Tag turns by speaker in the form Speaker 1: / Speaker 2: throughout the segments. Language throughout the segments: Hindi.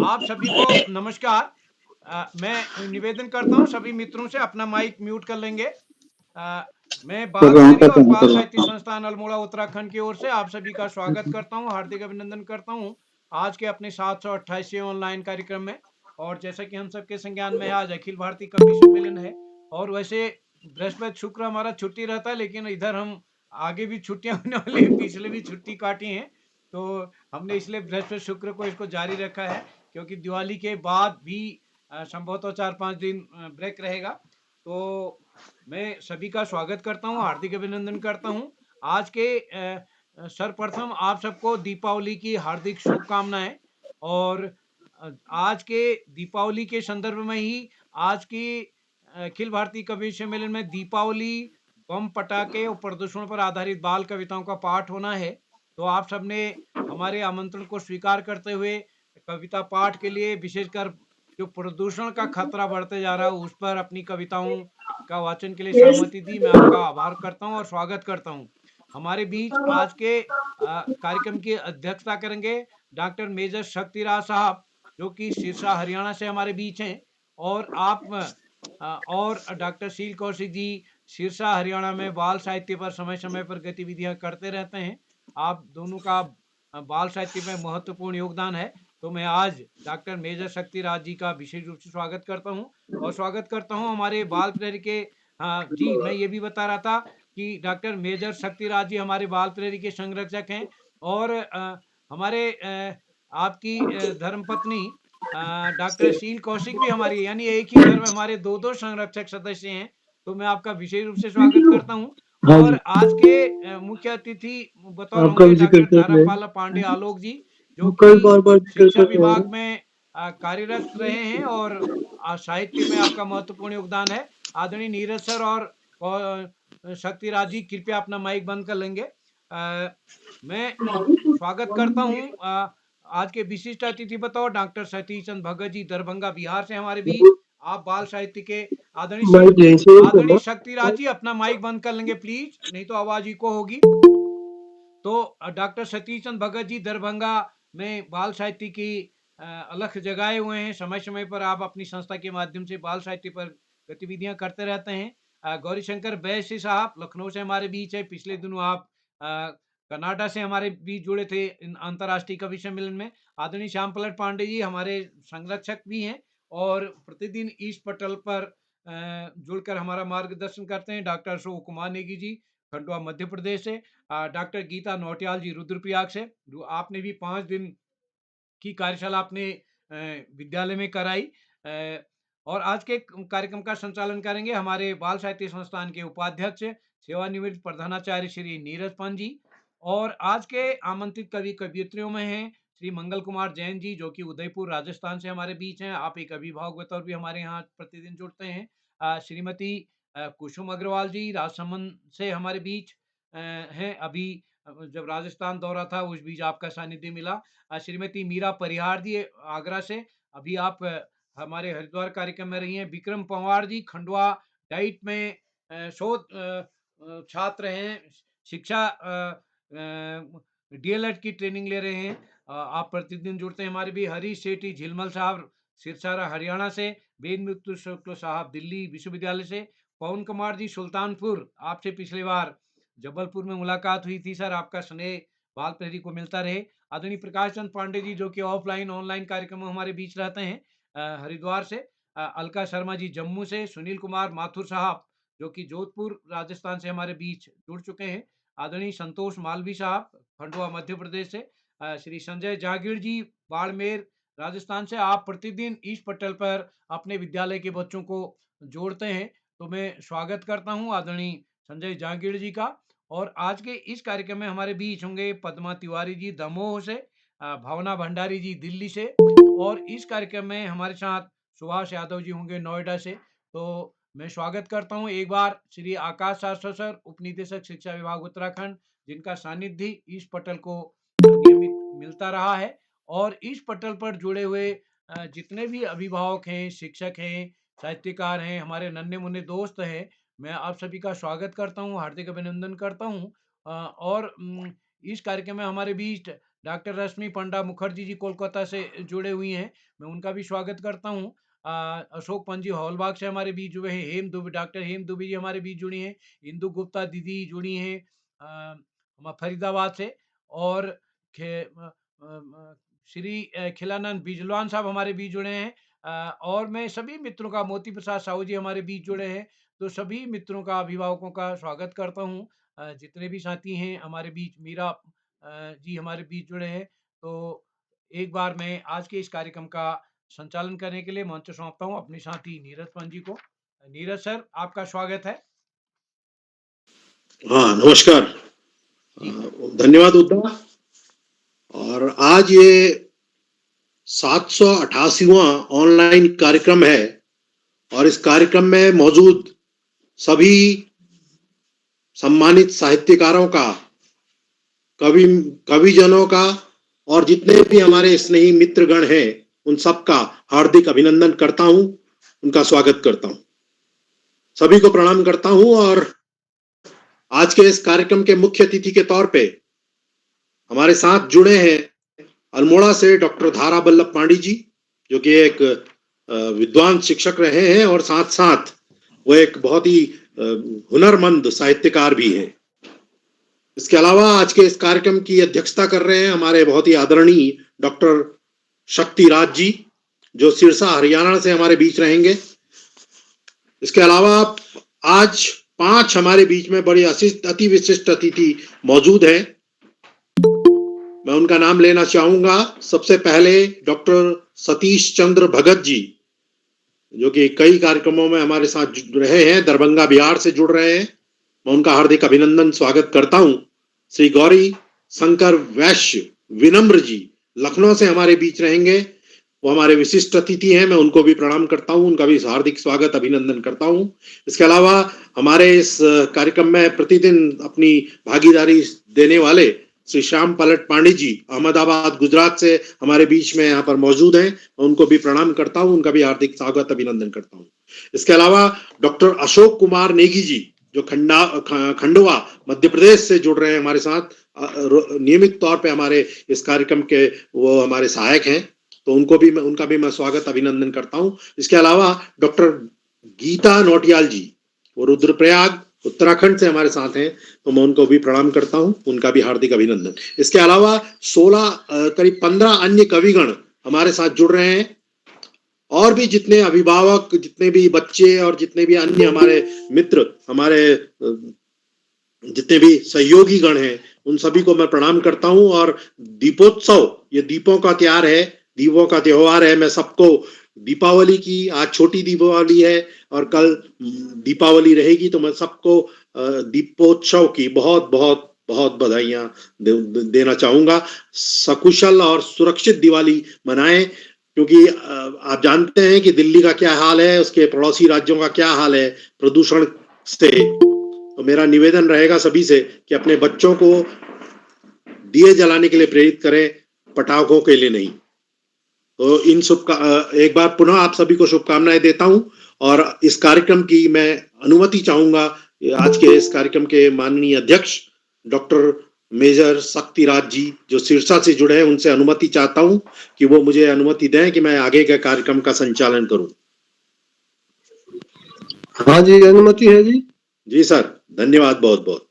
Speaker 1: आप सभी को नमस्कार। मैं निवेदन करता हूँ सभी मित्रों से अपना माइक म्यूट कर लेंगे। मैं
Speaker 2: कर
Speaker 1: बाल
Speaker 2: रहा हूँ
Speaker 1: प्रेरी और
Speaker 2: कर
Speaker 1: बाल
Speaker 2: रहा
Speaker 1: साहित्य
Speaker 2: हूँ।
Speaker 1: संस्थान अल्मोड़ा उत्तराखंड की ओर से आप सभी का स्वागत करता हूँ, हार्दिक अभिनंदन करता हूँ आज के अपने 728वें ऑनलाइन कार्यक्रम में। और जैसा कि हम सबके संज्ञान में है, आज अखिल भारतीय कवि सम्मेलन है। और वैसे बृहस्पति शुक्र हमारा छुट्टी रहता है, लेकिन इधर हम आगे भी छुट्टियां होने वाली हैं, पिछले भी छुट्टी काटी है। तो हमने इसलिए बृहस्पति शुक्र को इसको जारी रखा है, क्योंकि दिवाली के बाद भी संभवतः 4-5 दिन ब्रेक रहेगा। तो मैं सभी का स्वागत करता हूँ, हार्दिक अभिनंदन करता हूँ। आज के सर्वप्रथम आप सबको दीपावली की हार्दिक शुभकामनाएं। और आज के दीपावली के संदर्भ में ही आज की अखिल भारतीय कवि सम्मेलन में दीपावली, बम पटाखे और प्रदूषण पर आधारित बाल कविताओं का पाठ होना है। तो आप सबने हमारे आमंत्रण को स्वीकार करते हुए कविता पाठ के लिए, विशेषकर जो प्रदूषण का खतरा बढ़ते जा रहा है उस पर अपनी कविताओं का वाचन के लिए सहमति दी। मैं आपका आभार करता हूं और स्वागत करता हूं। हमारे बीच आज के कार्यक्रम की अध्यक्षता करेंगे डॉक्टर मेजर शक्तिराज साहब, जो कि सिरसा हरियाणा से हमारे बीच हैं। और और डॉक्टर शील कौशिक जी सिरसा हरियाणा में बाल साहित्य पर समय समय पर गतिविधियां करते रहते हैं। आप दोनों का बाल साहित्य में महत्वपूर्ण योगदान है। तो मैं आज डॉक्टर मेजर शक्तिराज जी का विशेष रूप से स्वागत करता हूं। और स्वागत करता हूं हमारे बाल प्रेरी के जी, मैं ये भी बता रहा था कि डॉक्टर मेजर शक्तिराज जी हमारे बाल प्रेरी के संरक्षक हैं। और हमारे आपकी धर्मपत्नी डॉक्टर शील कौशिक भी हमारी, यानी एक ही घर में हमारे दो दो संरक्षक सदस्य हैं। तो मैं आपका विशेष रूप से स्वागत करता हूं।
Speaker 2: हाँ
Speaker 1: और
Speaker 2: जी,
Speaker 1: आज के मुख्य अतिथि बतौर
Speaker 2: आपका
Speaker 1: होंगे
Speaker 2: भी जिक्र
Speaker 1: डॉक्टर
Speaker 2: कर रहे हैं।
Speaker 1: धर्मपाल पांडे आलोक जी, जो
Speaker 2: कई
Speaker 1: कि
Speaker 2: बार बार जिक्र
Speaker 1: शिक्षा
Speaker 2: कर रहे
Speaker 1: विभाग
Speaker 2: हैं।
Speaker 1: में कार्यरत रहे हैं। और साहित्य में आपका महत्वपूर्ण योगदान है। आदरणीय नीरज सर और शक्तिराज जी, कृपया अपना माइक बंद कर लेंगे। मैं स्वागत करता हूं आज के विशिष्ट अतिथि बतौर डॉक्टर सतीश चंद भगत जी, दरभंगा बिहार से हमारे बीच। आप बाल साहित्य के
Speaker 2: माइक यहीं से ही
Speaker 1: आदरणीय
Speaker 2: करना।
Speaker 1: शक्तिराज जी, अपना माइक बंद कर लेंगे प्लीज, नहीं तो आवाज इको होगी। तो डॉक्टर सतीश चंद भगत जी दरभंगा में बाल साहित्य की अलख जगाए हुए हैं। समय समय पर आप अपनी संस्था के माध्यम से बाल साहित्य पर गतिविधियां करते रहते हैं। गौरी शंकर बैसी साहब लखनऊ से हमारे बीच है। पिछले दिनों आप कनाडा से हमारे बीच जुड़े थे अंतर्राष्ट्रीय कवि सम्मेलन में। आदरणीय श्याम पलट पांडे जी हमारे संरक्षक भी हैं और प्रतिदिन इस पटल पर जुड़कर हमारा मार्गदर्शन करते हैं। डॉक्टर अशोक कुमार नेगी जी खंडवा मध्य प्रदेश से। डॉक्टर गीता नौटियाल जी रुद्रप्रयाग से, जो आपने भी 5 दिन की कार्यशाला अपने विद्यालय में कराई। और आज के कार्यक्रम का संचालन करेंगे हमारे बाल साहित्य संस्थान के उपाध्यक्ष, सेवानिवृत्त प्रधानाचार्य श्री नीरज पान जी। और आज के आमंत्रित कवि कवियत्रियों में हैं श्री मंगल कुमार जैन जी, जो कि उदयपुर राजस्थान से हमारे बीच हैं। आप एक अभिभावक बतौर भी हमारे यहाँ प्रतिदिन जुड़ते हैं। श्रीमती कुसुम अग्रवाल जी राजसमंद से हमारे बीच हैं। अभी जब राजस्थान दौरा था उस बीच आपका सानिध्य मिला। श्रीमती मीरा परिहार जी आगरा से, अभी आप हमारे हरिद्वार कार्यक्रम में रही हैं। विक्रम पंवार जी खंडवा डाइट में शोध छात्र हैं, शिक्षा डीएलएड की ट्रेनिंग ले रहे हैं। आप प्रतिदिन जुड़ते हैं हमारे भी। हरीश सेठी झिलमल साहब सिरसारा हरियाणा से, वेद मुक्तु शुक्ल साहब दिल्ली विश्वविद्यालय से, पवन कुमार जी सुल्तानपुर, आपसे पिछली बार जबलपुर में मुलाकात हुई थी सर, आपका स्नेह बाल प्रहरी को मिलता रहे। आदरणीय प्रकाश चंद पांडे जी, जो कि ऑफलाइन ऑनलाइन कार्यक्रम में हमारे बीच रहते हैं हरिद्वार से। अलका शर्मा जी जम्मू से, सुनील कुमार माथुर साहब जो कि जोधपुर राजस्थान से हमारे बीच जुड़ चुके हैं। आदरणीय संतोष मालवी साहब खंडवा मध्य प्रदेश से। श्री संजय जागीर जी बाड़मेर राजस्थान से। आप प्रतिदिन इस पटल पर अपने विद्यालय के बच्चों को जोड़ते हैं, तो मैं स्वागत करता हूं आदरणीय संजय जागीर जी का। और आज के इस कार्यक्रम में हमारे बीच होंगे पद्मा तिवारी जी दमोह से, भावना भंडारी जी दिल्ली से। और इस कार्यक्रम में हमारे साथ सुभाष यादव जी होंगे नोएडा से। तो मैं स्वागत करता हूं एक बार श्री आकाश शास्त्र सर, उपनिदेशक शिक्षा विभाग उत्तराखंड, जिनका सानिध्य इस पटल को नियमित मिलता रहा है। और इस पटल पर जुड़े हुए जितने भी अभिभावक हैं, शिक्षक हैं, साहित्यकार हैं, हमारे नन्हे मुन्ने दोस्त हैं, मैं आप सभी का स्वागत करता हूं, हार्दिक अभिनंदन करता हूं। और इस कार्यक्रम में हमारे बीच डॉक्टर रश्मि पंडा मुखर्जी जी कोलकाता से जुड़े हुई हैं, मैं उनका भी स्वागत करता हूँ। अशोक पंजी हौलबाग से हमारे बीच जुड़े हैं, डॉक्टर हेम दुबे जी हमारे बीच जुड़ी हैं, इंदु गुप्ता दीदी जुड़ी हैं फरीदाबाद से, और श्री खिलानंद बिजलवान साहब हमारे बीच जुड़े हैं, और मैं सभी मित्रों का, मोती प्रसाद साहू जी हमारे बीच जुड़े हैं, तो सभी मित्रों का, अभिभावकों का स्वागत करता हूँ। जितने भी साथी हैं हमारे बीच, मीरा जी हमारे बीच जुड़े हैं, तो एक बार मैं आज के इस कार्यक्रम का संचालन करने के लिए मंच सौंपता हूँ अपने साथी नीरज पंजी को। नीरज सर, आपका स्वागत है।
Speaker 3: हाँ, नमस्कार। धन्यवाद उद्धव। और आज ये 788वां ऑनलाइन कार्यक्रम है, और इस कार्यक्रम में मौजूद सभी सम्मानित साहित्यकारों का, कविजनों का, और जितने भी हमारे स्नेही मित्रगण हैं, उन सबका हार्दिक अभिनंदन करता हूं, उनका स्वागत करता हूं, सभी को प्रणाम करता हूं। और आज के इस कार्यक्रम के मुख्य अतिथि के तौर पे हमारे साथ जुड़े हैं अल्मोड़ा से डॉक्टर धारा बल्लभ पांडी जी, जो कि एक विद्वान शिक्षक रहे हैं, और साथ साथ वो एक बहुत ही हुनरमंद साहित्यकार भी हैं। इसके अलावा आज के इस कार्यक्रम की अध्यक्षता कर रहे हैं हमारे बहुत ही आदरणीय डॉक्टर शक्ति राज जी, जो सिरसा हरियाणा से हमारे बीच रहेंगे। इसके अलावा आज 5 हमारे बीच में बड़ी अति विशिष्ट अतिथि मौजूद हैं। मैं उनका नाम लेना चाहूंगा। सबसे पहले डॉक्टर सतीश चंद्र भगत जी, जो कि कई कार्यक्रमों में हमारे साथ जुड़ रहे हैं, दरभंगा बिहार से जुड़ रहे हैं, मैं उनका हार्दिक अभिनंदन स्वागत करता हूं। श्री गौरी शंकर वैश्य विनम्र जी लखनऊ से हमारे बीच रहेंगे, वो हमारे विशिष्ट अतिथि हैं, मैं उनको भी प्रणाम करता हूं, उनका भी हार्दिक स्वागत अभिनंदन करता हूं। इसके अलावा हमारे इस कार्यक्रम में प्रतिदिन अपनी भागीदारी देने वाले श्री श्याम पलट पांडे जी अहमदाबाद गुजरात से हमारे बीच में यहाँ पर मौजूद हैं, उनको भी प्रणाम करता हूँ, उनका भी हार्दिक स्वागत अभिनंदन करता हूँ। इसके अलावा डॉक्टर अशोक कुमार नेगी जी, जो खंडवा मध्य प्रदेश से जुड़ रहे हैं हमारे साथ, नियमित तौर पे हमारे इस कार्यक्रम के वो हमारे सहायक हैं, तो उनका भी मैं स्वागत अभिनंदन करता हूँ। इसके अलावा डॉक्टर गीता नौटियाल जी, वो रुद्रप्रयाग उत्तराखंड से हमारे साथ हैं, तो मैं उनको भी प्रणाम करता हूं, उनका भी हार्दिक अभिनंदन। इसके अलावा 16 करीब 15 अन्य कविगण हमारे साथ जुड़ रहे हैं, और भी जितने अभिभावक, जितने भी बच्चे, और जितने भी अन्य हमारे मित्र, हमारे जितने भी सहयोगी गण हैं, उन सभी को मैं प्रणाम करता हूं। और दीपोत्सव, ये दीपों का त्योहार है, दीपों का त्योहार है, मैं सबको दीपावली की, आज छोटी दीपावली है और कल दीपावली रहेगी, तो मैं सबको दीपोत्सव की बहुत बहुत बहुत बधाइयां देना चाहूंगा। सकुशल और सुरक्षित दिवाली मनाएं, क्योंकि आप जानते हैं कि दिल्ली का क्या हाल है, उसके पड़ोसी राज्यों का क्या हाल है प्रदूषण से। तो मेरा निवेदन रहेगा सभी से कि अपने बच्चों को दिए जलाने के लिए प्रेरित करें, पटाखों के लिए नहीं। तो इन एक बार पुनः आप सभी को शुभकामनाएं देता हूं, और इस कार्यक्रम की मैं अनुमति चाहूंगा आज के इस कार्यक्रम के माननीय अध्यक्ष डॉक्टर मेजर शक्तिराज जी, जो सिरसा से जुड़े हैं, उनसे अनुमति चाहता हूं कि वो मुझे अनुमति दें कि मैं आगे के कार्यक्रम का संचालन करूं।
Speaker 2: हाँ जी, अनुमति है जी।
Speaker 3: जी सर, धन्यवाद बहुत बहुत।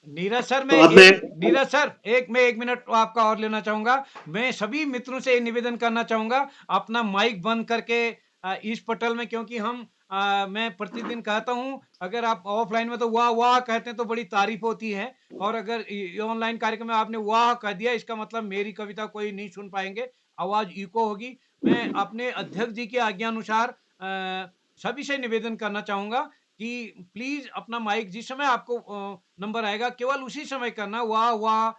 Speaker 1: नीरज सर, नीरज सर, मैं एक मिनट आपका और लेना चाहूंगा। मैं सभी मित्रों से निवेदन करना चाहूंगा, अपना माइक बंद करके इस पटल में, क्योंकि मैं प्रतिदिन कहता हूं, अगर आप ऑफलाइन में तो वाह वाह कहते हैं तो बड़ी तारीफ होती है, और अगर ऑनलाइन कार्यक्रम में आपने वाह कह दिया, इसका मतलब मेरी कविता कोई नहीं सुन पाएंगे, आवाज इको होगी। मैं अपने अध्यक्ष जी की आज्ञा अनुसार सभी से निवेदन करना चाहूंगा कि प्लीज अपना माइक जिस समय आपको नंबर आएगा केवल उसी समय करना, वाह वाह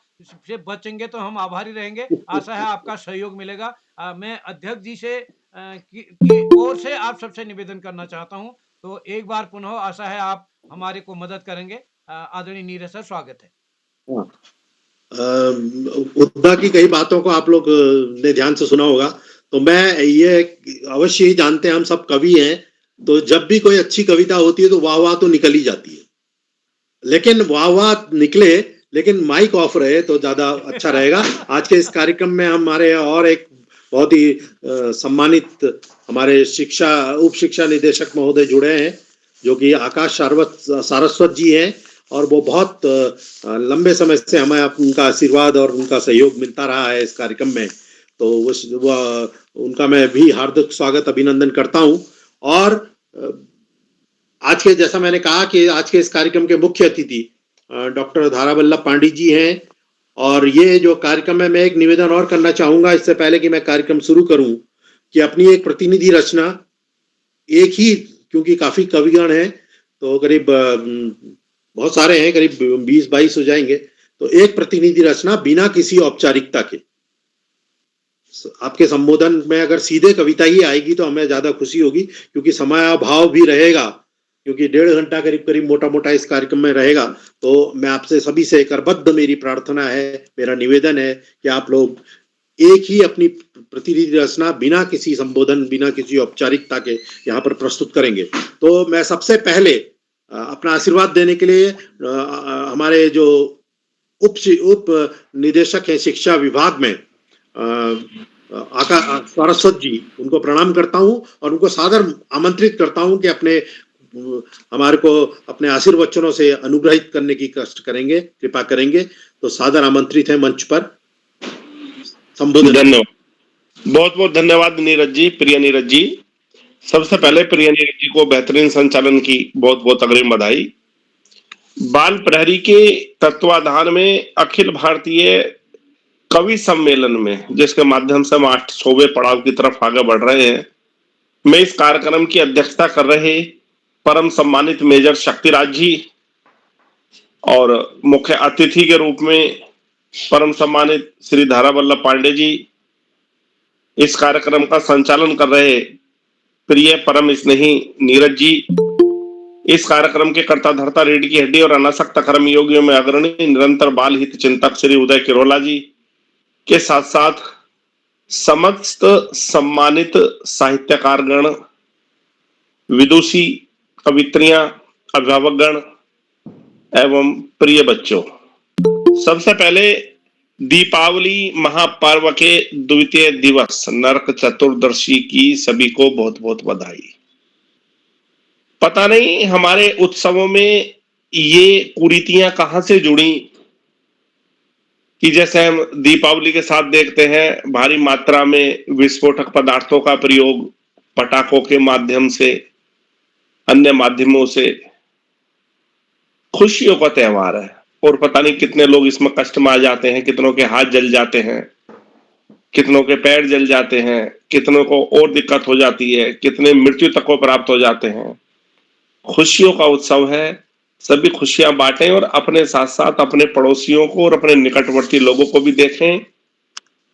Speaker 1: से बचेंगे तो हम आभारी रहेंगे। आशा है आपका सहयोग मिलेगा। मैं अध्यक्ष जी से की ओर से आप सबसे निवेदन करना चाहता हूं, तो एक बार पुनः आशा है आप हमारे को मदद करेंगे। आदरणीय नीरज सर, स्वागत है।
Speaker 3: उद्धव की कई बातों को आप लोग ने ध्यान से सुना होगा, तो मैं ये अवश्य ही जानते हैं, हम सब कवि हैं, तो जब भी कोई अच्छी कविता होती है तो वाह वाह तो निकल ही जाती है, लेकिन वाह वाह निकले लेकिन माइक ऑफ रहे तो ज्यादा अच्छा रहेगा। आज के इस कार्यक्रम में हमारे और एक बहुत ही सम्मानित हमारे उप शिक्षा निदेशक महोदय जुड़े हैं, जो कि आकाश सारस्वत जी हैं, और वो बहुत लंबे समय से हमें उनका आशीर्वाद और उनका सहयोग मिलता रहा है इस कार्यक्रम में। तो उनका मैं भी हार्दिक स्वागत अभिनंदन करता हूं। और आज के, जैसा मैंने कहा कि आज के इस कार्यक्रम के मुख्य अतिथि डॉक्टर धारावल्लभ पांडे जी हैं। और ये जो कार्यक्रम है, मैं एक निवेदन और करना चाहूंगा इससे पहले कि मैं कार्यक्रम शुरू करूं, कि अपनी एक प्रतिनिधि रचना, एक ही, क्योंकि काफी कविगण हैं, तो करीब बहुत सारे हैं, करीब 20-22 हो जाएंगे, तो एक प्रतिनिधि रचना बिना किसी औपचारिकता के। आपके संबोधन में अगर सीधे कविता ही आएगी तो हमें ज्यादा खुशी होगी, क्योंकि समयाभाव भी रहेगा, क्योंकि 1.5 घंटा करीब मोटा मोटा इस कार्यक्रम में रहेगा। तो मैं आपसे सभी से करबद्ध मेरी प्रार्थना है, मेरा निवेदन है कि आप लोग एक ही अपनी प्रतिनिधि रचना बिना किसी संबोधन, बिना किसी औपचारिकता के यहाँ पर प्रस्तुत करेंगे। तो मैं सबसे पहले अपना आशीर्वाद देने के लिए हमारे जो उप निदेशक है शिक्षा विभाग में, आकाश सारस्वत जी, उनको प्रणाम करता हूं और उनको सादर आमंत्रित करता हूं कि हमारे को अपने आशीर्वचनों से अनुग्रहित करने की कष्ट करेंगे, कृपा करेंगे। तो सादर आमंत्रित है मंच पर संबोधन।
Speaker 4: धन्यवाद, बहुत बहुत धन्यवाद नीरज जी, प्रिय नीरज जी। सबसे पहले प्रिय नीरज जी को बेहतरीन संचालन की बहुत बहुत अग्रिम बधाई। बाल प्रहरी के तत्वाधान में अखिल भारतीय कवि सम्मेलन में, जिसके माध्यम से हम 800वें पड़ाव की तरफ आगे बढ़ रहे हैं, मैं इस कार्यक्रम की अध्यक्षता कर रहे परम सम्मानित मेजर शक्तिराज जी और मुख्य अतिथि के रूप में परम सम्मानित श्री धारावल्लभ पांडे जी, इस कार्यक्रम का संचालन कर रहे प्रिय परम स्नेही नीरज जी, इस कार्यक्रम के कर्ता धर्ता रीढ़ की हड्डी और अनासक्त कर्म योगियों में अग्रणी निरंतर बाल हित चिंतक श्री उदय किरोला जी के साथ साथ समस्त सम्मानित साहित्यकारगण, विदुषी, कवित्रियां, अभिभावकगण एवं प्रिय बच्चों, सबसे पहले दीपावली महापर्व के द्वितीय दिवस नरक चतुर्दशी की सभी को बहुत बहुत बधाई। पता नहीं हमारे उत्सवों में ये कुरीतियां कहां से जुड़ी कि जैसे हम दीपावली के साथ देखते हैं भारी मात्रा में विस्फोटक पदार्थों का प्रयोग, पटाखों के माध्यम से, अन्य माध्यमों से। खुशियों का त्योहार है और पता नहीं कितने लोग इसमें कष्ट में आ जाते हैं, कितनों के हाथ जल जाते हैं, कितनों के पैर जल जाते हैं, कितनों को और दिक्कत हो जाती है, कितने मृत्यु तक को प्राप्त हो जाते हैं। खुशियों का उत्सव है, सभी खुशियां बांटें और अपने साथ साथ अपने पड़ोसियों को और अपने निकटवर्ती लोगों को भी देखें।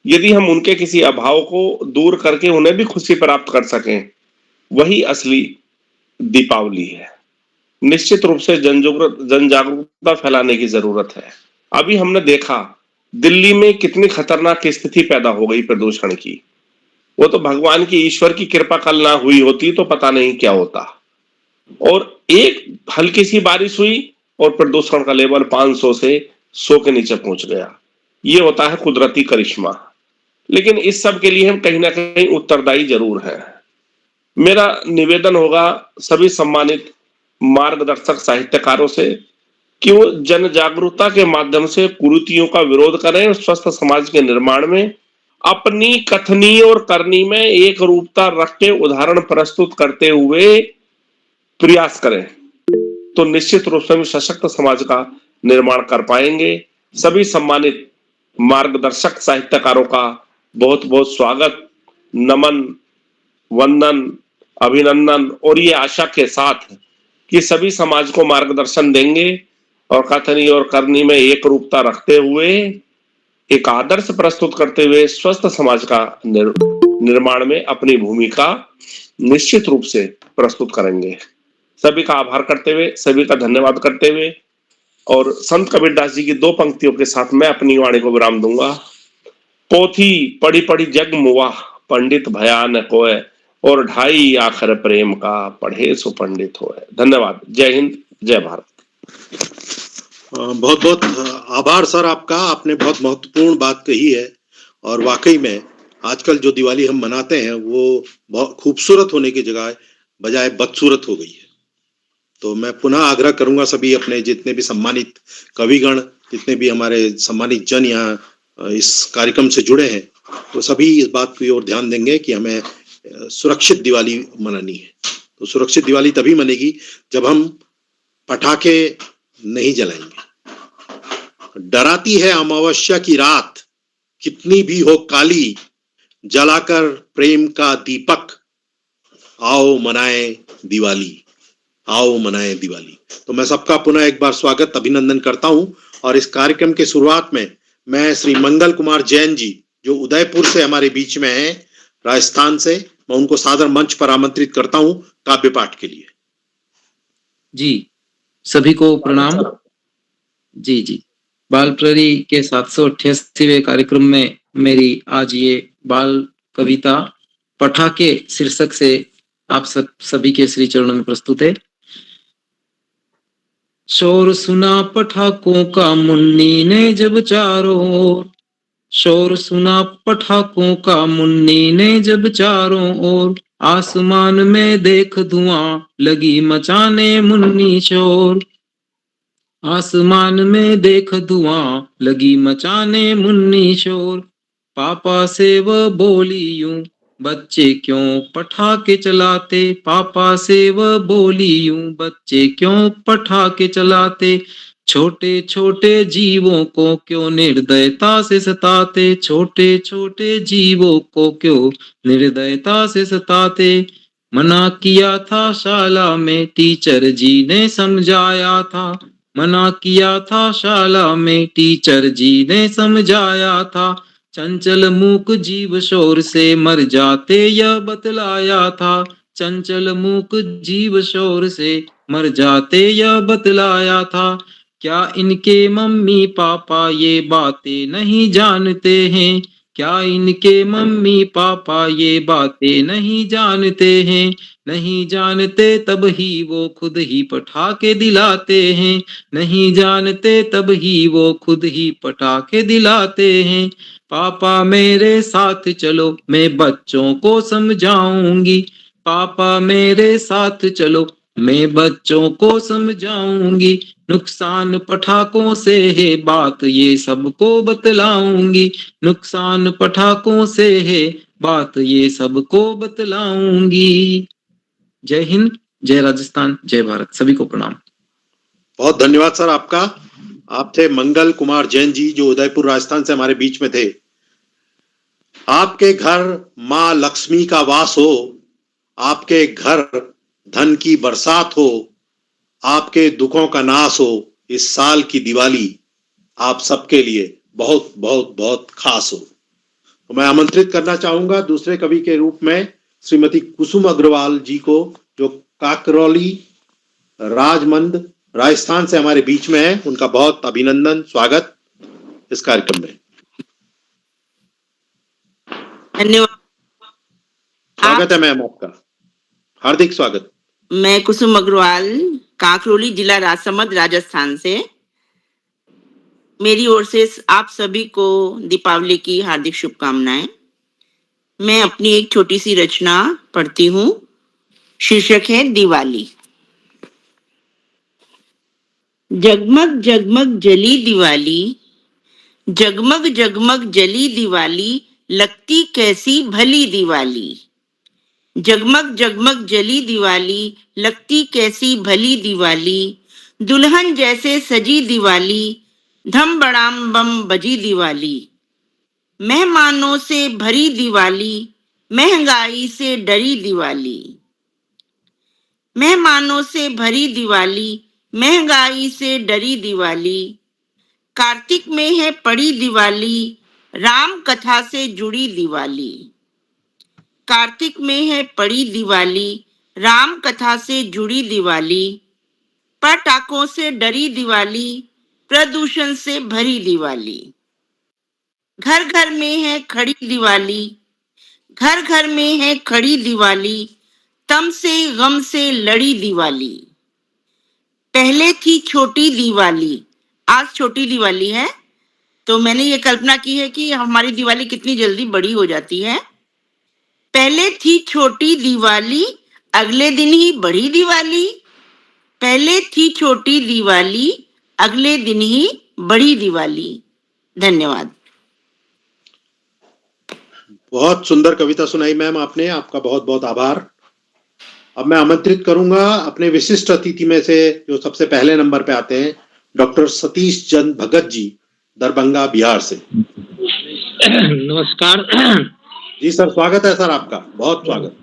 Speaker 4: यदि हम उनके किसी अभाव को दूर करके उन्हें भी खुशी प्राप्त कर सकें, वही असली दीपावली है। निश्चित रूप से जन जागरूकता फैलाने की जरूरत है। अभी हमने देखा दिल्ली में कितनी खतरनाक स्थिति पैदा हो गई प्रदूषण की। वो तो भगवान की, ईश्वर की कृपा कल ना हुई होती तो पता नहीं क्या होता। और एक हल्की सी बारिश हुई और प्रदूषण का लेवल 500 से 100 के नीचे पहुंच गया। ये होता है कुदरती करिश्मा। लेकिन इस सब के लिए हम कहीं ना कहीं उत्तरदायी जरूर हैं। मेरा निवेदन होगा सभी सम्मानित मार्गदर्शक साहित्यकारों से कि वो जन जागरूकता के माध्यम से कुरीतियों का विरोध करें और स्वस्थ समाज के निर्माण में अपनी कथनी और करनी में एक रूपता रख के उदाहरण प्रस्तुत करते हुए प्रयास करें, तो निश्चित रूप से हम सशक्त समाज का निर्माण कर पाएंगे। सभी सम्मानित मार्गदर्शक साहित्यकारों का बहुत बहुत स्वागत, नमन, वंदन, अभिनंदन और ये आशा के साथ कि सभी समाज को मार्गदर्शन देंगे और कथनी और करनी में एक रूपता रखते हुए एक आदर्श प्रस्तुत करते हुए स्वस्थ समाज का निर्माण में अपनी भूमिका निश्चित रूप से प्रस्तुत करेंगे। सभी का आभार करते हुए, सभी का धन्यवाद करते हुए और संत कबीरदास जी की 2 पंक्तियों के साथ मैं अपनी वाणी को विराम दूंगा। पोथी पढ़ी पढ़ी जग मुआ, पंडित भया न कोय, और ढाई आखर प्रेम का, पढ़े सो पंडित होए। धन्यवाद। जय हिंद, जय भारत।
Speaker 3: बहुत बहुत आभार सर आपका। आपने बहुत महत्वपूर्ण बात कही है और वाकई में आजकल जो दिवाली हम मनाते हैं वो बहुत खूबसूरत होने की बजाय बदसूरत हो गई है। तो मैं पुनः आग्रह करूंगा सभी अपने जितने भी सम्मानित कविगण, जितने भी हमारे सम्मानित जन यहाँ इस कार्यक्रम से जुड़े हैं, तो सभी इस बात की ओर ध्यान देंगे कि हमें सुरक्षित दिवाली मनानी है। तो सुरक्षित दिवाली तभी मनेगी जब हम पटाखे नहीं जलाएंगे। डराती है अमावस्या की रात, कितनी भी हो काली, जलाकर प्रेम का दीपक, आओ मनाएं दिवाली, आओ मनाएं दिवाली। तो मैं सबका पुनः एक बार स्वागत अभिनंदन करता हूं और इस कार्यक्रम के शुरुआत में मैं श्री मंगल कुमार जैन जी, जो उदयपुर से हमारे बीच में हैं, राजस्थान से, मैं उनको सादर मंच पर आमंत्रित करता हूं काव्य पाठ के लिए।
Speaker 5: जी, सभी को प्रणाम। जी जी, बाल प्रहरी के 788वें कार्यक्रम में मेरी आज ये बाल कविता पटाखे शीर्षक से आप सभी के श्री चरणों में प्रस्तुत है। शोर सुना पटाखों का मुन्नी ने जब चारों ओर, शोर सुना पटाखों का मुन्नी ने जब चारों ओर, आसमान में देख धुआं लगी मचाने मुन्नी शोर, आसमान में देख धुआं लगी मचाने मुन्नी शोर। पापा से वह बोली यूं, बच्चे क्यों पटाखे चलाते, पापा से वह बोली यूं, बच्चे क्यों पटाखे चलाते, छोटे छोटे जीवों को क्यों निर्दयता से सताते, छोटे छोटे जीवों को क्यों निर्दयता से सताते। मना किया था शाला में टीचर जी ने समझाया था, मना किया था शाला में टीचर जी ने समझाया था, चंचल मूक जीव शोर से मर जाते यह बतलाया था, चंचल मूक जीव शोर से मर जाते यह बतलाया था। क्या इनके मम्मी पापा ये बातें नहीं जानते हैं, क्या इनके मम्मी पापा ये बातें नहीं जानते हैं, नहीं जानते तब ही वो खुद ही पटाखे दिलाते हैं, नहीं जानते तब ही वो खुद ही पटाखे दिलाते हैं। पापा मेरे साथ चलो मैं बच्चों को समझाऊंगी, पापा मेरे साथ चलो मैं बच्चों को समझाऊंगी, नुकसान पटाखों से है बात ये सबको बतलाऊंगी, नुकसान पटाखों से है बात ये सबको बतलाऊंगी। जय हिंद, जय राजस्थान, जय भारत। सभी को प्रणाम।
Speaker 3: बहुत धन्यवाद सर आपका। आप थे मंगल कुमार जैन जी, जो उदयपुर राजस्थान से हमारे बीच में थे। आपके घर मां लक्ष्मी का वास हो, आपके घर धन की बरसात हो, आपके दुखों का नाश हो, इस साल की दिवाली आप सबके लिए बहुत बहुत बहुत खास हो। तो मैं आमंत्रित करना चाहूंगा दूसरे कवि के रूप में श्रीमती कुसुम अग्रवाल जी को, जो काकरौली राजमंद राजस्थान से हमारे बीच में है। उनका बहुत अभिनंदन, स्वागत इस कार्यक्रम में।
Speaker 6: धन्यवाद।
Speaker 3: स्वागत है मैम आपका, हार्दिक स्वागत।
Speaker 6: मैं कुसुम अग्रवाल, काकरोली जिला राजसमंद राजस्थान से। मेरी ओर से आप सभी को दीपावली की हार्दिक शुभकामनाएं। मैं अपनी एक छोटी सी रचना पढ़ती हूँ। शीर्षक है दिवाली। जगमग जगमग जली दिवाली, जगमग जगमग जली दिवाली, लगती कैसी भली दिवाली, जगमग जगमग जली दिवाली, लगती कैसी भली दिवाली, दुल्हन जैसे सजी दिवाली, धम बड़ाम बम बजी दिवाली, मेहमानों से भरी दिवाली, महंगाई से डरी दिवाली, मेहमानों से भरी दिवाली, महंगाई से डरी दिवाली, कार्तिक में है पड़ी दिवाली, राम कथा से जुड़ी दिवाली, कार्तिक में है पड़ी दिवाली, राम कथा से जुड़ी दिवाली, पटाखों से डरी दिवाली, प्रदूषण से भरी दिवाली, घर घर में है खड़ी दिवाली, घर घर में है खड़ी दिवाली, तम से गम से लड़ी दिवाली, पहले थी छोटी दिवाली, आज छोटी दिवाली है, तो मैंने ये कल्पना की है कि हमारी दिवाली कितनी जल्दी बड़ी हो जाती है। पहले थी छोटी दिवाली, अगले दिन ही बड़ी दिवाली। पहले थी छोटी दिवाली, अगले दिन ही बड़ी दिवाली। धन्यवाद।
Speaker 3: बहुत सुंदर कविता सुनाई मैम आपने, आपका बहुत बहुत आभार। अब मैं आमंत्रित करूंगा अपने विशिष्ट अतिथि में से जो सबसे पहले नंबर पे आते हैं, डॉक्टर सतीश चंद भगत जी, दरभंगा बिहार से।
Speaker 5: नमस्कार।
Speaker 3: जी सर, स्वागत है सर, आपका बहुत स्वागत।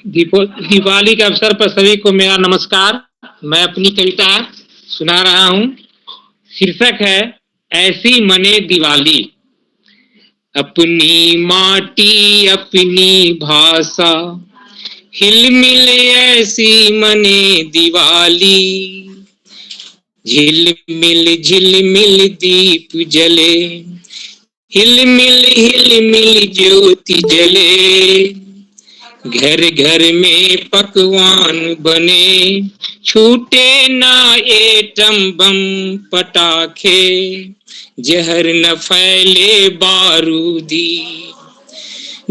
Speaker 5: दिवाली के अवसर पर सभी को मेरा नमस्कार। मैं अपनी कविता सुना रहा हूँ। शीर्षक है ऐसी मने दिवाली। अपनी माटी अपनी भाषा, हिलमिल ऐसी मने दिवाली। झिलमिल दीप जले, हिलमिल ज्योति जले। घर घर में पकवान बने, छूटे ना एटम बम पटाखे। जहर न फैले बारूदी,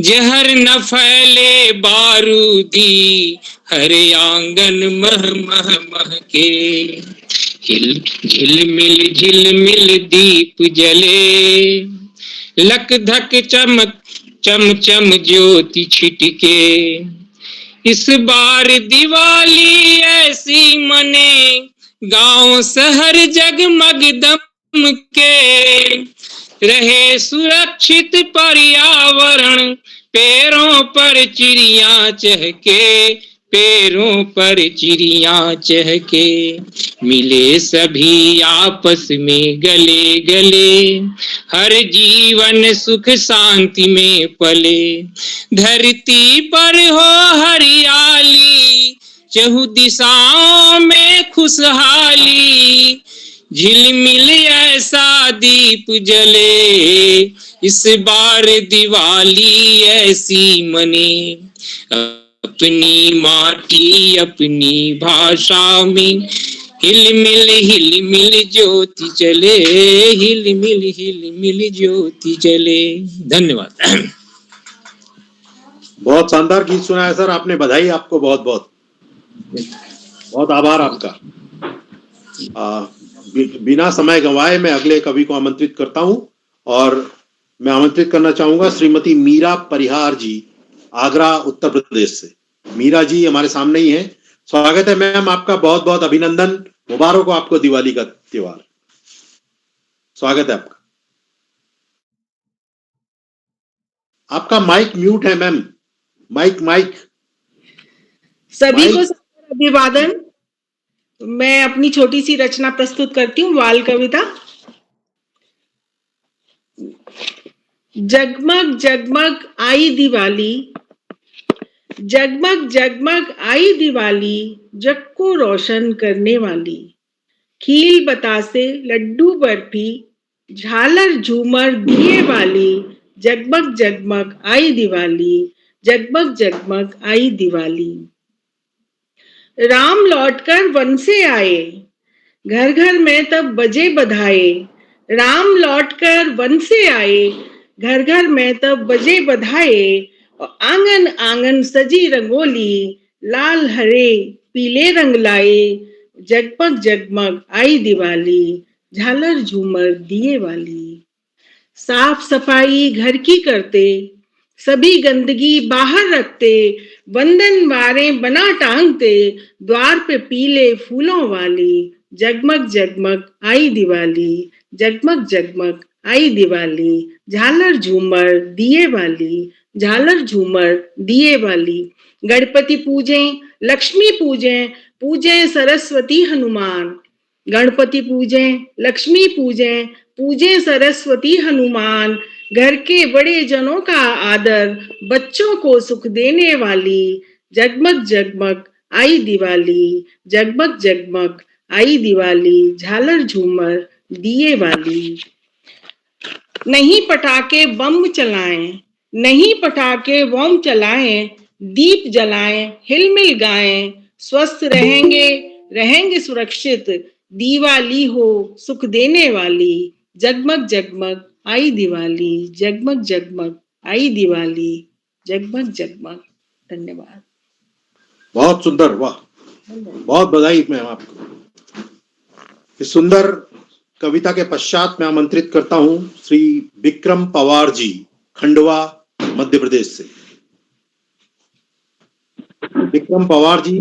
Speaker 5: जहर न फैले बारूदी। हर आंगन मह मह मह के। झिलमिल दीप जले, लक धक चमक चम चम ज्योति छिटके। इस बार दिवाली ऐसी मने, गांव शहर जगमग दम के। रहे सुरक्षित पर्यावरण, पैरों पर चिड़िया चहके, पैरों पर चिड़िया चहके। मिले सभी आपस में गले गले, हर जीवन सुख शांति में पले। धरती पर हो हरियाली, चहु दिशाओं में खुशहाली। झिलमिल ऐसा दीप जले, इस बार दिवाली ऐसी मने। अपनी माटी अपनी भाषा में, हिलमिल ज्योति जले। हिलमिल ज्योति जले। धन्यवाद।
Speaker 3: बहुत शानदार गीत सुना है सर आपने, बधाई आपको, बहुत बहुत बहुत आभार आपका। बिना समय गंवाए मैं अगले कवि को आमंत्रित करता हूं, और मैं आमंत्रित करना चाहूंगा श्रीमती मीरा परिहार जी, आगरा उत्तर प्रदेश से। मीरा जी हमारे सामने ही हैं। स्वागत है मैम आपका, बहुत बहुत अभिनंदन, मुबारक हो आपको दिवाली का त्योहार। स्वागत है आपका। आपका माइक म्यूट है मैम, माइक।
Speaker 7: सभी को अभिवादन। मैं अपनी छोटी सी रचना प्रस्तुत करती हूँ, बाल कविता। जगमग जगमग आई दिवाली, जगमग जगमग आई दिवाली। जग को रोशन करने वाली। खील बतासे लड्डू बर्फी, झालर झूमर दिए वाली। जगमग जगमग आई दिवाली, जगमग जगमग आई दिवाली। राम लौटकर वन से आए, घर घर में तब बजे बधाए। राम लौटकर वन से आए, घर घर में तब बजे बधाए। और आंगन आंगन सजी रंगोली, लाल हरे पीले रंग लाए। जगमग जगमग आई दिवाली, झालर झूमर दिए वाली। साफ सफाई घर की करते, सभी गंदगी बाहर रखते। वंदन वारें बना टांगते, द्वार पे पीले फूलों वाली। जगमग जगमग आई दिवाली, जगमग जगमग आई दिवाली। झालर झूमर दिए वाली, झालर झूमर दिए वाली। गणपति पूजें लक्ष्मी पूजें, पूजें सरस्वती हनुमान। गणपति पूजें लक्ष्मी पूजें, पूजें सरस्वती हनुमान। घर के बड़े जनों का आदर, बच्चों को सुख देने वाली। जगमग जगमग आई दिवाली, जगमग जगमग आई दिवाली। झालर झूमर दिए वाली। नहीं पटाखे बम चलाएं, नहीं पटाखे बम चलाएं। दीप जलाएं, हिलमिल गाएं। स्वस्थ रहेंगे रहेंगे सुरक्षित, दिवाली हो सुख देने वाली, जगमग जगमग आई दिवाली, जगमग जगमग आई दिवाली, जगमग जगमग। धन्यवाद।
Speaker 3: बहुत सुंदर, वाह, बहुत बधाई मैम आपको। इस सुंदर कविता के पश्चात मैं आमंत्रित करता हूं श्री विक्रम पवार जी, खंडवा, मध्य प्रदेश से। विक्रम पवार जी।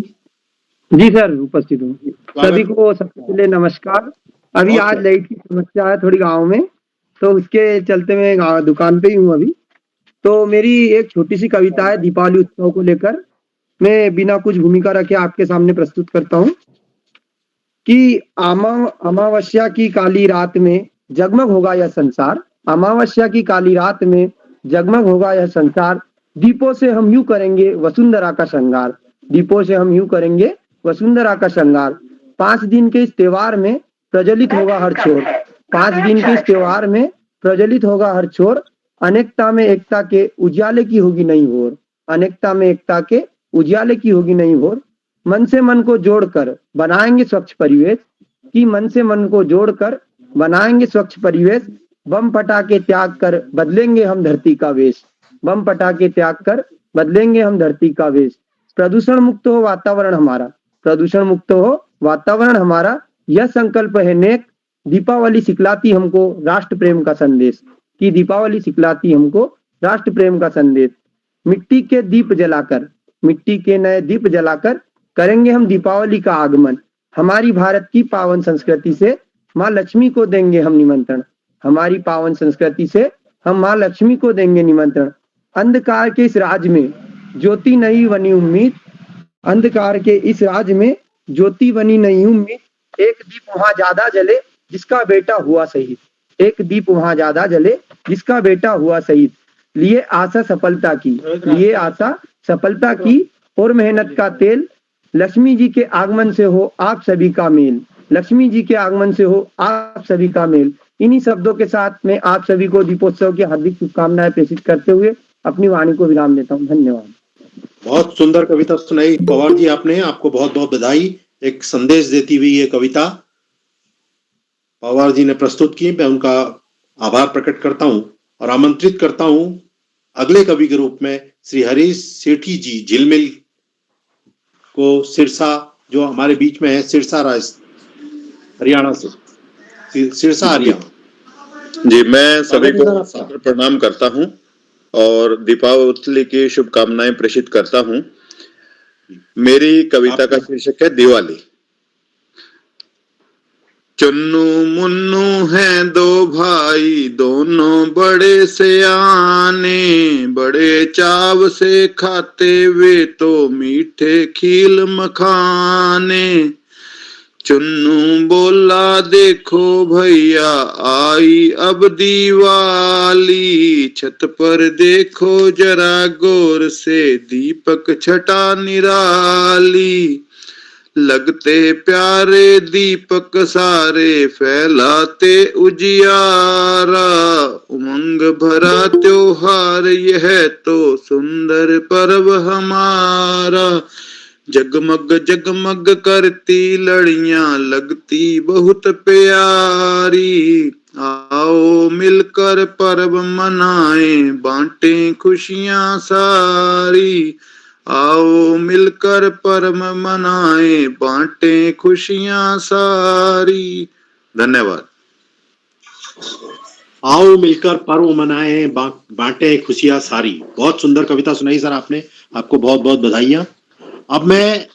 Speaker 8: जी सर, उपस्थित हूँ। सभी को सबसे पहले नमस्कार। अभी आज लाइट की समस्या है थोड़ी गांव में, तो उसके चलते मैं दुकान पे ही हूँ अभी। तो मेरी एक छोटी सी कविता है दीपावली उत्सव को लेकर, मैं बिना कुछ भूमिका रखे आपके सामने प्रस्तुत करता हूँ कि अमावस्या की काली रात में जगमग होगा यह संसार, अमावस्या की काली रात में जगमग होगा यह संसार, दीपों से हम यूं करेंगे वसुंधरा का श्रृंगार, दीपों से हम यूं करेंगे वसुंधरा का श्रृंगार। 5 दिन के इस त्योहार में प्रज्वलित होगा हर छोर, 5 दिन के इस त्योहार में प्रज्वलित होगा हर छोर, अनेकता में एकता के उजाले की होगी नई भोर, अनेकता में एकता के उजाले की होगी नई भोर। मन से मन को जोड़कर बनाएंगे स्वच्छ परिवेश, कि मन से मन को जोड़कर बनाएंगे स्वच्छ परिवेश, बम पटाखे त्याग कर बदलेंगे हम धरती का वेश, बम पटाखे त्याग कर बदलेंगे हम धरती का वेश। प्रदूषण मुक्त हो वातावरण हमारा, प्रदूषण मुक्त हो वातावरण हमारा, यह संकल्प है नेक, दीपावली सिखलाती हमको राष्ट्र प्रेम का संदेश, कि दीपावली सिखलाती हमको राष्ट्र प्रेम का संदेश। मिट्टी के दीप जलाकर, मिट्टी के नए दीप जलाकर करेंगे हम दीपावली का आगमन, हमारी भारत की पावन संस्कृति से माँ लक्ष्मी को देंगे हम निमंत्रण, हमारी पावन संस्कृति से हम माँ लक्ष्मी को देंगे निमंत्रण। अंधकार के इस राज में ज्योति नहीं बनी उम्मीद, अंधकार के इस राज में ज्योति बनी नहीं उम्मीद, एक दीप वहां ज्यादा जले जिसका बेटा हुआ शहीद, एक दीप वहां ज्यादा जले जिसका बेटा हुआ शहीद। लिए आशा सफलता की, लिए आशा सफलता की और मेहनत का तेल, लक्ष्मी जी के आगमन से हो आप सभी का मेल, लक्ष्मी जी के आगमन से हो आप सभी का मेल। इन्हीं शब्दों के साथ मैं आप सभी को दीपोत्सव की हार्दिक शुभकामनाएं प्रेषित करते हुए अपनी वाणी को विराम देता हूँ। धन्यवाद।
Speaker 3: बहुत सुंदर कविता सुनाई पवार जी आपने, आपको बहुत बहुत बधाई। एक संदेश देती हुई ये कविता पवार जी ने प्रस्तुत की, मैं उनका आभार प्रकट करता हूं और आमंत्रित करता हूं अगले कवि के रूप में श्री हरीश सेठी जी झिलमिल को, सिरसा, जो हमारे बीच में है, सिरसा हरियाणा से, सिरसा हरियाणा।
Speaker 9: जी, मैं सभी को सादर प्रणाम करता हूं और दीपावली की शुभकामनाएं प्रेषित करता हूं। मेरी कविता का शीर्षक है दिवाली। चुन्नू मुन्नू हैं दो भाई, दोनों बड़े सयाने, बड़े चाव से खाते वे तो मीठे खील मखाने। चुन्नू बोला देखो भैया आई अब दिवाली, छत पर देखो जरा गौर से दीपक छटा निराली। लगते प्यारे दीपक सारे फैलाते उजियारा, उमंग भरा त्योहार यह तो सुंदर पर्व हमारा। जगमग जगमग करती लड़ियां लगती बहुत प्यारी, आओ मिलकर पर्व मनाएं बांटें खुशियां सारी, आओ मिलकर पर्व मनाएं बांटें खुशियां सारी। धन्यवाद।
Speaker 3: आओ मिलकर पर्व मनाएं बांटे खुशियां सारी। बहुत सुंदर कविता सुनाई सर आपने, आपको बहुत बहुत बधाइयां। अब मैं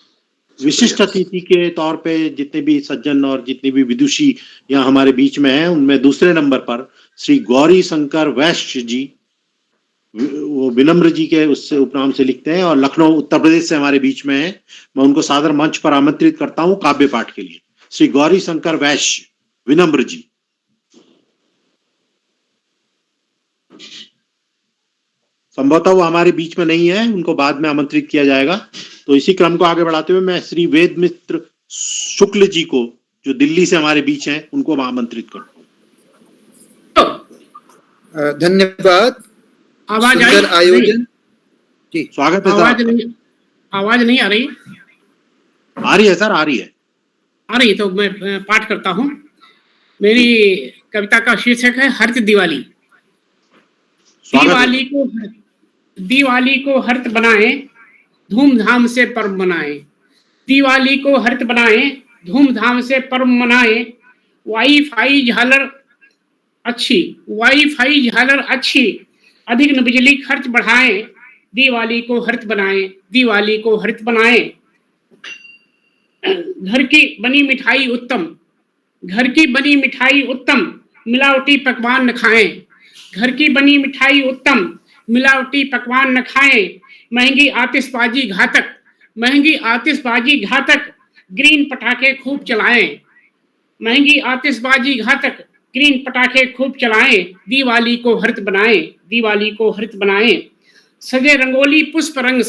Speaker 3: विशिष्ट अतिथि के तौर पे जितने भी सज्जन और जितने भी विदुषी यहाँ हमारे बीच में हैं, उनमें दूसरे नंबर पर श्री गौरी शंकर वैश्य जी, वो विनम्र जी के उससे उपनाम से लिखते हैं और लखनऊ उत्तर प्रदेश से हमारे बीच में है। मैं उनको सादर मंच पर आमंत्रित करता हूँ काव्य पाठ के लिए। श्री गौरी शंकर वैश्य, विनम्र जी। संभवतः वो हमारे बीच में नहीं है, उनको बाद में आमंत्रित किया जाएगा। तो इसी क्रम को आगे बढ़ाते हुए मैं श्री वेद मित्र शुक्ल जी को, जो दिल्ली से हमारे बीच हैं, उनको आमंत्रित करता हूँ।
Speaker 10: धन्यवाद।
Speaker 11: आवाज
Speaker 10: सुंदर आयोजन जी,
Speaker 3: स्वागत है।
Speaker 11: आवाज नहीं आ रही?
Speaker 3: आ रही है सर, आ रही है।
Speaker 11: आ रही है तो मैं पाठ करता हूँ। मेरी कविता का शीर्षक है हर्ष दिवाली। दिवाली को हर्ष बनाए, धूमधाम से पर्व मनाए। दिवाली को हर्ष बनाए, धूमधाम से पर्व मनाए। वाईफाई झालर अच्छी, अधिक न बिजली खर्च बढ़ाएं। दिवाली को हर्ष बनाए, दिवाली को हर्ष बनाए। घर की बनी मिठाई उत्तम, मिलावटी पकवान न खाएं। घर की बनी मिठाई उत्तम, मिलावटी पकवान न खाएं। महंगी आतिशबाजी घातक, ग्रीन पटाखे खूब चलाएं। दिवाली को हर्ष बनाएं। सजे रंगोली पुष्प रंग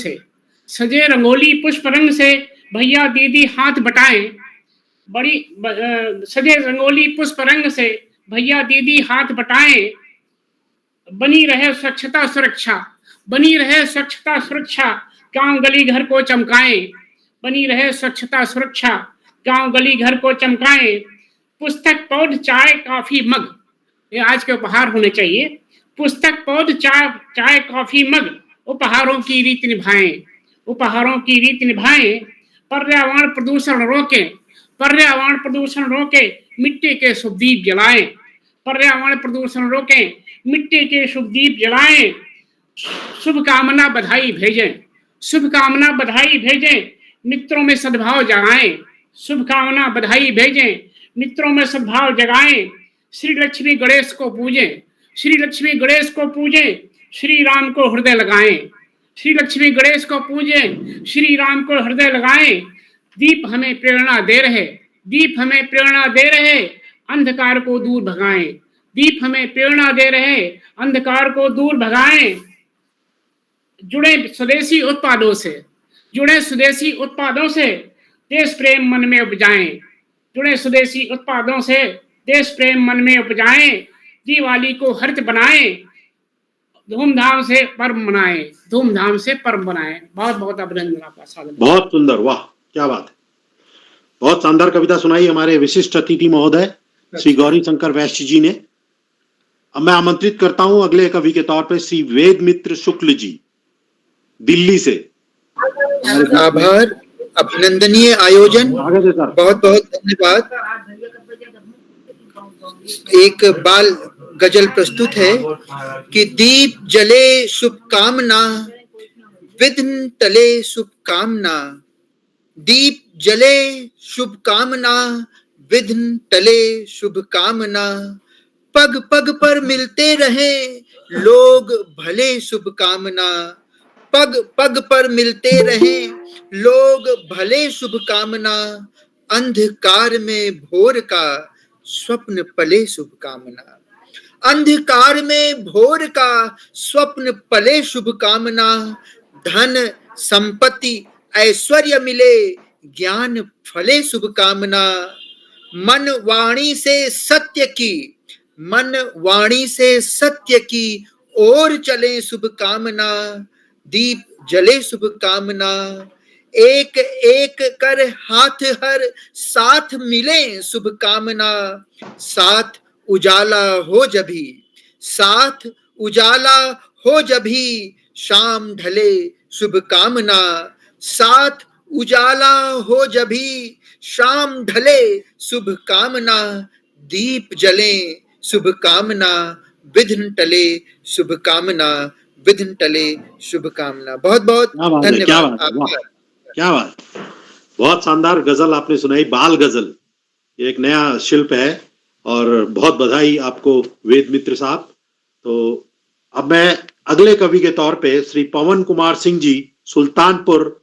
Speaker 11: से भैया दीदी हाथ बटाएं। सजे रंगोली पुष्प रंग से भैया दीदी हाथ बटाएं। बनी रहे स्वच्छता सुरक्षा, गांव गली घर को चमकाएं। पुस्तक पौध चाय कॉफी मग, ये आज के उपहार होने चाहिए। पुस्तक पौध चाय कॉफी मग, उपहारों की रीत निभाएं। पर्यावरण प्रदूषण रोके, मिट्टी के शुभ दीप जलाएं। शुभकामना बधाई भेजें, मित्रों में सद्भाव जगाएं। श्री लक्ष्मी गणेश को पूजें, श्री राम को हृदय लगाएं। दीप हमें प्रेरणा दे रहे, अंधकार को दूर भगाएं। जुड़े स्वदेशी उत्पादों से देश प्रेम मन में उपजाएं। दिवाली को हर्ष बनाएं, धूमधाम से पर्व मनाएं। बहुत बहुत अभिनंदन आपका, साधन।
Speaker 3: बहुत सुंदर, वाह क्या बात है। बहुत शानदार कविता सुनाई हमारे विशिष्ट अतिथि महोदय श्री गौरी शंकर वैश्य जी ने। अब मैं आमंत्रित करता हूं अगले कवि के तौर पे श्री वेद मित्र शुक्ल जी, दिल्ली से।
Speaker 10: आभार, अभिनंदनीय आयोजन, बहुत बहुत धन्यवाद। एक बाल गजल प्रस्तुत है कि दीप जले शुभकामना, विघ्न टले शुभकामना। दीप जले शुभकामना, विघ्न टले शुभकामना। पग पग पर मिलते रहे लोग भले शुभकामना। पग पग पर मिलते रहे लोग भले शुभकामना। अंधकार में भोर का स्वप्न पले शुभकामना। अंधकार में भोर का स्वप्न पले शुभकामना। धन संपत्ति ऐश्वर्य मिले, ज्ञान फले शुभकामना। मन वाणी से सत्य की ओर चले शुभकामना। दीप जले शुभकामना। एक एक कर हाथ हर साथ मिले शुभकामना। साथ उजाला हो जभी शाम ढले शुभकामना। साथ उजाला हो जभी शाम ढले शुभकामना। दीप जले शुभकामना, विघ्न टले शुभकामना। बहुत बहुत धन्यवाद।
Speaker 3: क्या बात, बहुत शानदार गजल आपने सुनाई, बाल गजल। ये एक नया शिल्प है और बहुत बधाई आपको वेद मित्र साहब। तो अब मैं अगले कवि के तौर पे श्री पवन कुमार सिंह जी, सुल्तानपुर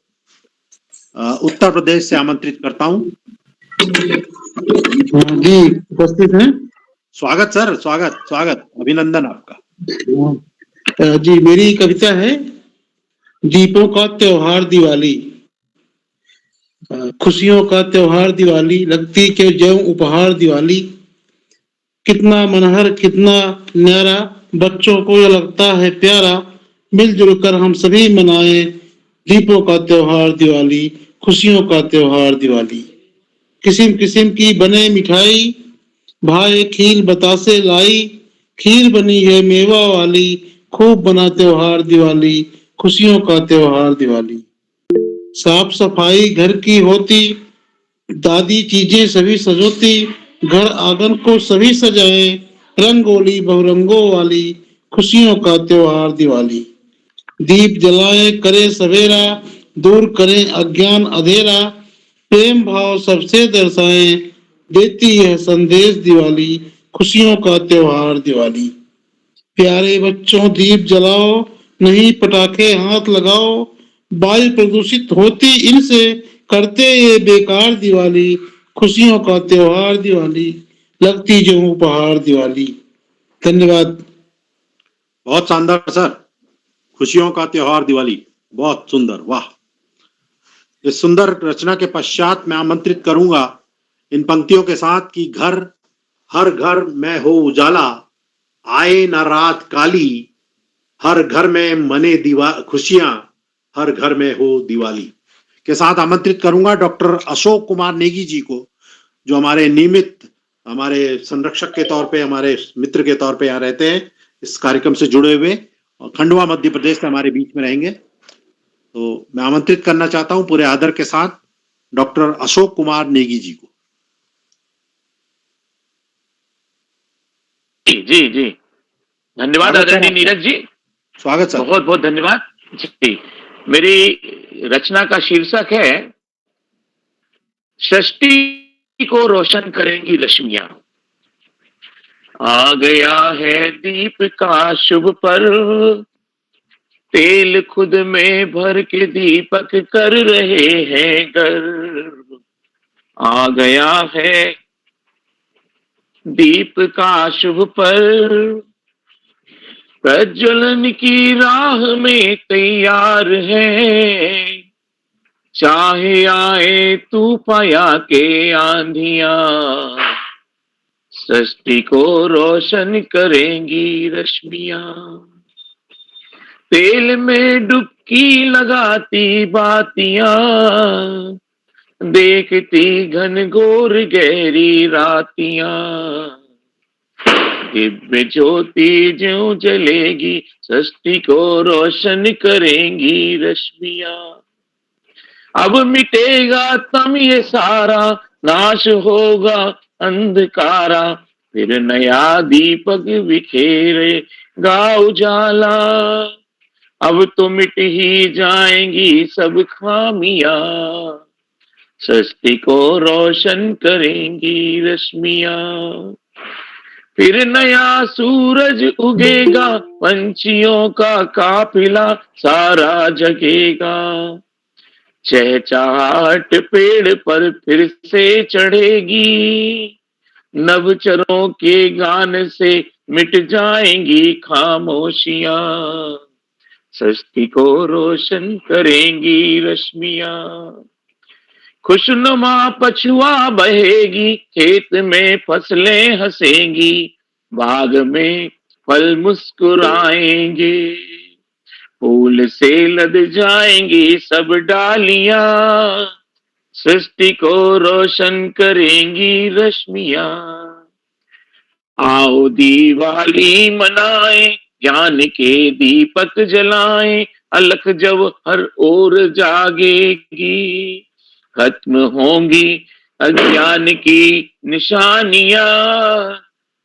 Speaker 3: उत्तर प्रदेश से आमंत्रित करता हूं।
Speaker 12: जी उपस्थित हैं।
Speaker 3: स्वागत सर, स्वागत, अभिनंदन आपका।
Speaker 12: जी मेरी कविता है दीपों का त्योहार दिवाली। खुशियों का त्योहार दिवाली, लगती के ज्यों उपहार दिवाली। कितना मनहर कितना न्यारा, बच्चों को यह लगता है प्यारा। मिलजुल कर हम सभी मनाएं दीपों का त्योहार दिवाली, खुशियों का त्योहार दिवाली। किस्म किस्म की बने मिठाई, भाई खीर बतासे लाई, खीर बनी है मेवा वाली, खूब बना त्योहार दिवाली, खुशियों का त्योहार दिवाली। साफ सफाई घर की होती, दादी चीजें सभी सजोती, घर आंगन को सभी सजाए, रंगोली बहुरंगों वाली, खुशियों का त्योहार दिवाली। दीप जलाए करे सवेरा, दूर करें अज्ञान अंधेरा, प्रेम भाव सबसे दर्शाए, देती है संदेश दिवाली, खुशियों का त्योहार दिवाली। प्यारे बच्चों दीप जलाओ, नहीं पटाखे हाथ लगाओ, वायु प्रदूषित होती इनसे, करते ये बेकार दिवाली, खुशियों का त्योहार दिवाली, लगती जो उपहार दिवाली। धन्यवाद।
Speaker 3: बहुत शानदार सर, खुशियों का त्योहार दिवाली, बहुत सुंदर, वाह। इस सुंदर रचना के पश्चात मैं आमंत्रित करूंगा इन पंक्तियों के साथ कि घर हर घर में हो उजाला, आए न रात काली, हर घर में मने खुशियां, हर घर में हो दिवाली के साथ आमंत्रित करूंगा डॉक्टर अशोक कुमार नेगी जी को, जो हमारे नियमित हमारे संरक्षक के तौर पे, हमारे मित्र के तौर पे यहाँ रहते हैं, इस कार्यक्रम से जुड़े हुए, और खंडवा मध्य प्रदेश से हमारे बीच में रहेंगे। तो मैं आमंत्रित करना चाहता हूं पूरे आदर के साथ डॉक्टर अशोक कुमार नेगी जी को।
Speaker 13: जी जी, धन्यवाद आदरणीय नीरज जी,
Speaker 3: स्वागत सर।
Speaker 13: बहुत बहुत धन्यवाद जी। मेरी रचना का शीर्षक है सृष्टि को रोशन करेंगी रश्मियां। आ गया है दीप का शुभ पर्व, तेल खुद में भर के दीपक कर रहे हैं गर्व। आ गया है दीप का शुभ पर्व, प्रज्वलन की राह में तैयार है, चाहे आए तूफाया के आंधियां, सृष्टि को रोशन करेंगी रश्मियां। तेल में डुबकी लगाती बातियां, देखती घनघोर गहरी रातियां, दिव्य ज्योति ज्यों जलेगी, सृष्टि को रोशन करेंगी रश्मियां। अब मिटेगा तम ये सारा, नाश होगा अंधकारा, फिर नया दीपक बिखेरेगा उजाला। अब तो मिट ही जाएंगी सब खामियां, सृष्टि को रोशन करेंगी रश्मियां। फिर नया सूरज उगेगा, पंछियों का काफिला सारा जगेगा, चहचहाट पेड़ पर फिर से चढ़ेगी, नवचरों के गान से मिट जाएंगी खामोशियां, सृष्टि को रोशन करेंगी रश्मियां। खुशनुमा पछुआ बहेगी, खेत में फसलें हंसेंगी, बाग में फल मुस्कुराएंगे, फूल से लद जाएंगी सब डालियां, सृष्टि को रोशन करेंगी रश्मियां। आओ दिवाली मनाएं, ज्ञान के दीपक जलाएं, अलख जब हर ओर जागेगी, खत्म होंगी अज्ञान की निशानियां,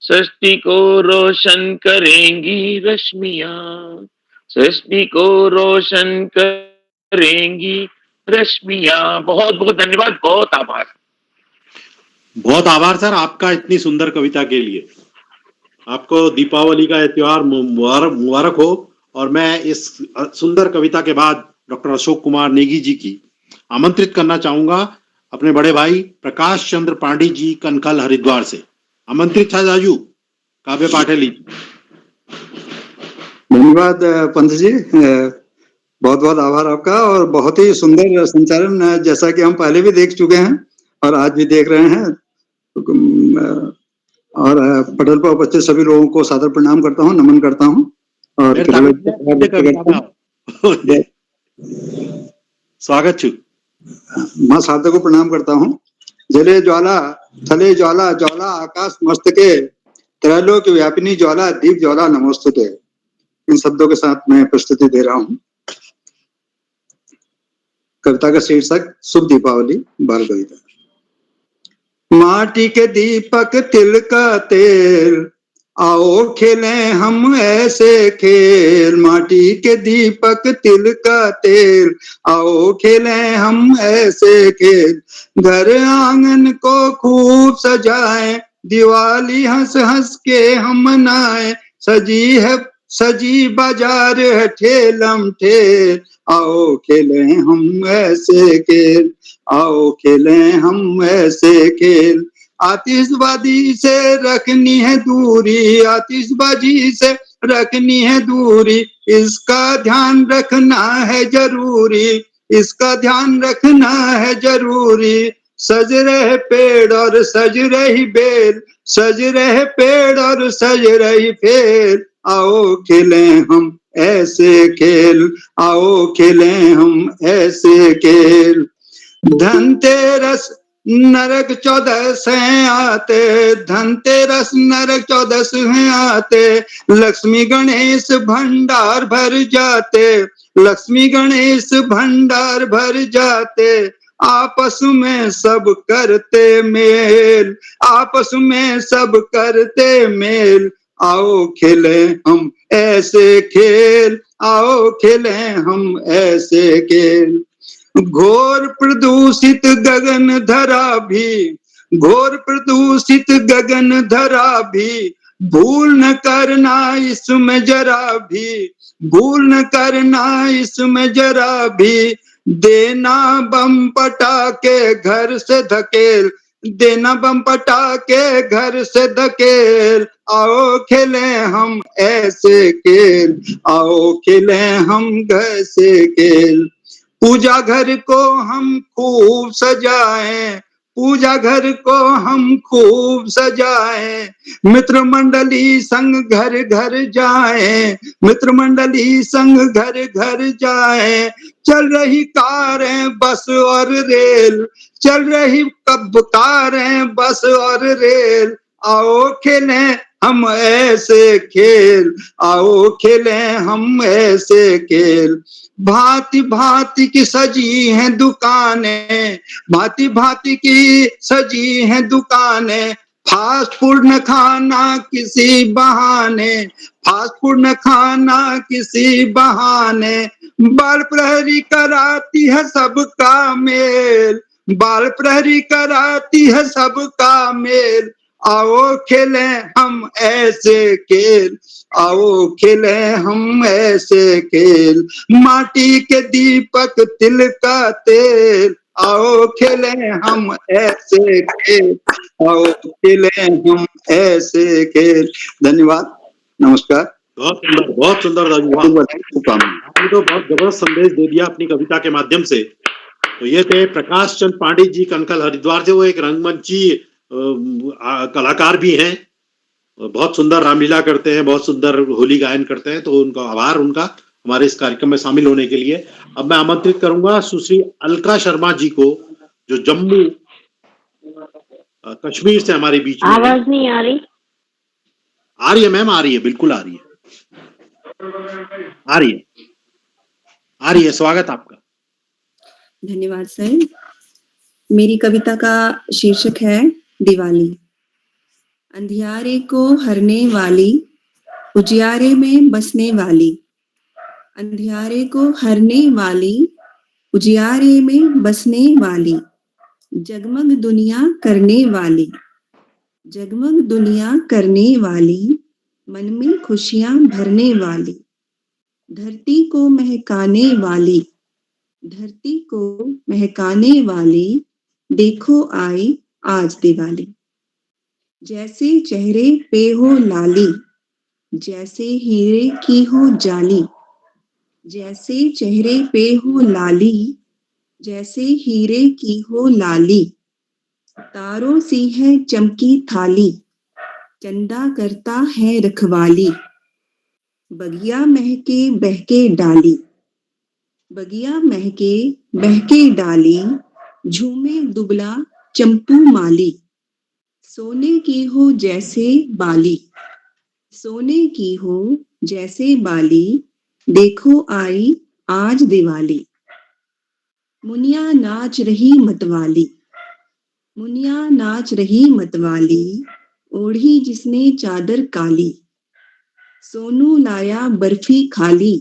Speaker 13: सृष्टि को रोशन करेंगी रश्मियां, सृष्टि को रोशन करेंगी रश्मियां। बहुत बहुत धन्यवाद, बहुत आभार।
Speaker 3: बहुत आभार सर आपका इतनी सुंदर कविता के लिए। आपको दीपावली का त्योहार मुबारक हो। और मैं इस सुंदर कविता के बाद डॉक्टर अशोक कुमार नेगी जी की आमंत्रित करना चाहूंगा अपने बड़े भाई प्रकाश चंद्र पांडे जी कनखल हरिद्वार से। आमंत्रित था जाजू काव्य पाठेली।
Speaker 14: धन्यवाद पंत जी, बहुत बहुत आभार आपका। और बहुत ही सुंदर संचालन, जैसा कि हम पहले भी देख चुके हैं और आज भी देख रहे हैं। और पटल पर उपस्थित सभी लोगों को सादर प्रणाम करता हूँ, नमन करता हूँ। और स्वागत छू। माँ शारदा को प्रणाम करता हूँ। जले ज्वाला थले ज्वाला ज्वाला आकाश मस्तके त्रैलोक व्यापिनी ज्वाला दीप ज्वाला नमोस्तुते। इन शब्दों के साथ मैं प्रस्तुति दे रहा हूँ। कविता का शीर्षक शुभ दीपावली बाल कविता। माटी के दीपक तिल का तेल आओ खेलें हम ऐसे खेल। माटी के दीपक तिल का तेल आओ खेलें हम ऐसे खेल। घर आंगन को खूब सजाएं दिवाली हंस हंस के हम मनाएं। सजी बाजार है ठेलम ठेल आओ खेलें हम ऐसे खेल। आओ खेलें हम ऐसे खेल। आतिशबाजी से रखनी है दूरी आतिशबाजी से रखनी है दूरी। इसका ध्यान रखना है जरूरी इसका ध्यान रखना है जरूरी। सज रहे पेड़ और सज रही बेल सज रहे पेड़ और सज रही बेल। आओ खेलें हम ऐसे खेल आओ खेलें हम ऐसे खेल। धनतेरस नरक 14 हैं आते धनतेरस नरक 14 हैं आते। लक्ष्मी गणेश भंडार भर जाते लक्ष्मी गणेश भंडार भर जाते। आपस में सब करते मेल आपस में सब करते मेल। आओ खेलें हम ऐसे खेल आओ खेलें हम ऐसे खेल। घोर प्रदूषित गगन धरा भी घोर प्रदूषित गगन धरा भी भूल न करना इसमें जरा भी भूल न करना इसमें जरा भी। देना बम पटाके घर से धकेल देना बम पटाके घर से धकेल। आओ खेलें हम ऐसे खेल आओ खेलें हम ऐसे खेल। पूजा घर को हम खूब सजाएं पूजा घर को हम खूब सजाएं। मित्र मंडली संग घर घर जाएं मित्र मंडली संग घर घर जाएं। चल रही कारें बस और रेल चल रही कब कारें बस और रेल। आओ खेलें हम ऐसे खेल आओ खेलें हम ऐसे खेल। भांति भांति की सजी हैं दुकानें भांति भांति की सजी हैं दुकानें। फास्ट फूड न खाना किसी बहाने फास्ट फूड न खाना किसी बहाने। बाल प्रहरी कराती है सबका मेल बाल प्रहरी कराती है सबका मेल। आओ खेलें हम ऐसे खेल आओ खेलें हम ऐसे खेल। माटी के दीपक तिल का तेल आओ खेलें हम ऐसे खेल आओ खेलें हम ऐसे खेल। धन्यवाद नमस्कार।
Speaker 3: बहुत सुंदर आपने तो बहुत जबरदस्त संदेश दे दिया अपनी कविता के माध्यम से। तो ये थे प्रकाश चंद पांडे जी कंकल हरिद्वार से। वो एक रंगमंची कलाकार भी हैं बहुत सुंदर रामलीला करते हैं बहुत सुंदर होली गायन करते हैं। तो उनका आभार उनका हमारे इस कार्यक्रम में शामिल होने के लिए। अब मैं आमंत्रित करूंगा सुश्री अलका शर्मा जी को जो जम्मू कश्मीर से हमारे बीच में।
Speaker 15: आवाज नहीं आ रही
Speaker 3: है मैम आ रही है बिल्कुल आ रही है स्वागत आपका।
Speaker 15: धन्यवाद सर। मेरी कविता का शीर्षक है दिवाली। अंधियारे को हरने वाली उजियारे में बसने वाली। अंधियारे को हरने वाली उजियारे में बसने वाली। जगमग दुनिया करने वाली जगमग दुनिया करने वाली। मन में खुशियां भरने वाली। धरती को महकाने वाली धरती को महकाने वाली। देखो आई आज दिवाली। जैसे चेहरे पे हो लाली जैसे हीरे की हो जाली। जैसे चेहरे पे हो लाली जैसे हीरे की हो लाली। तारों सी है चमकी थाली चंदा करता है रखवाली। बगिया महके बहके डाली बगिया महके बहके डाली। झूमे दुबला चंपू माली, सोने की हो जैसे बाली, सोने की हो जैसे बाली, देखो आई आज दिवाली। मुनिया नाच रही मतवाली, मुनिया नाच रही मतवाली, ओढ़ी जिसने चादर काली, सोनू लाया बर्फी खाली,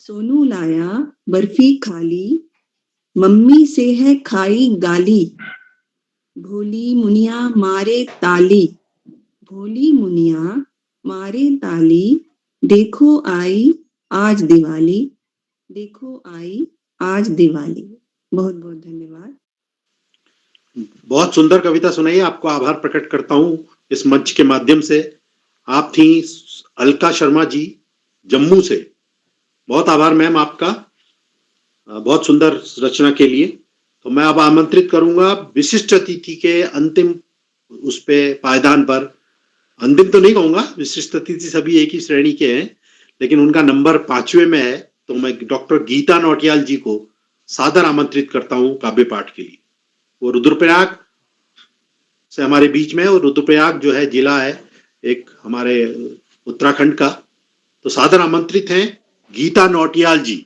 Speaker 15: सोनू लाया बर्फी खाली, मम्मी से है खाई गाली, भोली मुनिया मारे ताली, भोली मुनिया मारे ताली, देखो आई आज दिवाली, देखो आई आज दिवाली। बहुत बहुत धन्यवाद।
Speaker 3: बहुत सुंदर कविता सुनाई, आपको आभार प्रकट करता हूं इस मंच के माध्यम से। आप थी अलका शर्मा जी जम्मू से। बहुत आभार मैम आपका, बहुत सुंदर रचना के लिए। तो मैं अब आमंत्रित करूंगा विशिष्ट अतिथि के अंतिम उस पे पायदान पर, अंतिम तो नहीं कहूंगा, विशिष्ट अतिथि सभी एक ही श्रेणी के हैं, लेकिन उनका नंबर 5वें में है। तो मैं डॉक्टर गीता नौटियाल जी को सादर आमंत्रित करता हूं काव्य पाठ के लिए। वो रुद्रप्रयाग से हमारे बीच में, और रुद्रप्रयाग जो है जिला है एक हमारे उत्तराखंड का। तो सादर आमंत्रित हैं गीता नौटियाल जी।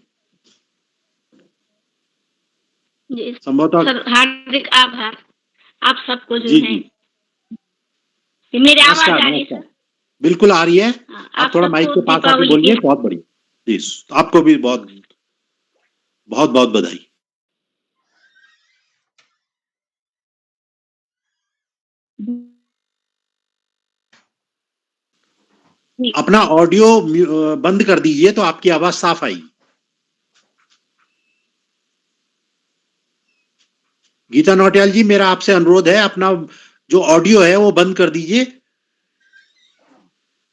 Speaker 3: संभवतः
Speaker 16: सर हार्दिक आभार आप सबको जो
Speaker 3: जी
Speaker 16: है।
Speaker 3: जी
Speaker 16: मेरी आवाज
Speaker 3: नमस्कार
Speaker 16: आ रही है
Speaker 3: नमस्कार,
Speaker 16: सर?
Speaker 3: बिल्कुल आ रही है। आप थोड़ा
Speaker 16: सबको
Speaker 3: माइक के पास आके
Speaker 16: दीपावली
Speaker 3: बोलिए।
Speaker 16: की
Speaker 3: बहुत बढ़िया जी, आपको भी बहुत बहुत बहुत बधाई। अपना ऑडियो बंद कर दीजिए तो आपकी आवाज साफ आएगी। गीता नौटियाल जी, मेरा आपसे अनुरोध है, अपना जो ऑडियो है वो बंद कर दीजिए।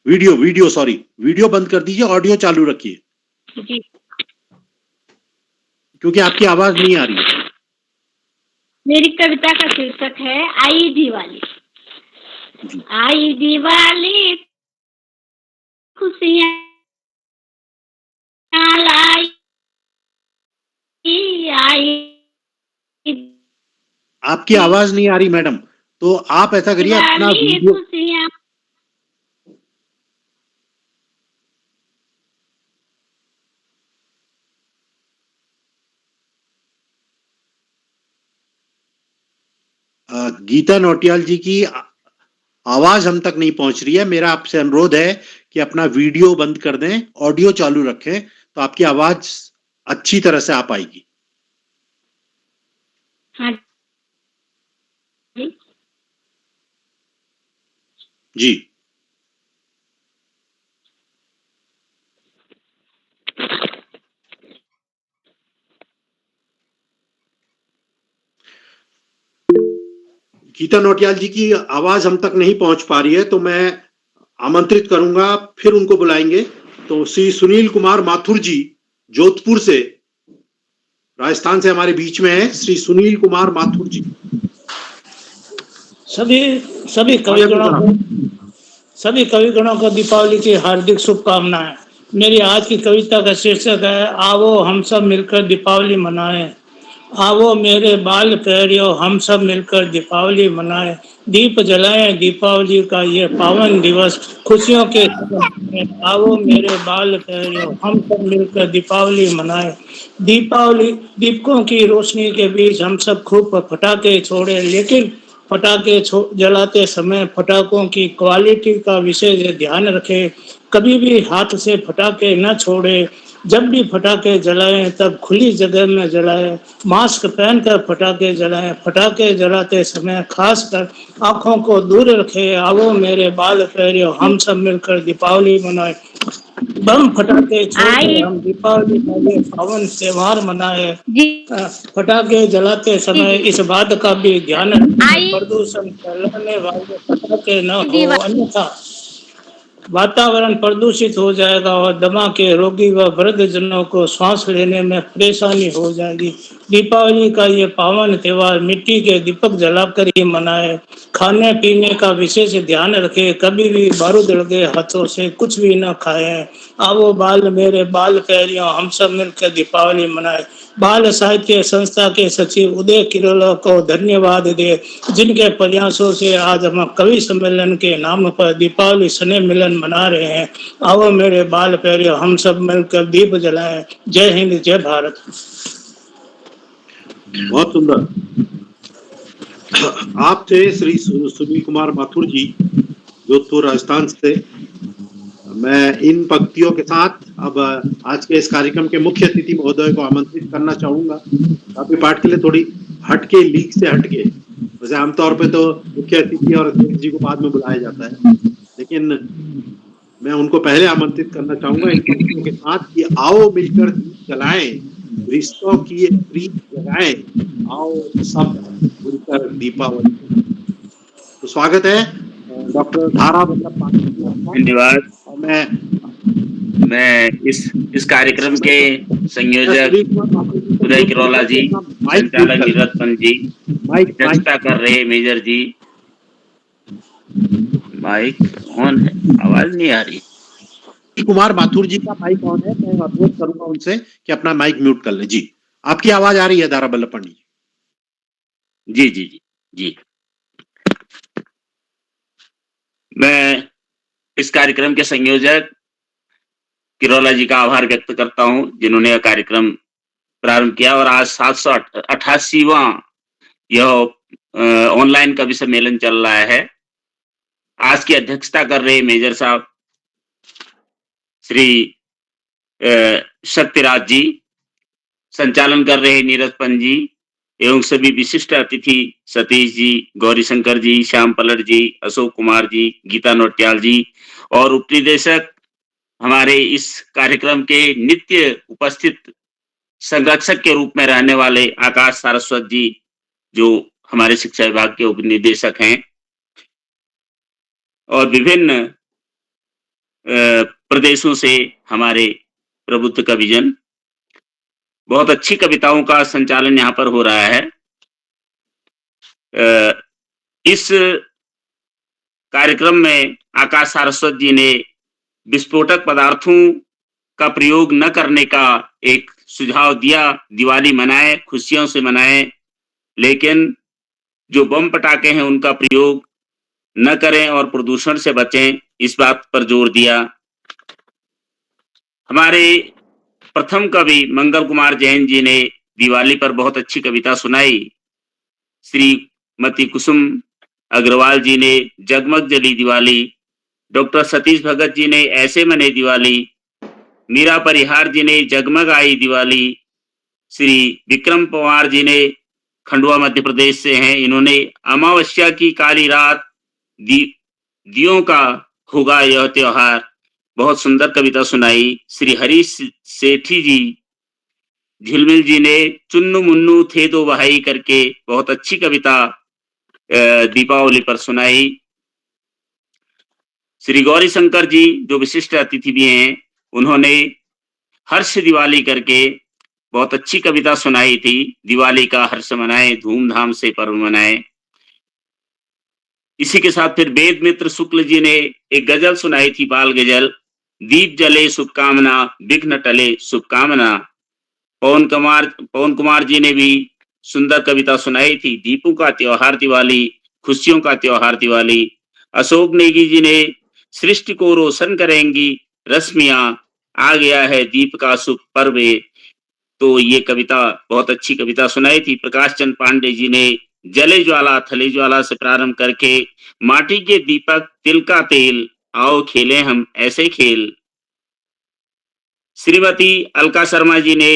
Speaker 3: वीडियो बंद कर दीजिए, ऑडियो चालू रखिए,
Speaker 16: जी।
Speaker 3: क्योंकि आपकी आवाज नहीं आ रही है।
Speaker 16: मेरी कविता का शीर्षक है आई दिवाली। आई दिवाली खुशियाँ लाई, आई
Speaker 3: आपकी आवाज नहीं आ रही मैडम, तो आप ऐसा करिए, अपना
Speaker 16: दिवाली
Speaker 3: वीडियो
Speaker 16: खुशियाँ।
Speaker 3: गीता नौटियाल जी की आवाज हम तक नहीं पहुंच रही है। मेरा आपसे अनुरोध है कि अपना वीडियो बंद कर दें, ऑडियो चालू रखें, तो आपकी आवाज अच्छी तरह से आ पाएगी।
Speaker 16: हाँ
Speaker 3: जी गीता नौटियाल जी की आवाज हम तक नहीं पहुंच पा रही है, तो मैं आमंत्रित करूंगा, फिर उनको बुलाएंगे। तो श्री सुनील कुमार माथुर जी जोधपुर से, राजस्थान से हमारे बीच में है श्री सुनील कुमार माथुर जी।
Speaker 17: सभी कविगणों को दीपावली की हार्दिक शुभकामनाएं। मेरी आज की कविता का शीर्षक है आओ हम सब मिलकर दीपावली मनाएं। आओ मेरे बाल प्यारियों हम सब मिलकर दीपावली मनाएं, दीप जलाएं दीपावली का ये पावन दिवस खुशियों के। आओ मेरे बाल प्यारियों हम सब मिलकर दीपावली मनाएं। दीपावली दीपकों की रोशनी के बीच हम सब खूब पटाखे छोड़े, लेकिन पटाखे जलाते समय पटाखों की क्वालिटी का विशेष ध्यान रखें। कभी भी हाथ से पटाखे न छोड़े। जब भी पटाखे जलाएं तब खुली जगह में जलाएं। मास्क पहनकर पटाखे जलाएं। पटाखे जलाते समय खासकर आंखों को दूर रखें। आओ मेरे बाल प्यारियों हम सब मिलकर दीपावली मनाएं। बम पटाखे छोड़कर हम दीपावली का ये पावन त्योहार मनाएं। पटाखे जलाते समय इस बात का भी ध्यान रखें प्रदूषण फैलाने वाले पटाखे न हो, अन्यथा वातावरण प्रदूषित हो जाएगा और दमा के रोगी व वृद्धजनों को सांस लेने में परेशानी हो जाएगी। दीपावली का ये पावन त्योहार मिट्टी के दीपक जलाकर ही मनाए। खाने पीने का विशेष ध्यान रखें। कभी भी बारूद लगे हाथों से कुछ भी न खाएं। आओ मेरे बाल प्यारियों हम सब मिलकर दीपावली मनाए। बाल साहित्य संस्था के सचिव उदय किरोला को धन्यवाद दे, जिनके प्रयासों से आज हम कवि सम्मेलन के नाम पर दीपावली स्नेह मिलन मना रहे हैं। आओ मेरे बाल प्यारियों, हम सब मिलकर दीप जलाएं। जय हिंद, जय भारत।
Speaker 3: बहुत सुंदर। आप थे श्री सुनील कुमार माथुर जी, जोधपुर राजस्थान से। मैं इन पंक्तियों के साथ अब आज के इस कार्यक्रम के मुख्य अतिथि महोदय को आमंत्रित करना चाहूंगा। काफी पाठ के लिए थोड़ी हटके, लीग से हटके, वैसे आमतौर पे तो मुख्य अतिथि और अध्यक्ष जी को बाद में बुलाया जाता है, लेकिन मैं उनको पहले आमंत्रित करना चाहूंगा इन पंक्तियों के साथ कि आओ मिलकर दीप जलाएं, रिश्तों की एक प्रीत जगाएं, आओ सब मिलकर दीपावली। तो स्वागत है डॉक्टर धारा वल्लभ पाटिल।
Speaker 18: धन्यवाद। मैं इस कार्यक्रम के संयोजक उदय किरोला जी, संचालक नीरज जी, अध्यक्षता कर रहे मेजर जी। माइक ऑन है, आवाज नहीं आ रही।
Speaker 3: कुमार माथुर जी का माइक ऑन है, मैं अनुरोध करूंगा उनसे कि अपना माइक म्यूट कर लें। जी, आपकी आवाज आ रही है धारा वल्लभ पाटिल
Speaker 18: जी। जी जी जी। मैं इस कार्यक्रम के संयोजक किरोला जी का आभार व्यक्त करता हूं, जिन्होंने यह कार्यक्रम प्रारंभ किया और आज 788वां यह ऑनलाइन कवि सम्मेलन चल रहा है। आज की अध्यक्षता कर रहे मेजर साहब श्री शक्तिराज जी, संचालन कर रहे नीरज जी एवं सभी विशिष्ट अतिथि सतीश जी, गौरी शंकर जी, श्याम पलट जी, अशोक कुमार जी, गीता नौटियाल जी और उपनिदेशक हमारे इस कार्यक्रम के नित्य उपस्थित संरक्षक के रूप में रहने वाले आकाश सारस्वत जी, जो हमारे शिक्षा विभाग के उपनिदेशक हैं, और विभिन्न प्रदेशों से हमारे प्रबुद्ध कविजन। बहुत अच्छी कविताओं का संचालन यहाँ पर हो रहा है। इस कार्यक्रम में आकाश सारस्वत जी ने विस्फोटक पदार्थों का प्रयोग न करने का एक सुझाव दिया। दिवाली मनाए, खुशियों से मनाए, लेकिन जो बम पटाखे हैं उनका प्रयोग न करें और प्रदूषण से बचें, इस बात पर जोर दिया। हमारे प्रथम कवि मंगल कुमार जैन जी ने दिवाली पर बहुत अच्छी कविता सुनाई। श्रीमती कुसुम अग्रवाल जी ने जगमग जली दिवाली, डॉक्टर सतीश भगत जी ने ऐसे मने दिवाली, मीरा परिहार जी ने जगमग आई दिवाली, श्री विक्रम पवार जी ने खंडवा मध्य प्रदेश से हैं, इन्होंने अमावस्या की काली रात दियों का होगा यह त्योहार, बहुत सुंदर कविता सुनाई। श्री हरीश सेठी जी झिलमिल जी ने चुन्नू मुन्नू थे दो भाई करके बहुत अच्छी कविता दीपावली पर सुनाई। श्री गौरी शंकर जी, जो विशिष्ट अतिथि भी हैं, उन्होंने हर्ष दिवाली करके बहुत अच्छी कविता सुनाई थी। दिवाली का हर्ष मनाए, धूमधाम से पर्व मनाए। इसी के साथ फिर वेद मित्र शुक्ल जी ने एक गजल सुनाई थी, बाल गजल, दीप जले शुभकामना विघ्न टले शुभकामना। पवन कुमार जी ने भी सुंदर कविता सुनाई थी, दीपों का त्योहार दिवाली, खुशियों का त्योहार दिवाली। अशोक नेगी जी ने सृष्टि को रोशन करेंगी रश्मियां, आ गया है दीप का शुभ पर्व, तो ये कविता बहुत अच्छी कविता सुनाई थी। प्रकाश चंद पांडे जी ने जले ज्वाला थले ज्वाला से प्रारंभ करके माटी के दीपक तिल का तेल, आओ खेलें हम ऐसे खेल। श्रीमती अलका शर्मा जी ने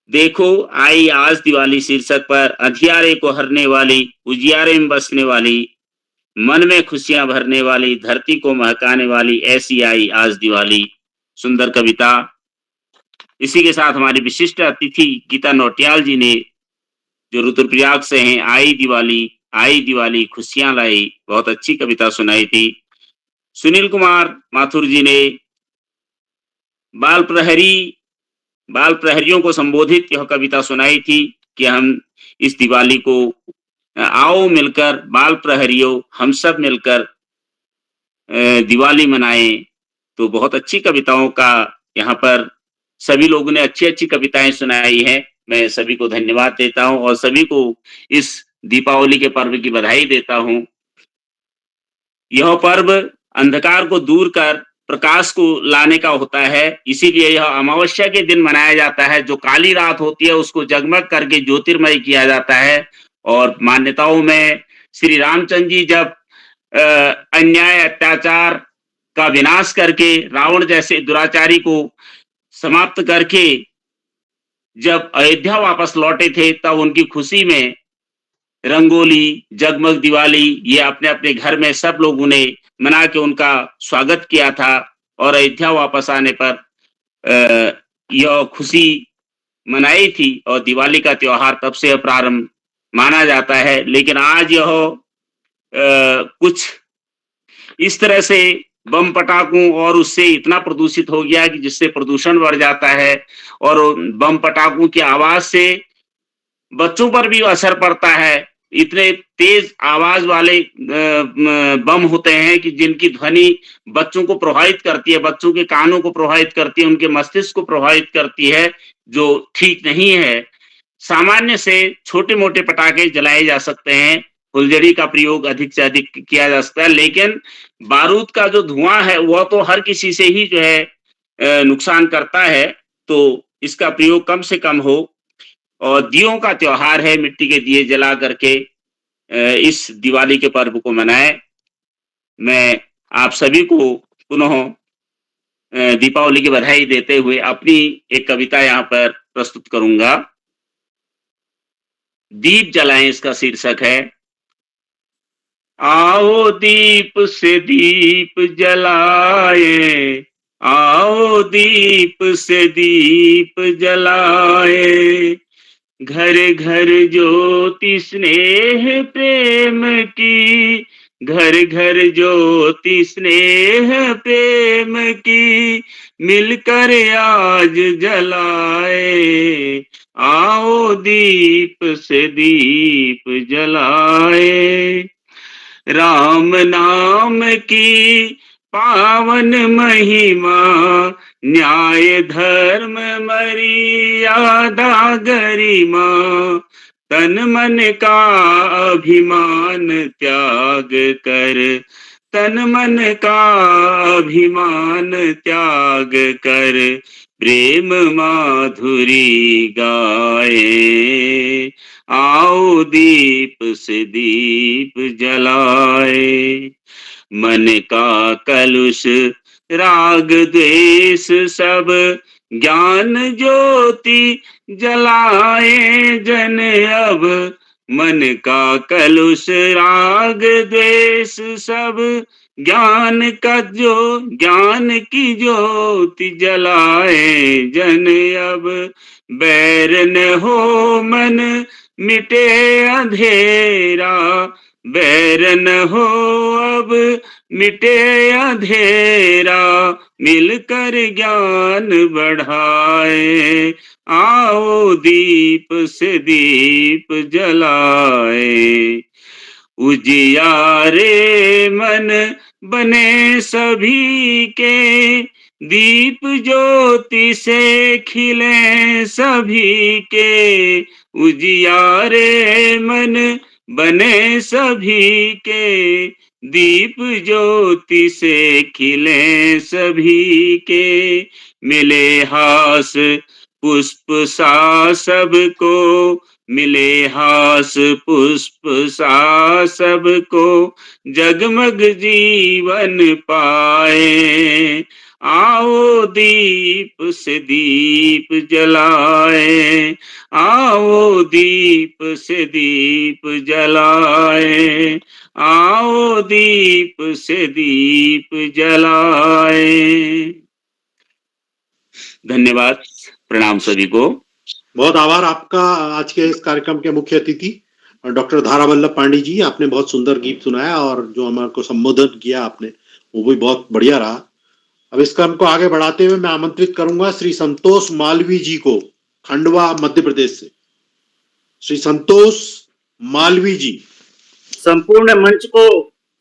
Speaker 18: देखो आई आज दिवाली शीर्षक पर अंधियारे को हरने वाली, उजियारे में बसने वाली, मन में खुशियां भरने वाली, धरती को महकाने वाली, ऐसी आई आज दिवाली, सुंदर कविता। इसी के साथ हमारी विशिष्ट अतिथि गीता नौटियाल जी ने, जो रुद्रप्रयाग से हैं, आई दिवाली खुशियां लाई, बहुत अच्छी कविता सुनाई थी। सुनील कुमार माथुर जी ने बाल प्रहरियों को संबोधित यह कविता सुनाई थी कि हम इस दिवाली को आओ मिलकर बाल प्रहरियों हम सब मिलकर दिवाली मनाएं। तो बहुत अच्छी कविताओं का यहाँ पर सभी लोगों ने अच्छी अच्छी कविताएं सुनाई हैं। मैं सभी को धन्यवाद देता हूं और सभी को इस दीपावली के पर्व की बधाई देता हूं। यह पर्व अंधकार को दूर कर प्रकाश को लाने का होता है, इसीलिए यह अमावस्या के दिन मनाया जाता है। जो काली रात होती है उसको जगमग करके ज्योतिर्मय किया जाता है। और मान्यताओं में श्री रामचंद्र जी जब अन्याय अत्याचार का विनाश करके रावण जैसे दुराचारी को समाप्त करके जब अयोध्या वापस लौटे थे, तब उनकी खुशी में रंगोली, जगमग दिवाली ये अपने अपने घर में सब लोगों ने मना के उनका स्वागत किया था। और अयोध्या वापस आने पर यह खुशी मनाई थी और दिवाली का त्योहार तब से प्रारंभ माना जाता है। लेकिन आज यह कुछ इस तरह से बम पटाखों और उससे इतना प्रदूषित हो गया कि जिससे प्रदूषण बढ़ जाता है और बम पटाखों की आवाज से बच्चों पर भी असर पड़ता है। इतने तेज आवाज वाले बम होते हैं कि जिनकी ध्वनि बच्चों को प्रभावित करती है, बच्चों के कानों को प्रभावित करती है, उनके मस्तिष्क को प्रभावित करती है, जो ठीक नहीं है। सामान्य से छोटे मोटे पटाखे जलाए जा सकते हैं, फुलझड़ी का प्रयोग अधिक से अधिक किया जा सकता है, लेकिन बारूद का जो धुआं है वह तो हर किसी से ही जो है नुकसान करता है। तो इसका प्रयोग कम से कम हो। और दियों का त्योहार है, मिट्टी के दिए जला करके इस दिवाली के पर्व को मनाएं। मैं आप सभी को पुनः दीपावली की बधाई देते हुए अपनी एक कविता यहाँ पर प्रस्तुत करूंगा। दीप जलाएं इसका शीर्षक है। आओ दीप से दीप जलाए, आओ दीप से दीप जलाए, घर घर ज्योति स्नेह प्रेम की, घर घर ज्योति स्नेह प्रेम की, मिलकर आज जलाए, आओ दीप से दीप जलाए। राम नाम की पावन महिमा, न्याय धर्म मर्यादा गरिमा, तन मन का अभिमान त्याग कर, तन मन का अभिमान त्याग कर, प्रेम माधुरी गाए, आओ दीप से दीप जलाए। मन का कलुष राग द्वेष सब ज्ञान ज्योति जलाए जन अब, मन का कलुष राग द्वेष सब ज्ञान का जो ज्ञान की ज्योति जलाए जन अब, बैर न हो मन मिटे अंधेरा, बैर न हो अब मिटे अंधेरा, मिलकर ज्ञान बढ़ाए, आओ दीप से दीप जलाए। उजियारे मन बने सभी के, दीप ज्योति से खिले सभी के, उजियारे मन बने सभी के, दीप ज्योति से खिले सभी के, मिले हास पुष्प सा सबको, मिले हास पुष्प सा सबको, जगमग जीवन पाए, आओ दीप से दीप जलाए, आओ दीप से दीप जलाए, आओ दीप से दीप जलाए। धन्यवाद, प्रणाम सभी को।
Speaker 3: बहुत आभार आपका। आज के इस कार्यक्रम के मुख्य अतिथि डॉक्टर धारा वल्लभ पांडे जी, आपने बहुत सुंदर गीत सुनाया और जो हमारे को संबोधित किया आपने वो भी बहुत बढ़िया रहा। अब इस क्रम को आगे बढ़ाते हुए मैं आमंत्रित करूंगा श्री संतोष मालवी जी को, खंडवा मध्य प्रदेश से। श्री संतोष मालवी जी,
Speaker 19: संपूर्ण मंच को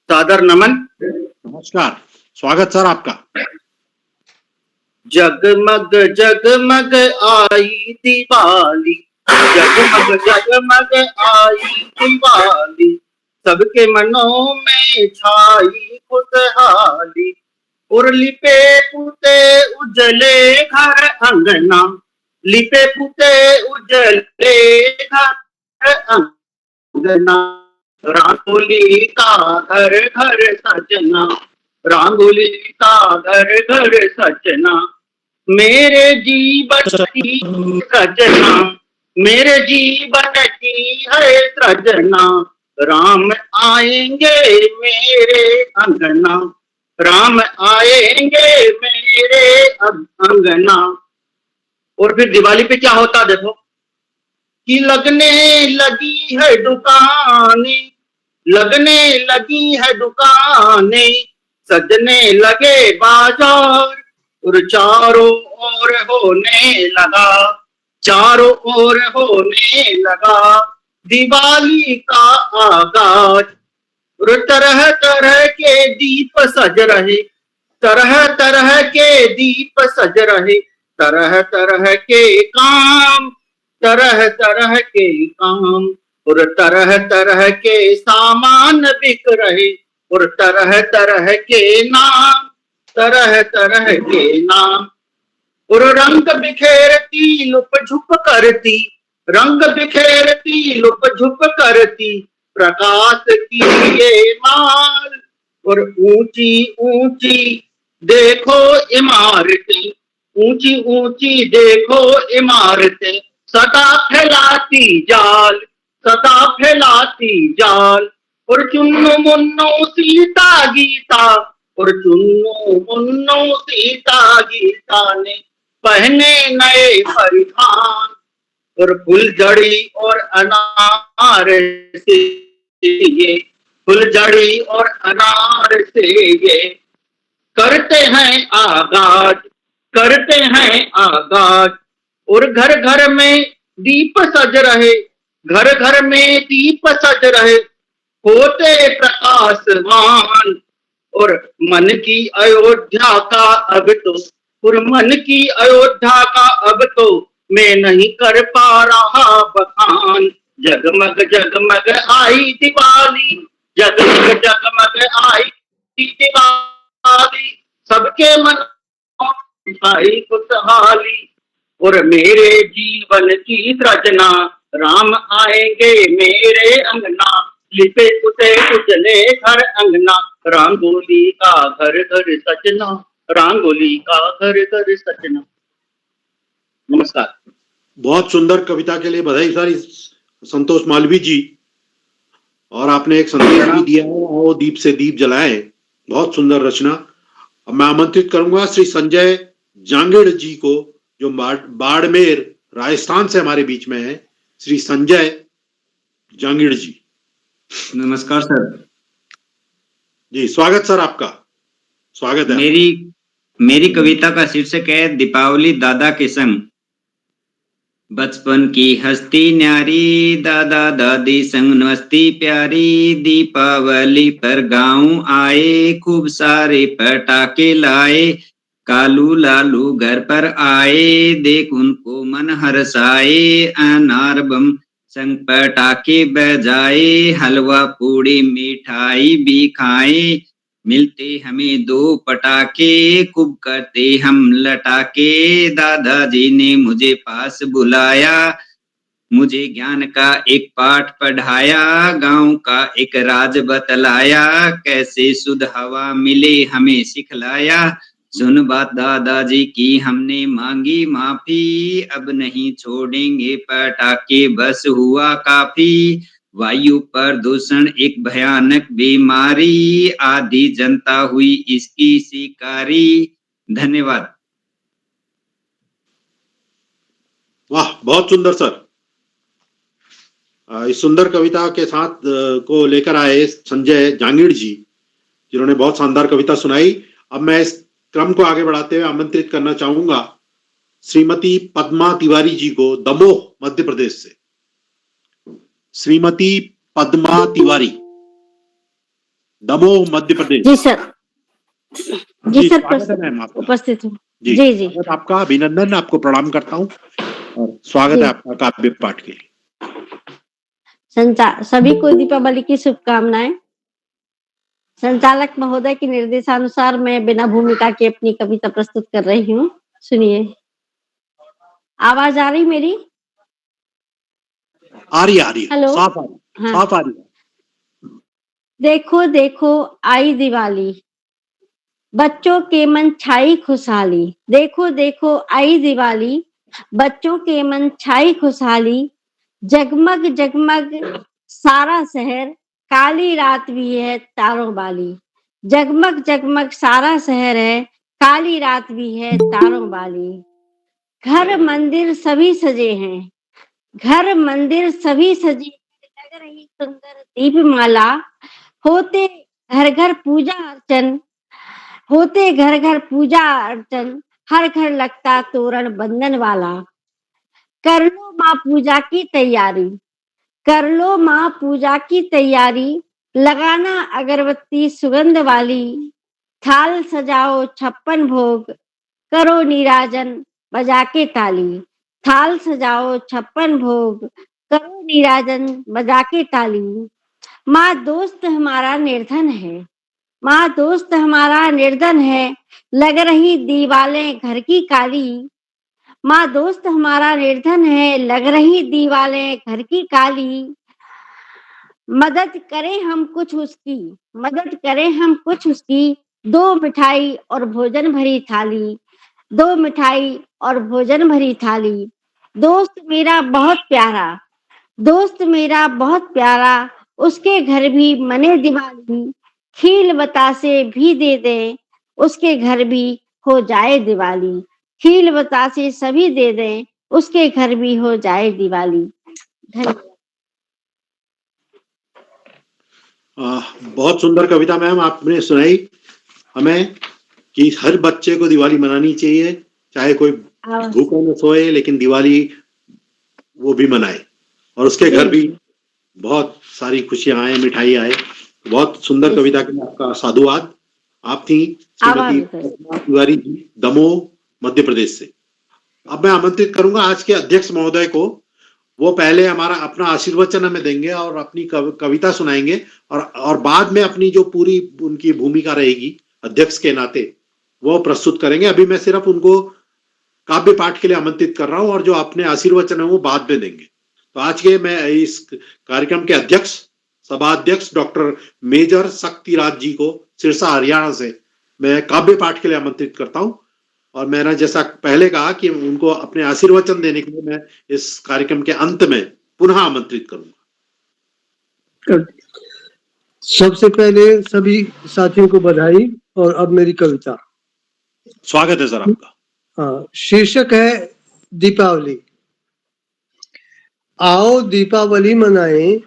Speaker 19: सादर नमन।
Speaker 3: नमस्कार, स्वागत सर आपका।
Speaker 19: जगमग जगमग आई दिवाली, जगमग जगमग आई दिवाली, सबके मनों में छाई खुशहाली। और लिपे पुते उजले घर अंगना, लिपे पुते उजले घर अंगना, रंगोली का घर घर सजना, रंगोली का घर घर सजना। मेरे जीवन की सजना, मेरे जीवन की है सजना, राम आएंगे मेरे अंगना, राम आएंगे मेरे अंगना। और फिर दिवाली पे क्या होता देखो कि लगने लगी है दुकानें, लगने लगी है दुकानें, सजने लगे बाजार, और चारों ओर होने लगा, चारों ओर होने लगा दिवाली का आगाज। और तरह तरह के दीप सज रहे, तरह तरह के दीप सज रहे, तरह तरह के काम, तरह तरह के काम। और तरह तरह के सामान बिक रहे, और तरह तरह के नाम, तरह तरह के नाम। और रंग बिखेरती लुप झुप करती, रंग बिखेरती लुप झुप करती, प्रकाश की ये माल। और ऊंची ऊंची देखो इमारतें, ऊंची ऊंची देखो इमारतें, सदा फैलाती जाल, सदा फैलाती जाल। और चुन्नू मुन्नू सीता गीता, और चुन्नू मुन्नू सीता गीता ने पहने नए परिधान। और फुलझड़ी और अनार से ये, फुलझड़ी और अनार से ये करते हैं आगाज, करते हैं आगाज। और घर घर में दीप सज रहे, घर घर में दीप सज रहे, होते प्रकाशवान। और मन की अयोध्या का अब तो, और मन की अयोध्या का अब तो मैं नहीं कर पा रहा बखान। जगमग जगमग आई दिवाली, जगमग जगमग आई दिवाली, सबके मन आई खुशहाली। और मेरे जीवन की सृजना, राम आएंगे मेरे अंगना, लिपे पुते उजले घर अंगना, रंगोली का घर घर सजना, रंगोली का घर घर सजना। नमस्कार।
Speaker 3: बहुत सुंदर कविता के लिए बधाई सारी संतोष मालवीय जी। और आपने एक संदेश भी दिया है, वो दीप से दीप जलाए, बहुत सुंदर रचना। अब मैं आमंत्रित करूंगा श्री संजय जांगिड़ जी को, जो बाड़मेर राजस्थान से हमारे बीच में है। श्री संजय जांगिड़ जी,
Speaker 20: नमस्कार सर
Speaker 3: जी। स्वागत सर, आपका स्वागत है।
Speaker 20: मेरी कविता का शीर्षक है दीपावली दादा के संग। बचपन की हस्ती न्यारी, दादा दादी संग मस्ती प्यारी, दीपावली पर गाँव आए, खूब सारे पटाखे लाए, कालू लालू घर पर आए, देख उनको मन हर्षाए, अनार बम संग पटाखे बजाए, हलवा पूड़ी मिठाई भी खाए, मिलते हमें दो पटाखे, खूब करते हम लटाके, दादाजी ने मुझे पास बुलाया, मुझे ज्ञान का एक पाठ पढ़ाया, गांव का एक राज बतलाया, कैसे शुद्ध हवा मिले हमें सिखलाया, सुन बात दादाजी की हमने मांगी माफी, अब नहीं छोड़ेंगे पटाखे बस हुआ काफी, वायु प्रदूषण एक भयानक बीमारी, आधी जनता हुई इसकी शिकारी। धन्यवाद।
Speaker 3: वाह, बहुत सुंदर सर। इस सुंदर कविता के साथ को लेकर आए संजय जांगिड़ जी, जिन्होंने बहुत शानदार कविता सुनाई। अब मैं इस क्रम को आगे बढ़ाते हुए आमंत्रित करना चाहूंगा श्रीमती पद्मा तिवारी जी को, दमोह मध्य प्रदेश से। श्रीमती पद्मा तिवारी, दमोह मध्य प्रदेश।
Speaker 21: जी सर, जी सर, उपस्थित हूँ।
Speaker 3: जी
Speaker 21: जी जी
Speaker 3: आपका अभिनंदन, आपको प्रणाम करता हूँ और स्वागत
Speaker 21: जी।
Speaker 3: है आपका काव्य पाठ के लिए।
Speaker 21: सभी को दीपावली की शुभकामनाएं। संचालक महोदय के निर्देशानुसार मैं बिना भूमिका के अपनी कविता प्रस्तुत कर रही हूँ। सुनिए। आवाज आ रही मेरी?
Speaker 3: आ रही है
Speaker 21: हेलो।
Speaker 3: साफ आ रही है,
Speaker 21: हाँ।
Speaker 3: साफ आ रही है।
Speaker 21: देखो देखो आई दिवाली, बच्चों के मन छाई खुशहाली। देखो देखो आई दिवाली, बच्चों के मन छाई खुशहाली। जगमग जगमग सारा शहर, काली रात भी है तारों वाली। जगमग जगमग सारा शहर है, काली रात भी है तारों वाली। घर मंदिर सभी सजे हैं, घर मंदिर सभी सजे, लग रही सुंदर दीपमाला। होते घर घर पूजा अर्चन, होते घर घर पूजा अर्चन, हर घर लगता तोरण बंधन वाला। कर लो माँ पूजा की तैयारी, कर लो माँ पूजा की तैयारी। लगाना अगरबत्ती सुगंध वाली, थाल सजाओ 56 भोग, करो नीराजन बजा के ताली। थाल सजाओ 56 भोग, करो नीराजन बजा के ताली। माँ दोस्त हमारा निर्धन है, माँ दोस्त हमारा निर्धन है, लग रही दीवालें घर की काली। माँ दोस्त हमारा निर्धन है, लग रही दीवालें घर की काली। मदद करें हम कुछ उसकी, मदद करें हम कुछ उसकी। 2 मिठाई और भोजन भरी थाली, 2 मिठाई और भोजन भरी थाली। दोस्त मेरा बहुत प्यारा, दोस्त मेरा बहुत प्यारा, उसके घर भी मने दिवाली। खील बतासे भी दे दें, उसके घर भी हो जाए दिवाली। खील बतासे सभी दे दें, उसके घर भी हो जाए दिवाली। धन्यवाद।
Speaker 3: बहुत सुंदर कविता मैम आपने सुनाई हमें कि हर बच्चे को दिवाली मनानी चाहिए, चाहे कोई भूखा न सोए लेकिन दिवाली वो भी मनाए और उसके घर भी बहुत सारी खुशियां आए, मिठाई आए। बहुत सुंदर कविता के लिए आपका साधुवाद। आप थी श्रीमती तिवारी जी, दमोह मध्य प्रदेश से। अब मैं आमंत्रित करूंगा आज के अध्यक्ष महोदय को, वो पहले हमारा अपना आशीर्वचन हमें देंगे और अपनी कविता सुनाएंगे और बाद में अपनी जो पूरी उनकी भूमिका रहेगी अध्यक्ष के नाते वो प्रस्तुत करेंगे। अभी मैं सिर्फ उनको काव्य पाठ के लिए आमंत्रित कर रहा हूं और जो अपने आशीर्वचन है वो बाद में देंगे। तो आज के मैं इस कार्यक्रम के अध्यक्ष, सभा अध्यक्ष डॉक्टर मेजर शक्तिराज जी को सिरसा हरियाणा से मैं काव्य पाठ के लिए आमंत्रित करता हूं। और मैंने जैसा पहले कहा कि उनको अपने आशीर्वचन देने के लिए मैं इस कार्यक्रम के अंत में पुनः आमंत्रित करूंगा।
Speaker 2: सबसे पहले सभी साथियों को बधाई। और अब मेरी कविता।
Speaker 3: स्वागत है सर आपका।
Speaker 2: हाँ, शीर्षक है दीपावली। आओ दीपावली मनाएं,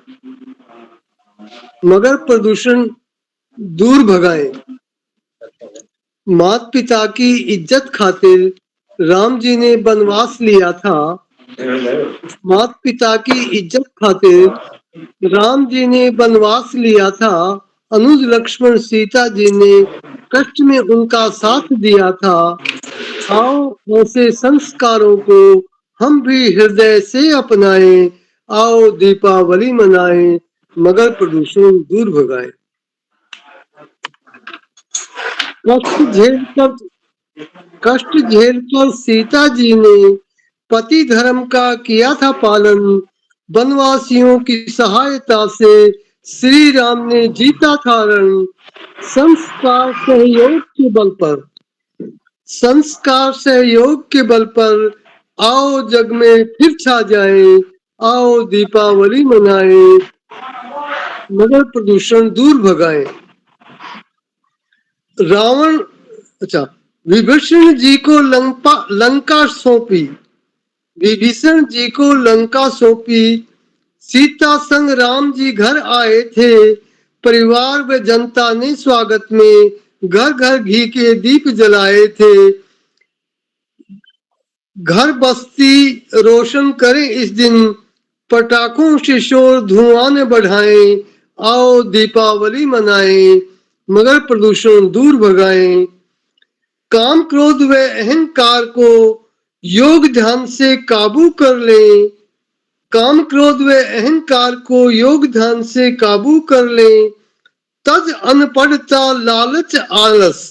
Speaker 2: मगर प्रदूषण दूर भगाएं। माता पिता की इज्जत खातिर राम जी ने वनवास लिया था। माता पिता की इज्जत खातिर राम जी ने वनवास लिया था। अनुज लक्ष्मण सीता जी ने कष्ट में उनका साथ दिया था। आओ ऐसे संस्कारों को हम भी हृदय से अपनाएं। आओ दीपावली मनाएं, मगर प्रदूषण दूर भगाएं। कष्ट झेलकर सीता जी ने पति धर्म का किया था पालन। वनवासियों की सहायता से श्री राम ने जीता था रण। संस्कार सहयोग के बल पर, संस्कार सहयोग के बल पर आओ जग में फिर छा जाए। आओ दीपावली मनाएं, मगर प्रदूषण दूर भगाएं। रावण विभीषण जी को लंका सौंपी, विभीषण जी को लंका सौंपी। सीता संग राम जी घर आए थे। परिवार व जनता ने स्वागत में घर घर घी के दीप जलाए थे। घर बस्ती रोशन करें इस दिन, पटाखों से शोर धुआं न बढ़ाएं। आओ दीपावली मनाएं, मगर प्रदूषण दूर भगाएं। काम क्रोध व अहंकार को योग ध्यान से काबू कर लें। काम क्रोध व अहंकार को योग ध्यान से काबू कर लें। तज अनपढ़ता लालच आलस,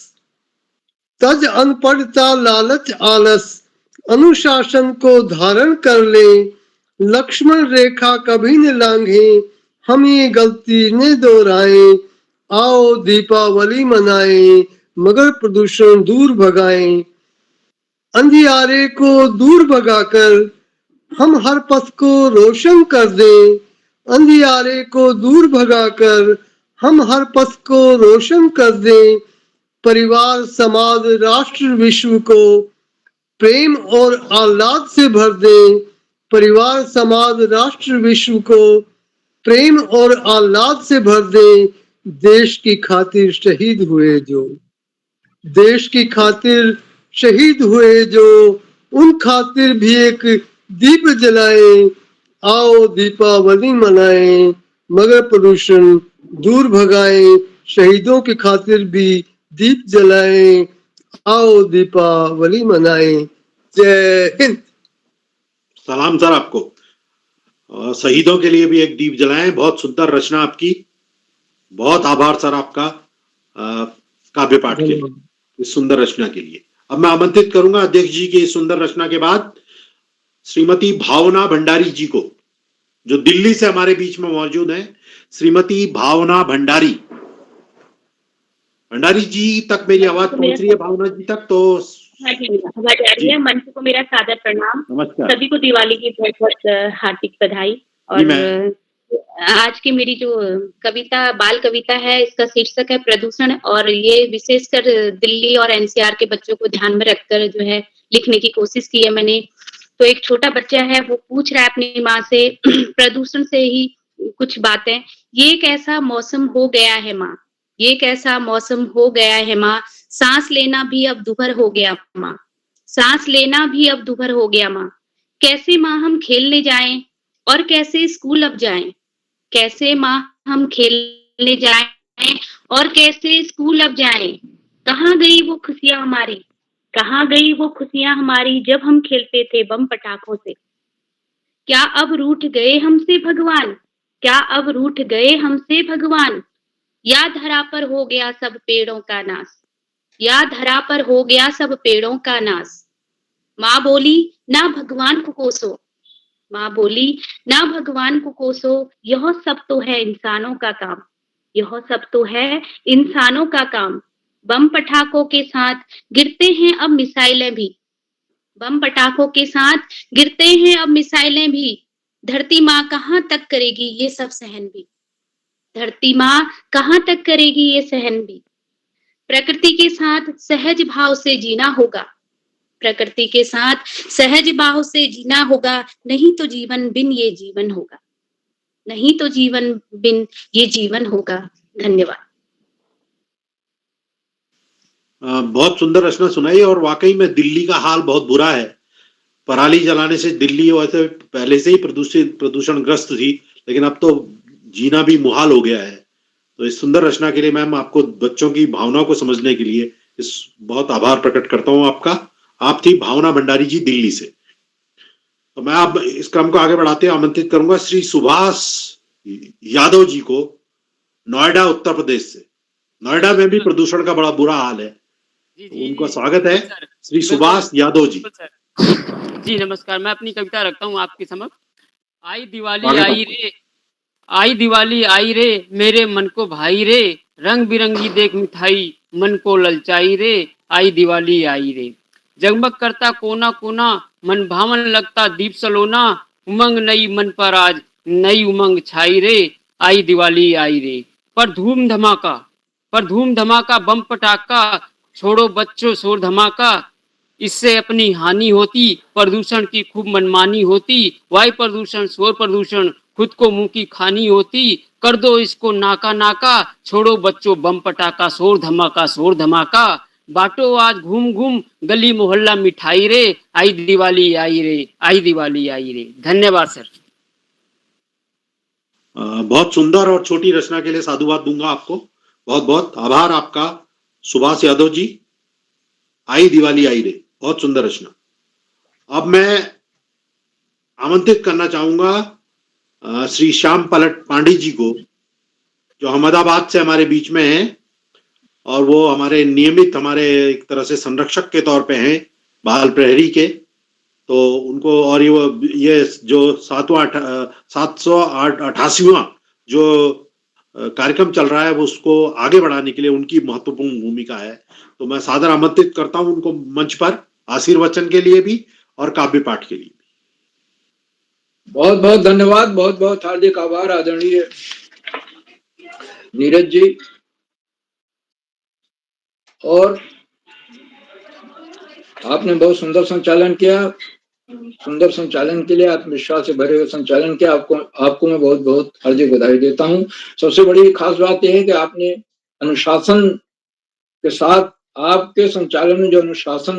Speaker 2: तज अनपढ़ता लालच आलस अनुशासन को धारण कर ले। लक्ष्मण रेखा कभी न लांघे, हम ये गलती न दोहराएं। आओ दीपावली मनाएं, मगर प्रदूषण दूर भगाएं। अंधियारे को दूर भगाकर हम हर पथ को रोशन कर दें। अंधियारे को दूर भगाकर हम हर पथ को रोशन कर दें। परिवार, समाज, राष्ट्र, विश्व को प्रेम और आह्लाद से भर दें। परिवार, समाज, राष्ट्र, विश्व को प्रेम और आह्लाद से भर दें। देश की खातिर शहीद हुए जो, देश की खातिर शहीद हुए जो, उन खातिर भी एक दीप जलाएं। आओ दीपावली मनाएं, मगर प्रदूषण दूर भगाएं। शहीदों की खातिर भी दीप जलाएं। आओ दीपावली मनाएं। जय हिंद।
Speaker 3: सलाम सर आपको। शहीदों के लिए भी एक दीप जलाएं। बहुत सुंदर रचना आपकी। बहुत आभार सर आपका काव्य पाठ के लिए, इस सुंदर रचना के लिए। अब मैं आमंत्रित करूंगा अध्यक्ष जी की इस सुंदर रचना के बाद श्रीमती भावना भंडारी जी को, जो दिल्ली से हमारे बीच में मौजूद हैं। श्रीमती भावना भंडारी, भंडारी जी तक मेरी आवाज पहुंच रही है? भावना जी तक तो
Speaker 1: आवाज आ रही है। मंच को मेरा सादर प्रणाम।
Speaker 3: नमस्कार।
Speaker 1: सभी को दिवाली की बहुत बहुत हार्दिक बधाई। और आज की मेरी जो कविता, बाल कविता है, इसका शीर्षक है प्रदूषण। और ये विशेषकर दिल्ली और एनसीआर के बच्चों को ध्यान में रखकर जो है लिखने की कोशिश की है मैंने। तो एक छोटा बच्चा है, वो पूछ रहा है अपनी माँ से प्रदूषण से ही कुछ बातें। ये एक ऐसा मौसम हो गया है माँ, ये एक ऐसा मौसम हो गया है माँ, सांस लेना भी अब दुभर हो गया माँ, सांस लेना भी अब दुभर हो गया माँ। कैसे माँ हम खेलने जाएं और कैसे स्कूल अब जाएं, कैसे माँ हम खेलने जाएं और कैसे स्कूल अब जाएं। कहाँ गई वो खुशियां हमारी, कहाँ गई वो खुशियां हमारी, जब हम खेलते थे बम पटाखों से। क्या अब रूठ गए हमसे भगवान, क्या अब रूठ गए हमसे भगवान। या धरा पर हो गया सब पेड़ों का नाश, या धरा पर हो गया सब पेड़ों का नाश। माँ बोली ना भगवान को कोसो, माँ बोली ना भगवान को कोसो, यह सब तो है इंसानों का काम, यह सब तो है इंसानों का काम। बम पटाखों के साथ गिरते हैं अब मिसाइलें भी, बम पटाखों के साथ गिरते हैं अब मिसाइलें भी। धरती माँ कहाँ तक करेगी ये सब सहन भी, धरती माँ कहाँ तक करेगी ये सहन भी। प्रकृति के साथ सहज भाव से जीना होगा, प्रकृति के साथ सहज भाव से जीना होगा, नहीं तो जीवन बिन ये जीवन होगा, नहीं तो जीवन बिन ये जीवन होगा। धन्यवाद।
Speaker 3: बहुत सुंदर रचना सुनाई। और वाकई में दिल्ली का हाल बहुत बुरा है। पराली जलाने से दिल्ली वैसे पहले से ही प्रदूषण ग्रस्त थी, लेकिन अब तो जीना भी मुहाल हो गया है। तो इस सुंदर रचना के लिए मैम आपको, बच्चों की भावनाओं को समझने के लिए इस बहुत आभार प्रकट करता हूँ आपका। आप थी भावना भंडारी जी दिल्ली से। तो मैं अब इस क्रम को आगे बढ़ाते हुए आमंत्रित करूंगा श्री सुभाष यादव जी को, नोएडा उत्तर प्रदेश से। नोएडा में भी प्रदूषण का बड़ा बुरा हाल है। तो उनका स्वागत है, श्री सुभाष यादव जी।
Speaker 22: जी नमस्कार। मैं अपनी कविता रखता हूँ आपके समक्ष। आई दिवाली आई रे, आई दिवाली आई रे, मेरे मन को भाई रे, रंग बिरंगी देख मिठाई मन को ललचाई रे। आई दिवाली आई रे, जगमग करता कोना कोना, मन भावन लगता दीप सलोना। उमंग नई मन पर आज नई उमंग छाई रे। आई दिवाली आई रे, पर धूम धमाका बम पटाखा, छोड़ो बच्चों शोर धमाका। इससे अपनी हानि होती, प्रदूषण की खूब मनमानी होती। वायु प्रदूषण शोर प्रदूषण, खुद को मुंह की खानी होती। कर दो इसको नाका नाका, छोड़ो बच्चों बम पटाखा, शोर धमाका। बाटो आज घूम घूम गली मोहल्ला मिठाई रे। आई दिवाली आई रे, आई दिवाली आई रे। धन्यवाद सर।
Speaker 3: बहुत सुंदर और छोटी रचना के लिए साधुवाद दूंगा आपको। बहुत बहुत आभार आपका सुभाष यादव जी। आई दिवाली आई रे, बहुत सुंदर रचना। अब मैं आमंत्रित करना चाहूंगा श्री श्याम पलट पांडे जी को, जो अहमदाबाद से हमारे बीच में हैं और वो हमारे नियमित, हमारे एक तरह से संरक्षक के तौर पे हैं बाल प्रहरी के। तो उनको, और ये जो 788वां जो कार्यक्रम चल रहा है वो उसको आगे बढ़ाने के लिए उनकी महत्वपूर्ण भूमिका है। तो मैं सादर आमंत्रित करता हूं उनको मंच पर, आशीर्वचन के लिए भी और काव्य पाठ के लिए।
Speaker 4: बहुत बहुत धन्यवाद, बहुत बहुत हार्दिक आभार आदरणीय नीरज जी। और आपने बहुत सुंदर संचालन किया, सुंदर संचालन के लिए, आत्मविश्वास से भरे हुए संचालन किया। आपको मैं बहुत बहुत हार्दिक बधाई देता हूं। सबसे बड़ी खास बात यह है कि आपने अनुशासन के साथ, आपके संचालन में जो अनुशासन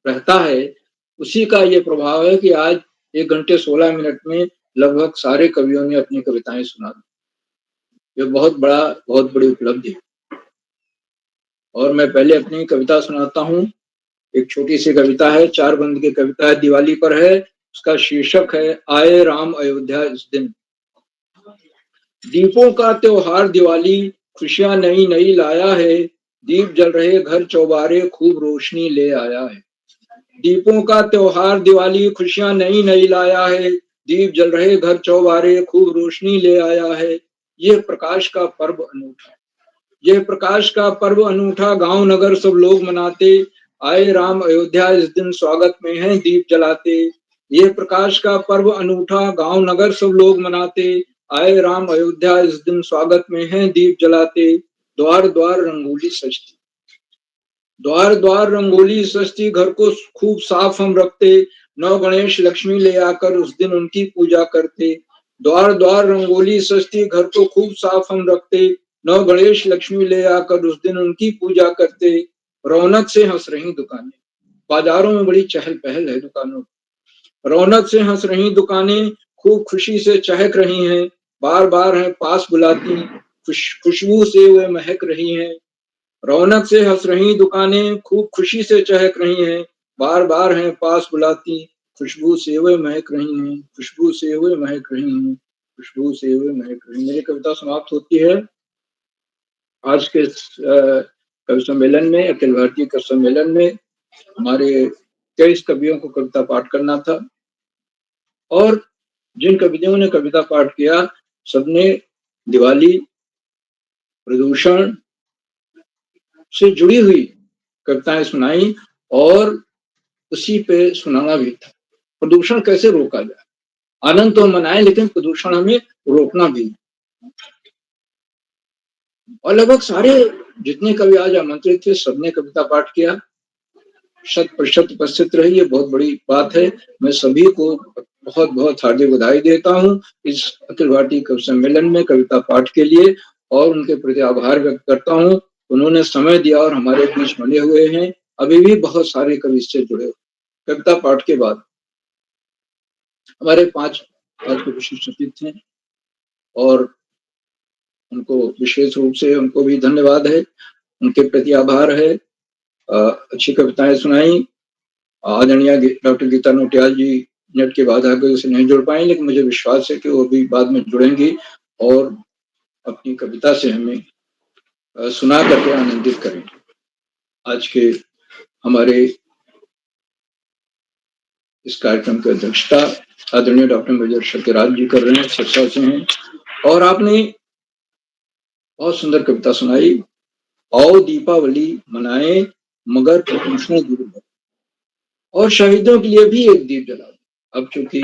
Speaker 4: रहता है उसी का ये प्रभाव है कि आज 1 घंटे 16 मिनट में लगभग सारे कवियों ने अपनी कविताएं सुना दी। ये बहुत बड़ी उपलब्धि है। और मैं पहले अपनी कविता सुनाता हूं। एक छोटी सी कविता है, 4 बंद की कविता है, दिवाली पर है। उसका शीर्षक है आए राम अयोध्या इस दिन। दीपों का त्योहार दिवाली खुशियां नई नई लाया है, दीप जल रहे घर चौबारे खूब रोशनी ले आया है। दीपों का त्योहार दिवाली खुशियां नई नई लाया है, दीप जल रहे घर चौबारे खूब रोशनी ले आया है। यह प्रकाश का पर्व अनूठा, यह प्रकाश का पर्व अनूठा गांव नगर सब लोग मनाते, आए राम अयोध्या इस दिन स्वागत में हैं दीप जलाते। यह प्रकाश का पर्व अनूठा गांव नगर सब लोग मनाते, आए राम अयोध्या इस दिन स्वागत में हैं दीप जलाते। द्वार द्वार रंगोली सजती, द्वार द्वार रंगोली सजती, घर को खूब साफ हम रखते, नौ गणेश लक्ष्मी ले आकर उस दिन उनकी पूजा करते। द्वार द्वार रंगोली सजती, घर को खूब साफ हम रखते, नौ गणेश लक्ष्मी ले आकर उस दिन उनकी पूजा करते। रौनक से हंस रही दुकानें, बाजारों में बड़ी चहल पहल है दुकानों। रौनक से हंस रही दुकानें खूब खुशी से चहक रही हैं, बार बार हैं पास बुलाती, खुशबू से वे महक रही हैं। रौनक से हंस रही दुकानें खूब खुशी से चहक रही हैं, बार बार हैं पास बुलाती, खुशबू से वे महक रही हैं, खुशबू से वे महक रही हैं, खुशबू से वे महक रही हैं। मेरी कविता समाप्त होती है। आज के कवि सम्मेलन में, अखिल भारतीय कवि सम्मेलन में हमारे 23 कवियों को कविता पाठ करना था और जिन कवियों ने कविता पाठ किया सबने दिवाली, प्रदूषण से जुड़ी हुई कविताएं सुनाई और उसी पे सुनाना भी था। प्रदूषण कैसे रोका जाए, आनंद तो मनाएं लेकिन प्रदूषण हमें रोकना भी। और लगभग सारे जितने कवि आज आमंत्रित थे सबने कविता पाठ किया, 100% उपस्थित रही। ये बहुत बड़ी बात है। मैं सभी को बहुत बहुत हार्दिक बधाई देता हूँ इस अखिल भारतीय कवि सम्मेलन में कविता पाठ के लिए और उनके प्रति आभार व्यक्त करता हूँ। उन्होंने समय दिया और हमारे बीच बने हुए हैं। अभी भी बहुत सारे कवि इससे जुड़े हुए। कविता पाठ के बाद हमारे 5 विशिष्ट अतिथि थे और उनको विशेष रूप से उनको भी धन्यवाद है, उनके प्रति आभार है। अच्छी कविताएं सुनाई। आदरणीय डॉक्टर गीता नौटियाल जी नेट के बाद आगे उसे नहीं जुड़ पाए, लेकिन मुझे विश्वास है कि वो भी बाद में जुड़ेंगी और अपनी कविता से हमें सुना करके आनंदित करेंगे। आज के हमारे इस कार्यक्रम की अध्यक्षता आदरणीय डॉक्टर मेजर सत्यराज जी कर रहे हैं, सिरसा से हैं और आपने बहुत सुंदर कविता सुनाई। आओ दीपावली मनाएं मगर प्रदूषण दूर हो और शहीदों के लिए भी एक दीप जला दो। अब चूंकि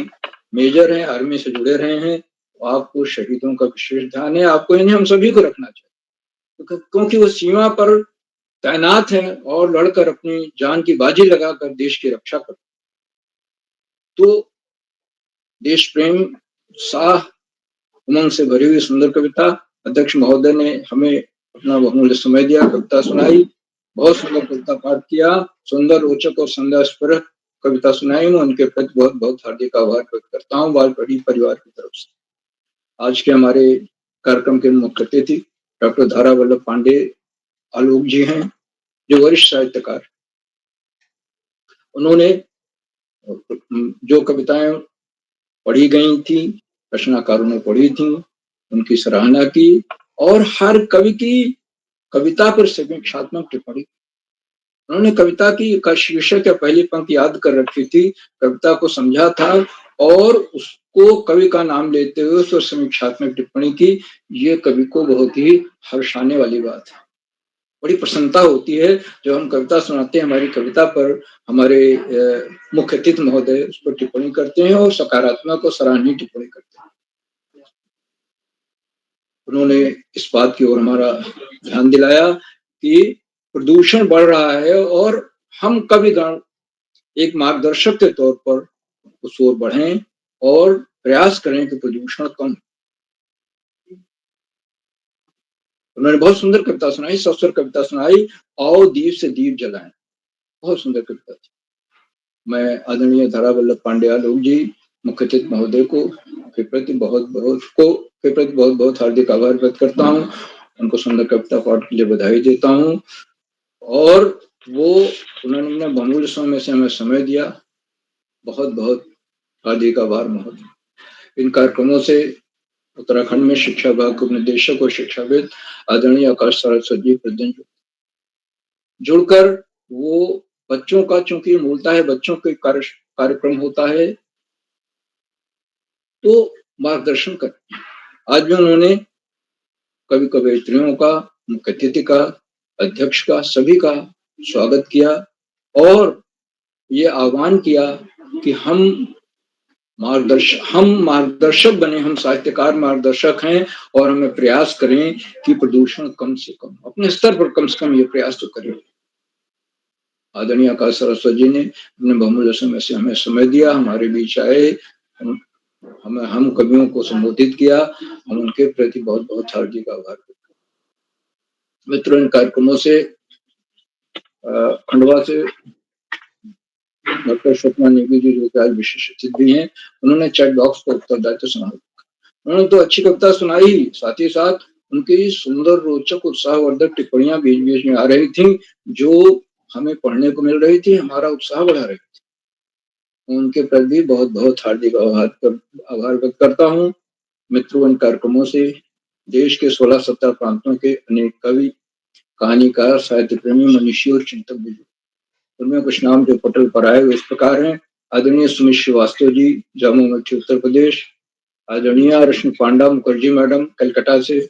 Speaker 4: मेजर हैं, आर्मी से जुड़े रहे हैं, तो आपको शहीदों का विशेष ध्यान है। आपको इन्हें हम सभी को रखना चाहिए क्योंकि वो सीमा पर तैनात है और लड़कर अपनी जान की बाजी लगाकर देश की रक्षा करते। तो देश प्रेम, उत्साह, उमंग से भरी हुई सुंदर कविता। अध्यक्ष महोदय ने हमें अपना बहुमूल्य समय दिया, कविता सुनाई, बहुत सुंदर कविता पाठ किया, सुंदर, रोचक और संदेशपर कविता सुनाई। मैं उनके प्रति बहुत बहुत हार्दिक आभार व्यक्त करता हूँ वालपड़ी परिवार की तरफ से। आज के हमारे कार्यक्रम के मुख्य अतिथि डॉक्टर धारा वल्लभ पांडे आलोक जी हैं, जो वरिष्ठ साहित्यकार उन्होंने जो कविताएं पढ़ी गई थी, रचनाकारों ने पढ़ी थी, उनकी सराहना की और हर कवि की कविता पर समीक्षात्मक टिप्पणी। उन्होंने कविता का शीर्षक या पहली पंक्ति याद कर रखी थी, कविता को समझा था और उसको कवि का नाम लेते हुए उस पर समीक्षात्मक टिप्पणी की। ये कवि को बहुत ही हर्षाने वाली बात है। बड़ी प्रसन्नता होती है जब हम कविता सुनाते हैं, हमारी कविता पर हमारे मुख्य अतिथि महोदय उस पर टिप्पणी करते हैं और सकारात्मक और सराहनीय टिप्पणी करते हैं। उन्होंने इस बात की ओर हमारा ध्यान दिलाया कि प्रदूषण बढ़ रहा है और हम कविगण एक मार्गदर्शक के तौर पर उस ओर बढ़ें और प्रयास करें कि प्रदूषण कम। उन्होंने बहुत सुंदर कविता सुनाई, सस्वर कविता सुनाई, आओ दीप से दीप जलाएं। बहुत सुंदर कविता थी। मैं आदरणीय धरा वल्लभ पांड्यालोक जी मुख्य अतिथि महोदय को के प्रति बहुत बहुत हार्दिक आभार व्यक्त करता हूँ। उनको सुंदर कविता पाठ के लिए बधाई देता हूँ और उन्होंने बहुमूल्य समय से हमें समय दिया। बहुत बहुत हार्दिक आभार महोदय। इन कार्यक्रमों से उत्तराखंड में शिक्षा विभाग के उपनिदेशक और शिक्षाविद आदरणीय आकाश सरस्वती जी प्रतिदिन जुड़कर वो बच्चों का, चूंकि मूलतः है बच्चों के कार्यक्रम होता है, तो मार्गदर्शन करते हैं। आज भी उन्होंने कवि कवयित्रियों का, मुख्य अतिथि का, अध्यक्ष का, सभी का स्वागत किया और ये आह्वान किया कि हम मार्गदर्शक बने, हम साहित्यकार मार्गदर्शक हैं और हमें प्रयास करें कि प्रदूषण कम से कम, अपने स्तर पर कम से कम ये प्रयास तो करें। आदरणीय आकाश सरस्वती जी ने अपने बहुमूल्य समय से हमें समय दिया, हमारे बीच आए, हम कवियों को संबोधित किया। हम उनके प्रति बहुत बहुत हार्दिक आभार। मित्रों, इन कार्यक्रमों से खंडवा से डॉक्टर स्वप्ना नेगी जी जो आज विशेष अतिथि भी हैं, उन्होंने चैट बॉक्स पर उत्तरदायित्व संभाला। उन्होंने तो अच्छी कविता सुनाई, साथ ही साथ उनकी सुंदर, रोचक, उत्साहवर्धक टिप्पणियां बीच बीच में आ रही थी जो हमें पढ़ने को मिल रही थी, हमारा उत्साह बढ़ा रही थी। उनके प्रति बहुत बहुत हार्दिक आभार व्यक्त करता हूँ। मित्रों, इन कार्यक्रमों से देश के 16-17 प्रांतों के अनेक कवि, कहानीकार, साहित्य प्रेमी, मनीषी और चिंतक भी। उनमें कुछ नाम जो पटल पर आए इस प्रकार हैं। आदरणीय सुमित श्रीवास्तव जी, जामू मठी, उत्तर प्रदेश। आदरणीय रश्मि पांडा मुखर्जी मैडम, कलकत्ता से।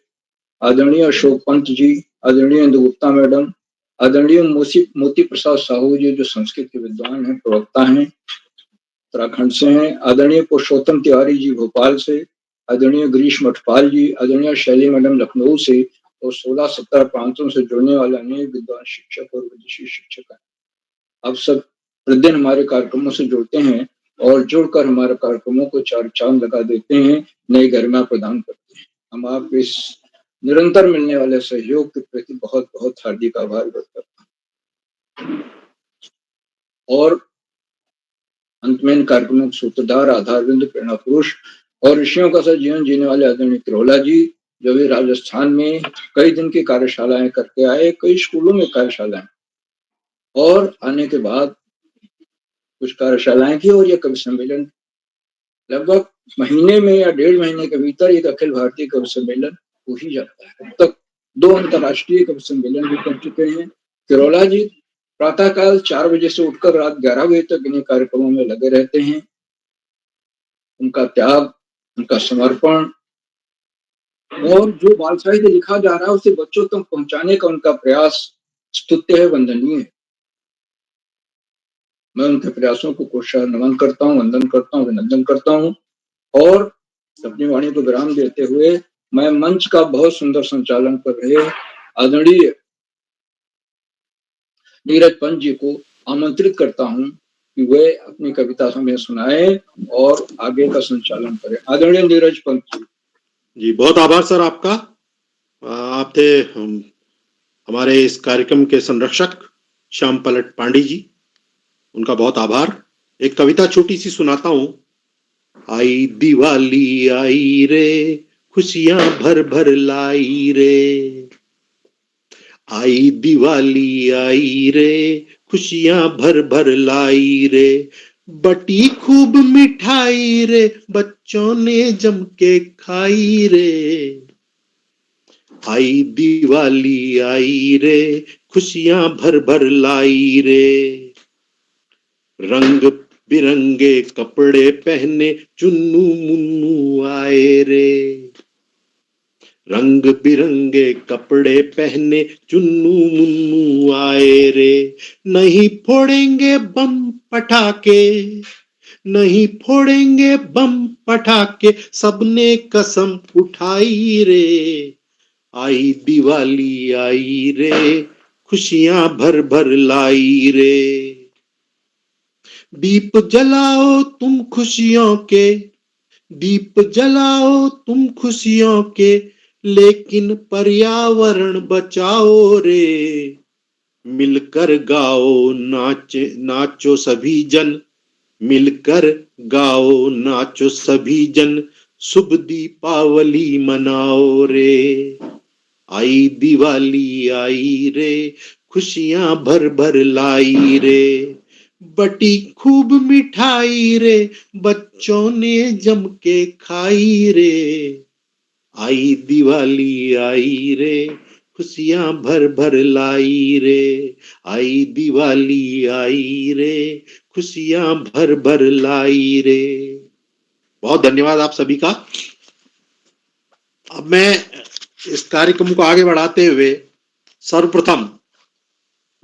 Speaker 4: आदरणीय अशोक पंत जी, आदरणीय इंदु गुप्ता मैडम, आदरणीय मोती प्रसाद साहू जी जो संस्कृत के विद्वान हैं, प्रवक्ता हैं, उत्तराखंड से हैं। आदरणीय पुरुषोत्तम तिवारी जी, भोपाल से। आदरणीय गिरीश मठपाल जी, आदरणीय शैली मैडम, लखनऊ से और 16-17 प्रांतों से जुड़ने वाले अनेक विद्वान शिक्षक और विदेशी शिक्षक हैं। आप सब प्रतिदिन हमारे कार्यक्रमों से जुड़ते हैं और जुड़कर हमारे कार्यक्रमों को चार चांद लगा देते हैं, नई गरिमा प्रदान करते हैं। हम आप इस निरंतर मिलने वाले सहयोग के प्रति बहुत बहुत हार्दिक आभार व्यक्त करता हूँ। और अंत में इन कार्यक्रमों के सूत्रधार, आधारबिंद, प्रेरणा पुरुष और ऋषियों का साथ जीवन जीने वाले आदरणीय किरोला जी, जो भी राजस्थान में कई दिन की कार्यशालाएं करके आए, कई स्कूलों में कार्यशालाएं, और आने के बाद कुछ कार्यशालाएं की और यह कवि सम्मेलन लगभग महीने में या 1.5 महीने के भीतर एक अखिल भारतीय कवि सम्मेलन हो ही जाता है। अब तक 2 अंतर्राष्ट्रीय कवि सम्मेलन भी कर चुके हैं। किरोला जी प्रातःकाल 4 बजे से उठकर रात 11 बजे तक इन कार्यक्रमों में लगे रहते हैं। उनका त्याग, उनका समर्पण और जो बाल साहित्य लिखा जा रहा है उसे बच्चों तक पहुंचाने का उनका प्रयास स्तुत्य है, वंदनीय है। मैं उनके प्रयासों को कोशा नमन करता हूँ, वंदन करता हूँ, अभिनंदन करता हूँ। और अपनी वाणी को विराम देते हुए मैं मंच का बहुत सुंदर संचालन कर रहे आदरणीय नीरज पंत जी को आमंत्रित करता हूँ कि वे अपनी कविता हमें सुनाए और आगे का संचालन करें। आदरणीय नीरज पंत
Speaker 3: जी, बहुत आभार सर आपका। आप थे हमारे इस कार्यक्रम के संरक्षक श्याम पलट पांडे जी, उनका बहुत आभार। एक कविता छोटी सी सुनाता हूं। आई दिवाली आई रे, खुशियां भर भर लाई रे। आई दिवाली आई रे, खुशियां भर भर लाई रे, बटी खूब मिठाई रे, बच्चों ने जम के खाई रे। आई दिवाली आई रे, खुशियां भर भर लाई रे, रंग बिरंगे कपड़े पहने चुन्नू मुन्नू आए रे, रंग बिरंगे कपड़े पहने चुन्नू मुन्नू आए रे। नहीं फोड़ेंगे बम पटाखे, नहीं फोड़ेंगे बम पटाखे, सबने कसम उठाई रे। आई दिवाली आई रे, खुशियां भर भर लाई रे। दीप जलाओ तुम खुशियों के, दीप जलाओ तुम खुशियों के, लेकिन पर्यावरण बचाओ रे। मिलकर गाओ नाचो सभी जन, मिलकर गाओ नाचो सभी जन, शुभ दीपावली मनाओ रे। आई दिवाली आई रे, खुशियां भर भर लाई रे, बटी खूब मिठाई रे, बच्चों ने जम के खाई रे। आई दिवाली आई रे, खुशियां भर भर लाई रे। आई दिवाली आई रे, खुशियां भर भर लाई रे। बहुत धन्यवाद आप सभी का। अब मैं इस कार्यक्रम को आगे बढ़ाते हुए सर्वप्रथम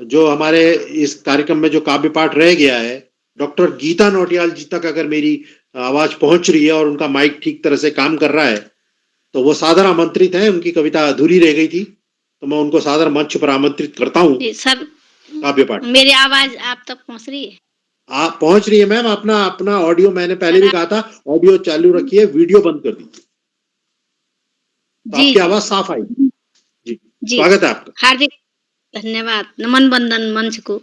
Speaker 3: जो हमारे इस कार्यक्रम में जो काव्य पाठ रह गया है, डॉक्टर गीता नौटियाल जी तक अगर मेरी आवाज पहुंच रही है और उनका माइक ठीक तरह से काम कर रहा है तो वो सादर आमंत्रित है। उनकी कविता अधूरी रह गई थी तो मैं उनको सादर मंच पर आमंत्रित करता हूँ।
Speaker 16: सर
Speaker 3: काव्य पाठ
Speaker 16: मेरी आवाज आप तक पहुंच रही है?
Speaker 3: आप पहुंच रही है मैम। अपना ऑडियो मैंने पहले भी कहा था, ऑडियो चालू रखिए, वीडियो बंद कर दीजिए तो आपकी आवाज साफ आएगी। जी स्वागत है आपका।
Speaker 16: हार्दिक धन्यवाद, नमन बंदन मंच को।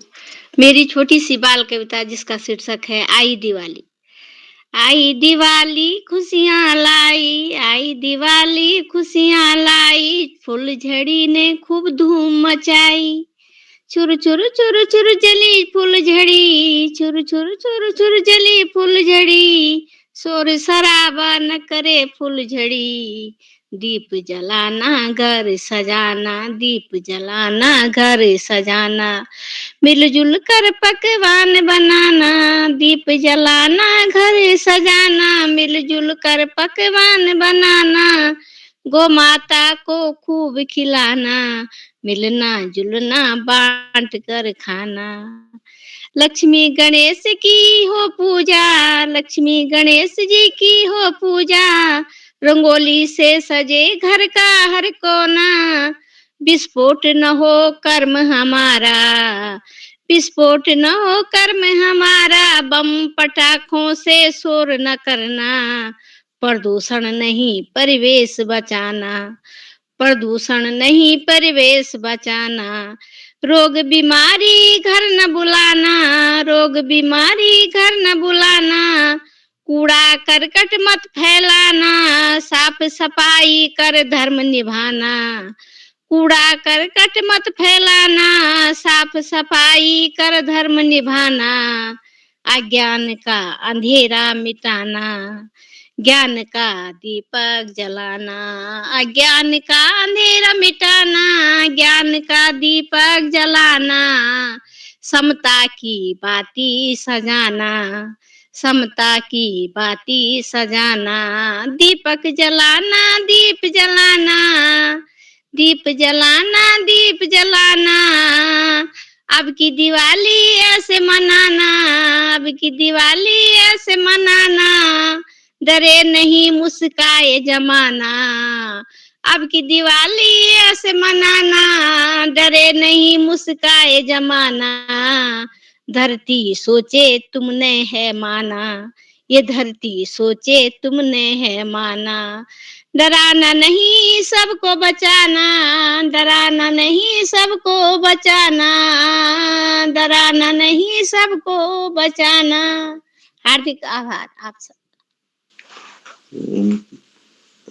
Speaker 16: मेरी छोटी सी बाल कविता जिसका शीर्षक है आई दिवाली। आई दिवाली खुशियां लाई, आई दिवाली खुशियां लाई, फुल झड़ी ने खूब धूम मचाई। चुर चुर चुर चुर जली फुल झड़ी, चुर चुर चुर चुर जली फुल झड़ी, शोर शराबा न करे फुल झड़ी। दीप जलाना घर सजाना, दीप जलाना घर सजाना, मिलजुल कर पकवान बनाना, दीप जलाना घर सजाना, मिलजुल कर पकवान बनाना, गौ माता को खूब खिलाना, मिलना जुलना बांट कर खाना। लक्ष्मी गणेश की हो पूजा, लक्ष्मी गणेश जी की हो पूजा, रंगोली से सजे घर का हर कोना। विस्फोट न हो कर्म हमारा, विस्फोट न हो कर्म हमारा, बम पटाखों से शोर न करना। प्रदूषण नहीं परिवेश बचाना, प्रदूषण नहीं परिवेश बचाना। रोग बीमारी घर न बुलाना, रोग बीमारी घर न बुलाना, कूड़ा करकट मत फैलाना, साफ सफाई कर धर्म निभाना। कूड़ा करकट मत फैलाना, साफ सफाई कर धर्म निभाना। अज्ञान का अंधेरा मिटाना, ज्ञान का दीपक जलाना, अज्ञान का अंधेरा मिटाना, ज्ञान का दीपक जलाना। समता की बाती सजाना, समता की बाती सजाना, दीपक जलाना दीप जलाना, दीप जलाना दीप जलाना। अब की दिवाली ऐसे मनाना, अब की दिवाली ऐसे मनाना, डरे नहीं मुस्काए जमाना। अब की दिवाली ऐसे मनाना, डरे नहीं मुस्काए जमाना। धरती सोचे तुमने है माना, ये धरती सोचे तुमने है माना। डराना नहीं सबको बचाना, डराना नहीं सबको बचाना, डराना नहीं सबको बचाना। हार्दिक आभार आप सब।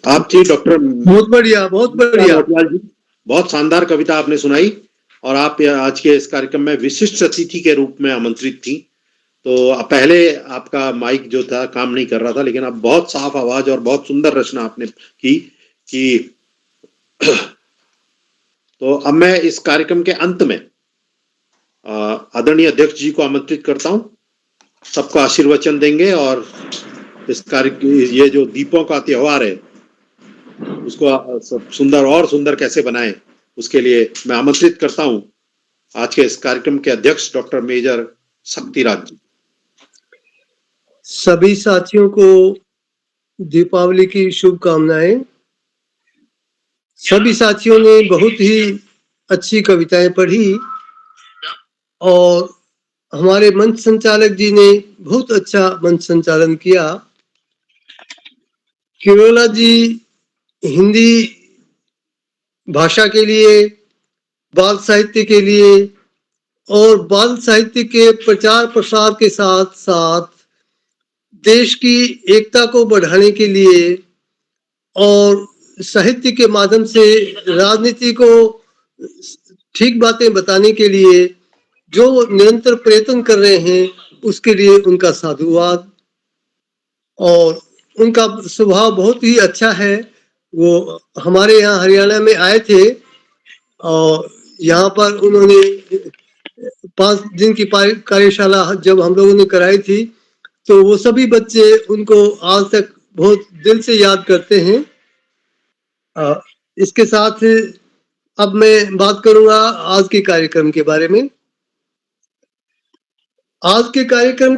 Speaker 3: आप जी डॉक्टर
Speaker 2: बहुत बढ़िया, बहुत बढ़िया।
Speaker 3: बहुत शानदार कविता आपने सुनाई और आप आज के इस कार्यक्रम में विशिष्ट अतिथि के रूप में आमंत्रित थी। तो पहले आपका माइक जो था काम नहीं कर रहा था, लेकिन अब बहुत साफ आवाज और बहुत सुंदर रचना आपने की कि तो अब मैं इस कार्यक्रम के अंत में आदरणीय अध्यक्ष जी को आमंत्रित करता हूं, सबको आशीर्वचन देंगे और इस ये जो दीपों का त्योहार है उसको सुंदर और सुंदर कैसे बनाएं, उसके लिए मैं आमंत्रित करता हूं आज के इस कार्यक्रम के अध्यक्ष डॉक्टर मेजर शक्तिराज जी।
Speaker 2: सभी साथियों को दीपावली की शुभकामनाएं। सभी साथियों ने बहुत ही अच्छी कविताएं पढ़ी और हमारे मंच संचालक जी ने बहुत अच्छा मंच संचालन किया। किरोला जी हिंदी भाषा के लिए, बाल साहित्य के लिए और बाल साहित्य के प्रचार प्रसार के साथ साथ देश की एकता को बढ़ाने के लिए और साहित्य के माध्यम से राजनीति को ठीक बातें बताने के लिए जो निरंतर प्रयत्न कर रहे हैं, उसके लिए उनका साधुवाद। और उनका स्वभाव बहुत ही अच्छा है। वो हमारे यहाँ हरियाणा में आए थे और यहाँ पर उन्होंने 5 दिन की कार्यशाला जब हम लोगों ने कराई थी, तो वो सभी बच्चे उनको आज तक बहुत दिल से याद करते हैं। इसके साथ अब मैं बात करूंगा आज के कार्यक्रम के बारे में। आज के कार्यक्रम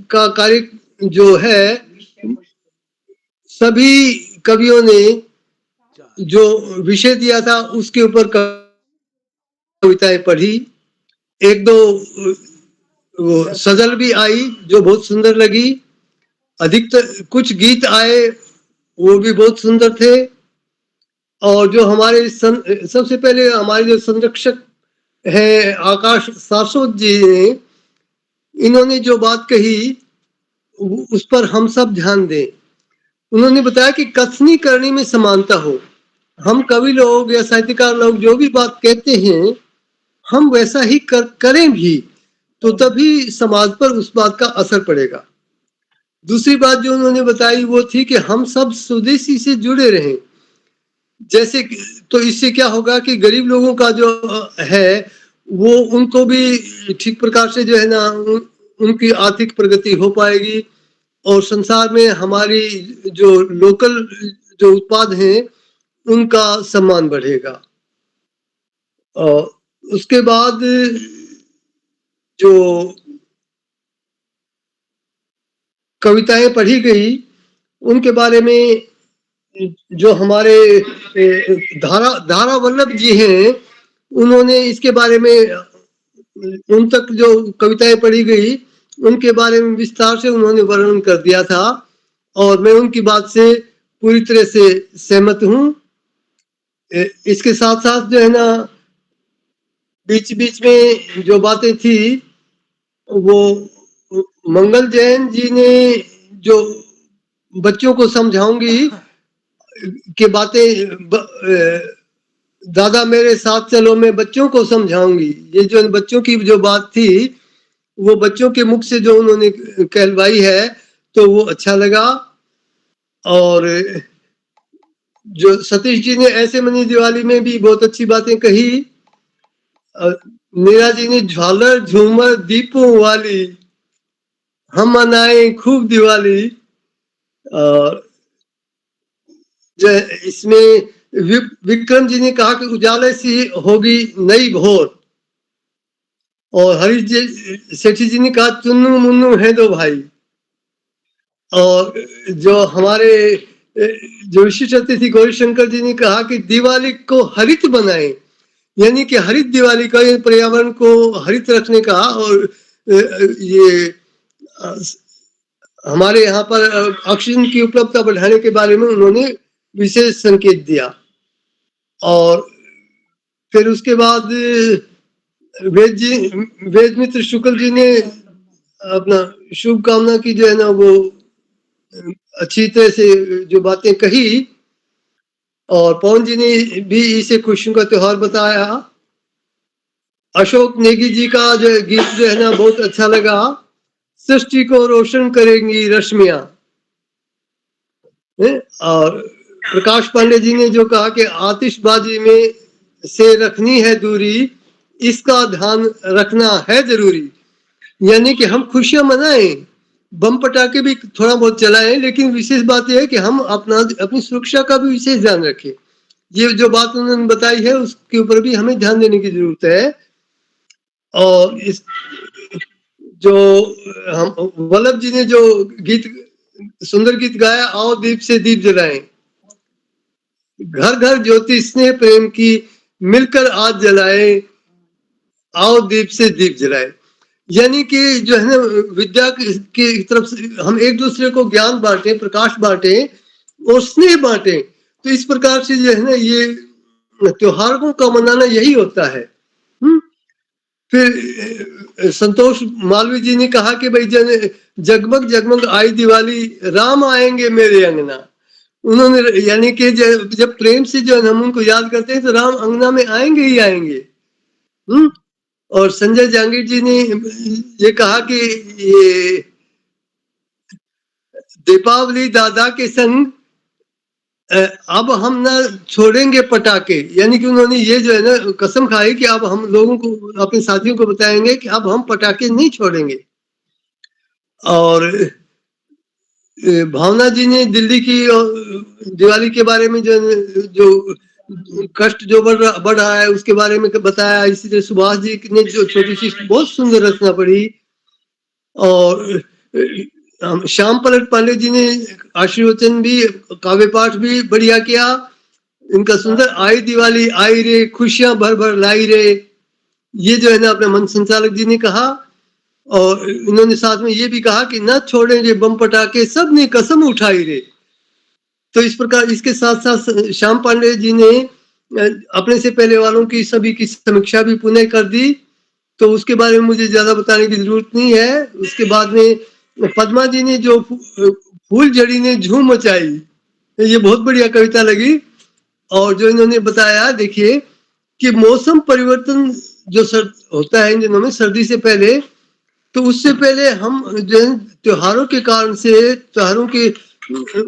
Speaker 2: का कार्य जो है, सभी कवियों ने जो विषय दिया था उसके ऊपर कविताएं पढ़ी। एक दो वो सजल भी आई जो बहुत सुंदर लगी। अधिकतर कुछ गीत आए वो भी बहुत सुंदर थे। और जो हमारे सबसे पहले हमारे जो संरक्षक है आकाश सारस्वत जी ने, इन्होंने जो बात कही उस पर हम सब ध्यान दें। उन्होंने बताया कि कथनी करनी में समानता हो। हम कवि लोग या साहित्यकार लोग जो भी बात कहते हैं, हम वैसा ही करें भी, तो तभी समाज पर उस बात का असर पड़ेगा। दूसरी बात जो उन्होंने बताई वो थी कि हम सब स्वदेशी से जुड़े रहें। जैसे तो इससे क्या होगा कि गरीब लोगों का जो है वो उनको भी ठीक प्रकार से जो है ना उनकी आर्थिक प्रगति हो पाएगी और संसार में हमारी जो लोकल जो उत्पाद हैं उनका सम्मान बढ़ेगा। और उसके बाद जो कविताएं पढ़ी गई उनके बारे में जो हमारे धारा वल्लभ जी हैं, उन्होंने इसके बारे में उन तक जो कविताएं पढ़ी गई उनके बारे में विस्तार से उन्होंने वर्णन कर दिया था और मैं उनकी बात से पूरी तरह से सहमत हूं। इसके साथ साथ जो है ना बीच बीच में जो बातें थी वो मंगल जैन जी ने जो बच्चों को समझाऊंगी कि बातें दादा मेरे साथ चलो मैं बच्चों को समझाऊंगी, ये जो बच्चों की जो बात थी वो बच्चों के मुख से जो उन्होंने कहलवाई है तो वो अच्छा लगा। और जो सतीश जी ने ऐसे मनी दिवाली में भी बहुत अच्छी बातें कही। मीरा जी ने झालर झूमर दीपों वाली हम मनाए खूब दिवाली। और इसमें विक्रम जी ने कहा कि उजाले सी होगी नई भोर। और हरीश सेठी जी ने कहा चुन्नू मुन्नू है दो भाई। और जो हमारे जो विशिष्ट अतिथि गौरी शंकर जी ने कहा कि दिवाली को हरित बनाएं, यानी कि हरित दिवाली का, पर्यावरण को हरित रखने का। और ये हमारे यहाँ पर ऑक्सीजन की उपलब्धता बढ़ाने के बारे में उन्होंने विशेष संकेत दिया। और फिर उसके बाद वेद मित्र शुक्ल जी ने अपना शुभकामना की जो है ना वो अच्छी तरह से जो बातें कही। और पवन जी ने भी इसे खुशियों का त्योहार बताया। अशोक नेगी जी का जो गीत जो है ना बहुत अच्छा लगा। सृष्टि को रोशन करेंगी रश्मियां। और प्रकाश पांडे जी ने जो कहा कि आतिशबाजी में से रखनी है दूरी, इसका ध्यान रखना है जरूरी। यानी कि हम खुशियां मनाएं, बम पटाखे भी थोड़ा बहुत चलाएं, लेकिन विशेष बात यह है कि हम अपनी सुरक्षा का भी विशेष ध्यान रखें। ये जो बात उन्होंने बताई है उसके ऊपर भी हमें ध्यान देने की जरूरत है। और इस जो हम वल्लभ जी ने जो गीत सुंदर गीत गाया, आओ दीप से दीप जलाएं, घर घर ज्योति स्नेह प्रेम की मिलकर आज जलाएं, आओ दीप से दीप जलाएं। यानी कि जो है ना विद्या की तरफ से हम एक दूसरे को ज्ञान बांटे, प्रकाश बांटे और स्नेह बांटे। तो इस प्रकार से जो है ना ये त्योहारों का मनाना यही होता है। फिर संतोष मालवीय जी ने कहा कि भाई जगमग जगमग आई दिवाली, राम आएंगे मेरे अंगना। उन्होंने यानी कि जब प्रेम से जो हम उनको याद करते हैं तो राम अंगना में आएंगे ही आएंगे। और संजय जहांगीर जी ने ये कहा कि ये दीपावली दादा के संग अब हम ना छोड़ेंगे पटाखे। यानी कि उन्होंने ये जो है ना कसम खाई कि अब हम लोगों को, अपने साथियों को बताएंगे कि अब हम पटाखे नहीं छोड़ेंगे। और भावना जी ने दिल्ली की दिवाली के बारे में जो कष्ट जो बढ़ रहा है उसके बारे में बताया। इसी तरह सुभाष जी ने जो छोटी सी बहुत सुंदर रचना पढ़ी। और श्याम पलट पांडे जी ने आशीर्वचन भी, काव्य पाठ भी बढ़िया किया। इनका सुंदर आई दिवाली आई रे, खुशियां भर भर लाई रे, ये जो है ना अपने मन संचालक जी ने कहा। और इन्होंने साथ में ये भी कहा कि न छोड़ेंगे बम पटाखे, सब ने कसम उठाई रे। तो इस प्रकार इसके साथ साथ श्याम पांडे जी ने अपने से पहले वालों की सभी की समीक्षा भी पुनः कर दी, तो उसके बारे में मुझे ज्यादा बताने की जरूरत नहीं है। उसके बाद में पद्मा जी ने जो फूल झड़ी ने झूम मचाई, ये बहुत बढ़िया कविता लगी। और जो इन्होंने बताया, देखिए कि मौसम परिवर्तन जो होता है इन दिनों में सर्दी से पहले, तो उससे पहले हम जो त्योहारों के कारण से, त्योहारों के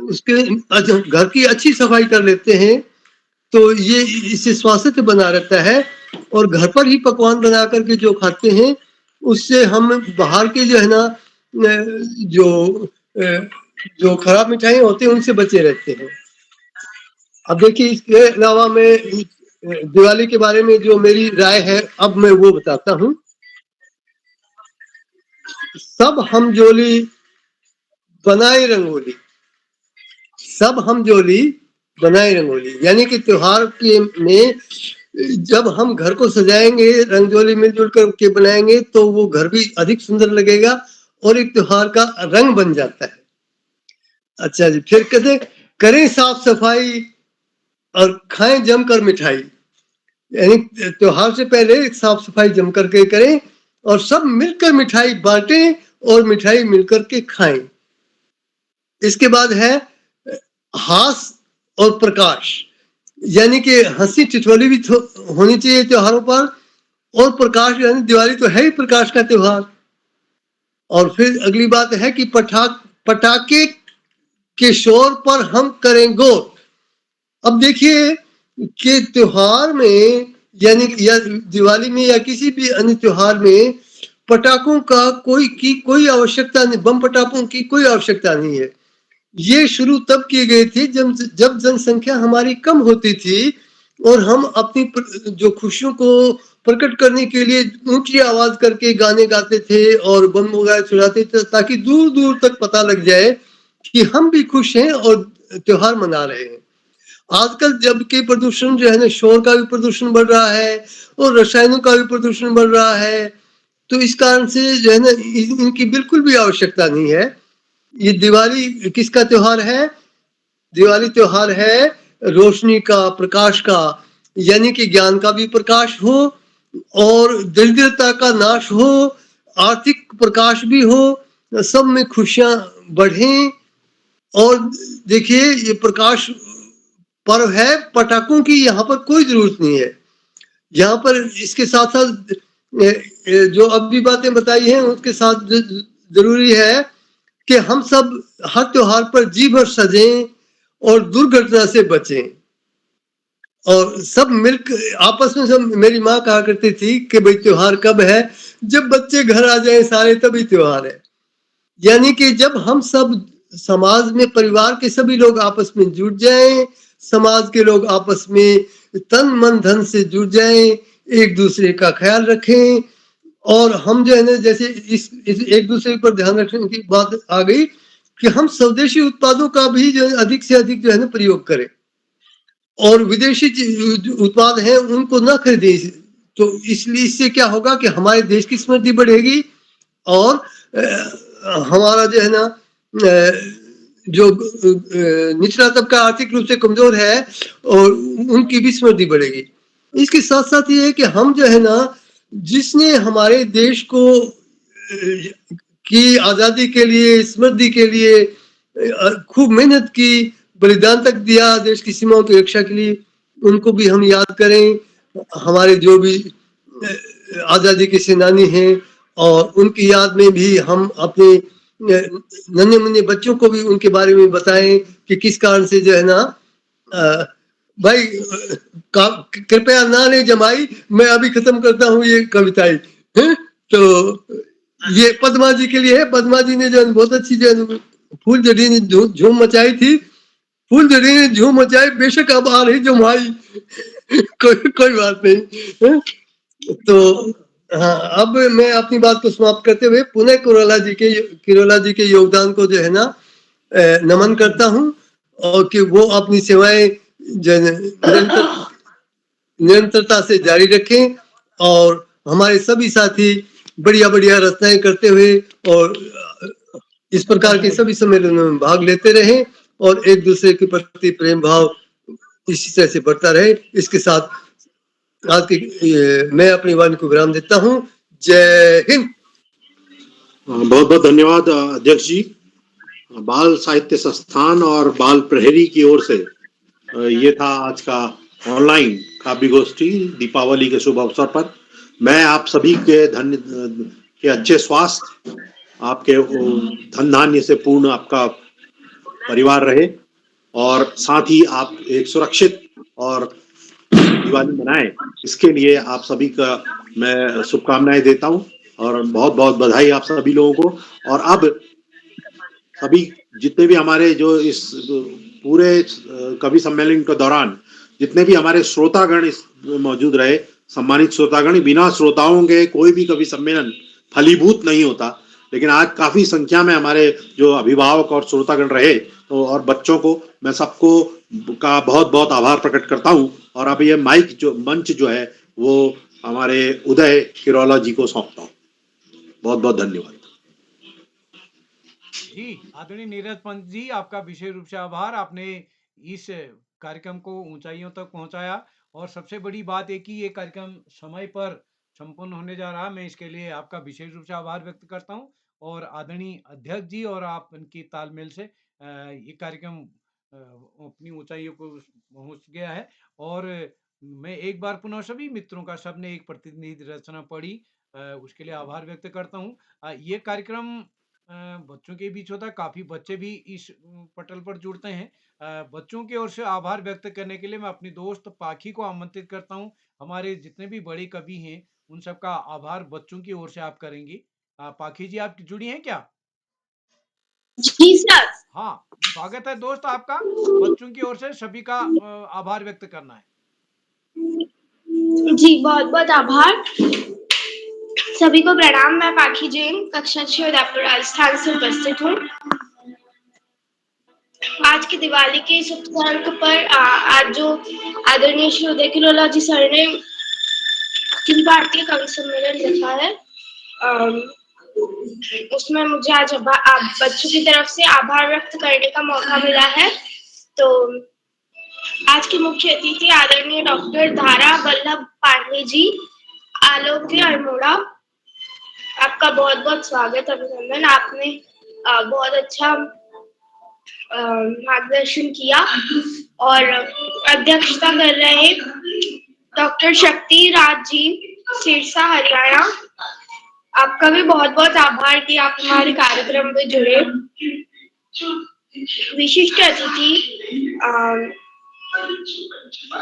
Speaker 2: उसके घर की अच्छी सफाई कर लेते हैं, तो ये इससे स्वास्थ्य बना रहता है। और घर पर ही पकवान बना करके जो खाते हैं उससे हम बाहर के जो है ना जो खराब मिठाइयाँ होती हैं उनसे बचे रहते हैं। अब देखिए इसके अलावा मैं दिवाली के बारे में जो मेरी राय है अब मैं वो बताता हूँ। सब हम जोली बनाए रंगोली, सब हम जोली बनाए रंगोली। यानी कि त्योहार के में जब हम घर को सजाएंगे, रंगोली मिलजुल करके बनाएंगे, तो वो घर भी अधिक सुंदर लगेगा और एक त्योहार का रंग बन जाता है। अच्छा जी, फिर कहते करें साफ सफाई और खाएं जमकर मिठाई। यानी त्योहार से पहले साफ सफाई जम करके करें और सब मिलकर मिठाई बांटें और मिठाई मिलकर के खाएं। इसके बाद है हास और प्रकाश, यानी कि हंसी ठिठोली भी होनी चाहिए त्योहारों पर। और प्रकाश यानी दिवाली तो है ही प्रकाश का त्योहार। और फिर अगली बात है कि पटाखे के शोर पर हम करें गौर। अब देखिए कि त्योहार में यानी या दिवाली में या किसी भी अन्य त्योहार में पटाखों का कोई आवश्यकता नहीं, बम पटाखों की कोई आवश्यकता नहीं है। ये शुरू तब किए गए थे जब जनसंख्या हमारी कम होती थी और हम अपनी जो खुशियों को प्रकट करने के लिए ऊंची आवाज करके गाने गाते थे और बम वगैरह छुड़ाते थे, ताकि दूर दूर तक पता लग जाए कि हम भी खुश हैं और त्योहार मना रहे हैं। आजकल जबकि प्रदूषण जो है ना, शोर का भी प्रदूषण बढ़ रहा है और रसायनों का भी प्रदूषण बढ़ रहा है, तो इस कारण से जो है ना इनकी बिल्कुल भी आवश्यकता नहीं है। ये दिवाली किसका त्योहार है? दिवाली त्योहार है रोशनी का, प्रकाश का, यानी कि ज्ञान का भी प्रकाश हो और दरिद्रता का नाश हो, आर्थिक प्रकाश भी हो, सब में खुशियां बढ़ें। और देखिए ये प्रकाश पर्व है, पटाखों की यहाँ पर कोई जरूरत नहीं है। यहाँ पर इसके साथ साथ जो अभी बातें बताई हैं उसके साथ जरूरी है कि हम सब हर त्योहार पर जी भर सजें और दुर्घटना से बचें और सब मिलकर आपस में सब। मेरी माँ कहा करती थी कि भाई त्योहार कब है, जब बच्चे घर आ जाए सारे तभी त्योहार है। यानी कि जब हम सब समाज में परिवार के सभी लोग आपस में जुट जाएं, समाज के लोग आपस में तन मन धन से जुट जाएं, एक दूसरे का ख्याल रखें और हम जो है ना जैसे इस एक दूसरे पर ध्यान रखने की बात आ गई कि हम स्वदेशी उत्पादों का भी जो है अधिक से अधिक जो है ना प्रयोग करें और विदेशी उत्पाद हैं उनको ना खरीदें। तो इसलिए इससे क्या होगा कि हमारे देश की समृद्धि बढ़ेगी और हमारा जो है ना जो निचला तबका आर्थिक रूप से कमजोर है और उनकी भी समृद्धि बढ़ेगी। इसके साथ साथ ये है कि हम जो है ना जिसने हमारे देश को की आजादी के लिए समृद्धि के लिए खूब मेहनत की, बलिदान तक दिया देश की सीमाओं की रक्षा के लिए, उनको भी हम याद करें। हमारे जो भी आजादी के सेनानी हैं और उनकी याद में भी हम अपने नन्हे मुन्ने बच्चों को भी उनके बारे में बताएं कि किस कारण से जो है ना भाई कृपया ना ले जमाई, मैं अभी खत्म करता हूँ ये कविताएं। तो ये पद्मा जी के लिए है। पद्मा जी ने जो बहुत अच्छी जो फूल जड़ी ने झूम मचाई थी, फूल जड़ी ने झूम मचाई, बेशक अब आ रही जमाई। कोई बात नहीं। तो हाँ, अब मैं अपनी बात को समाप्त करते हुए पुनः किरोला जी के योगदान को जो है ना नमन करता हूँ और कि वो अपनी सेवाएं निरंतरता से जारी रखें और हमारे सभी साथी बढ़िया बढ़िया रचनाएं करते हुए और इस प्रकार के सभी सम्मेलनों में भाग लेते रहें और एक दूसरे के प्रति प्रेम भाव इसी तरह से बढ़ता रहे। इसके साथ आज की मैं अपनी वाणी को विराम देता हूँ। जय हिंद।
Speaker 3: बहुत बहुत धन्यवाद अध्यक्ष जी। बाल साहित्य संस्थान और बाल प्रहरी की ओर से ये था आज का ऑनलाइन काव्य गोष्ठी दीपावली के शुभ अवसर पर। मैं आप सभी के के अच्छे स्वास्थ्य, आपके धन धान्य से पूर्ण आपका परिवार रहे और साथ ही आप एक सुरक्षित और दिवाली मनाएं, इसके लिए आप सभी का मैं शुभकामनाएं देता हूं और बहुत बहुत बधाई आप सभी लोगों को। और अब सभी जितने भी हमारे जो इस पूरे कवि सम्मेलन के दौरान जितने भी हमारे श्रोतागण इस मौजूद रहे, सम्मानित श्रोतागण, बिना श्रोताओं के कोई भी कवि सम्मेलन फलीभूत नहीं होता, लेकिन आज काफी संख्या में हमारे जो अभिभावक और श्रोतागण रहे तो और बच्चों को मैं सबको का बहुत बहुत आभार प्रकट करता हूं। और अब ये माइक जो मंच जो है वो हमारे उदय किरोला जी को सौंपता हूं। बहुत बहुत धन्यवाद
Speaker 5: जी। आदरणीय नीरज पंत जी, आपका विशेष रूप से आभार। आपने इस कार्यक्रम को ऊंचाइयों तक पहुंचाया और सबसे बड़ी बात है कि ये कार्यक्रम समय पर संपन्न होने जा रहा है। मैं इसके लिए आपका विशेष रूप से आभार व्यक्त करता हूं और आदरणीय अध्यक्ष जी और आप उनकी तालमेल से ये कार्यक्रम अपनी ऊंचाइयों को पहुंच गया है। और मैं एक बार पुनः सभी मित्रों का, सबने एक प्रतिनिधि रचना पढ़ी, उसके लिए आभार व्यक्त करता हूँ। ये कार्यक्रम बच्चों के बीच होता है, काफी बच्चे भी इस पटल पर जुड़ते हैं। बच्चों की ओर से आभार व्यक्त करने के लिए मैं अपनी दोस्त पाखी को आमंत्रित करता हूँ। हमारे जितने भी बड़े कवि हैं उन सबका आभार बच्चों की ओर से आप करेंगे। पाखी जी, आप जुड़ी हैं क्या?
Speaker 6: जी सर।
Speaker 5: हाँ, स्वागत है दोस्त आपका। बच्चों की ओर से सभी का आभार व्यक्त करना है।
Speaker 6: जी बहुत बहुत आभार। सभी को प्रणाम। मैं पाखी जैन कक्षा 6 उदयपुर राजस्थान से उपस्थित हूँ। आज की दिवाली के शुभ संदर्भ पर आज जो आदरणीय श्री उदय किरोला जी सर ने अखिल भारतीय कवि सम्मेलन लिखा है, उसमें मुझे आज बच्चों की तरफ से आभार व्यक्त करने का मौका मिला है। तो आज के मुख्य अतिथि आदरणीय डॉक्टर धारा वल्लभ पांडे जी, आलोक्य अल्मोड़ा, आपका बहुत बहुत स्वागत, अभिनंदन। आपने बहुत अच्छा मार्गदर्शन किया। और अध्यक्षता कर रहे डॉक्टर शक्ति राज जी, सिरसा हरियाणा। आपका भी बहुत बहुत आभार कि आप हमारे कार्यक्रम में जुड़े। विशिष्ट अतिथि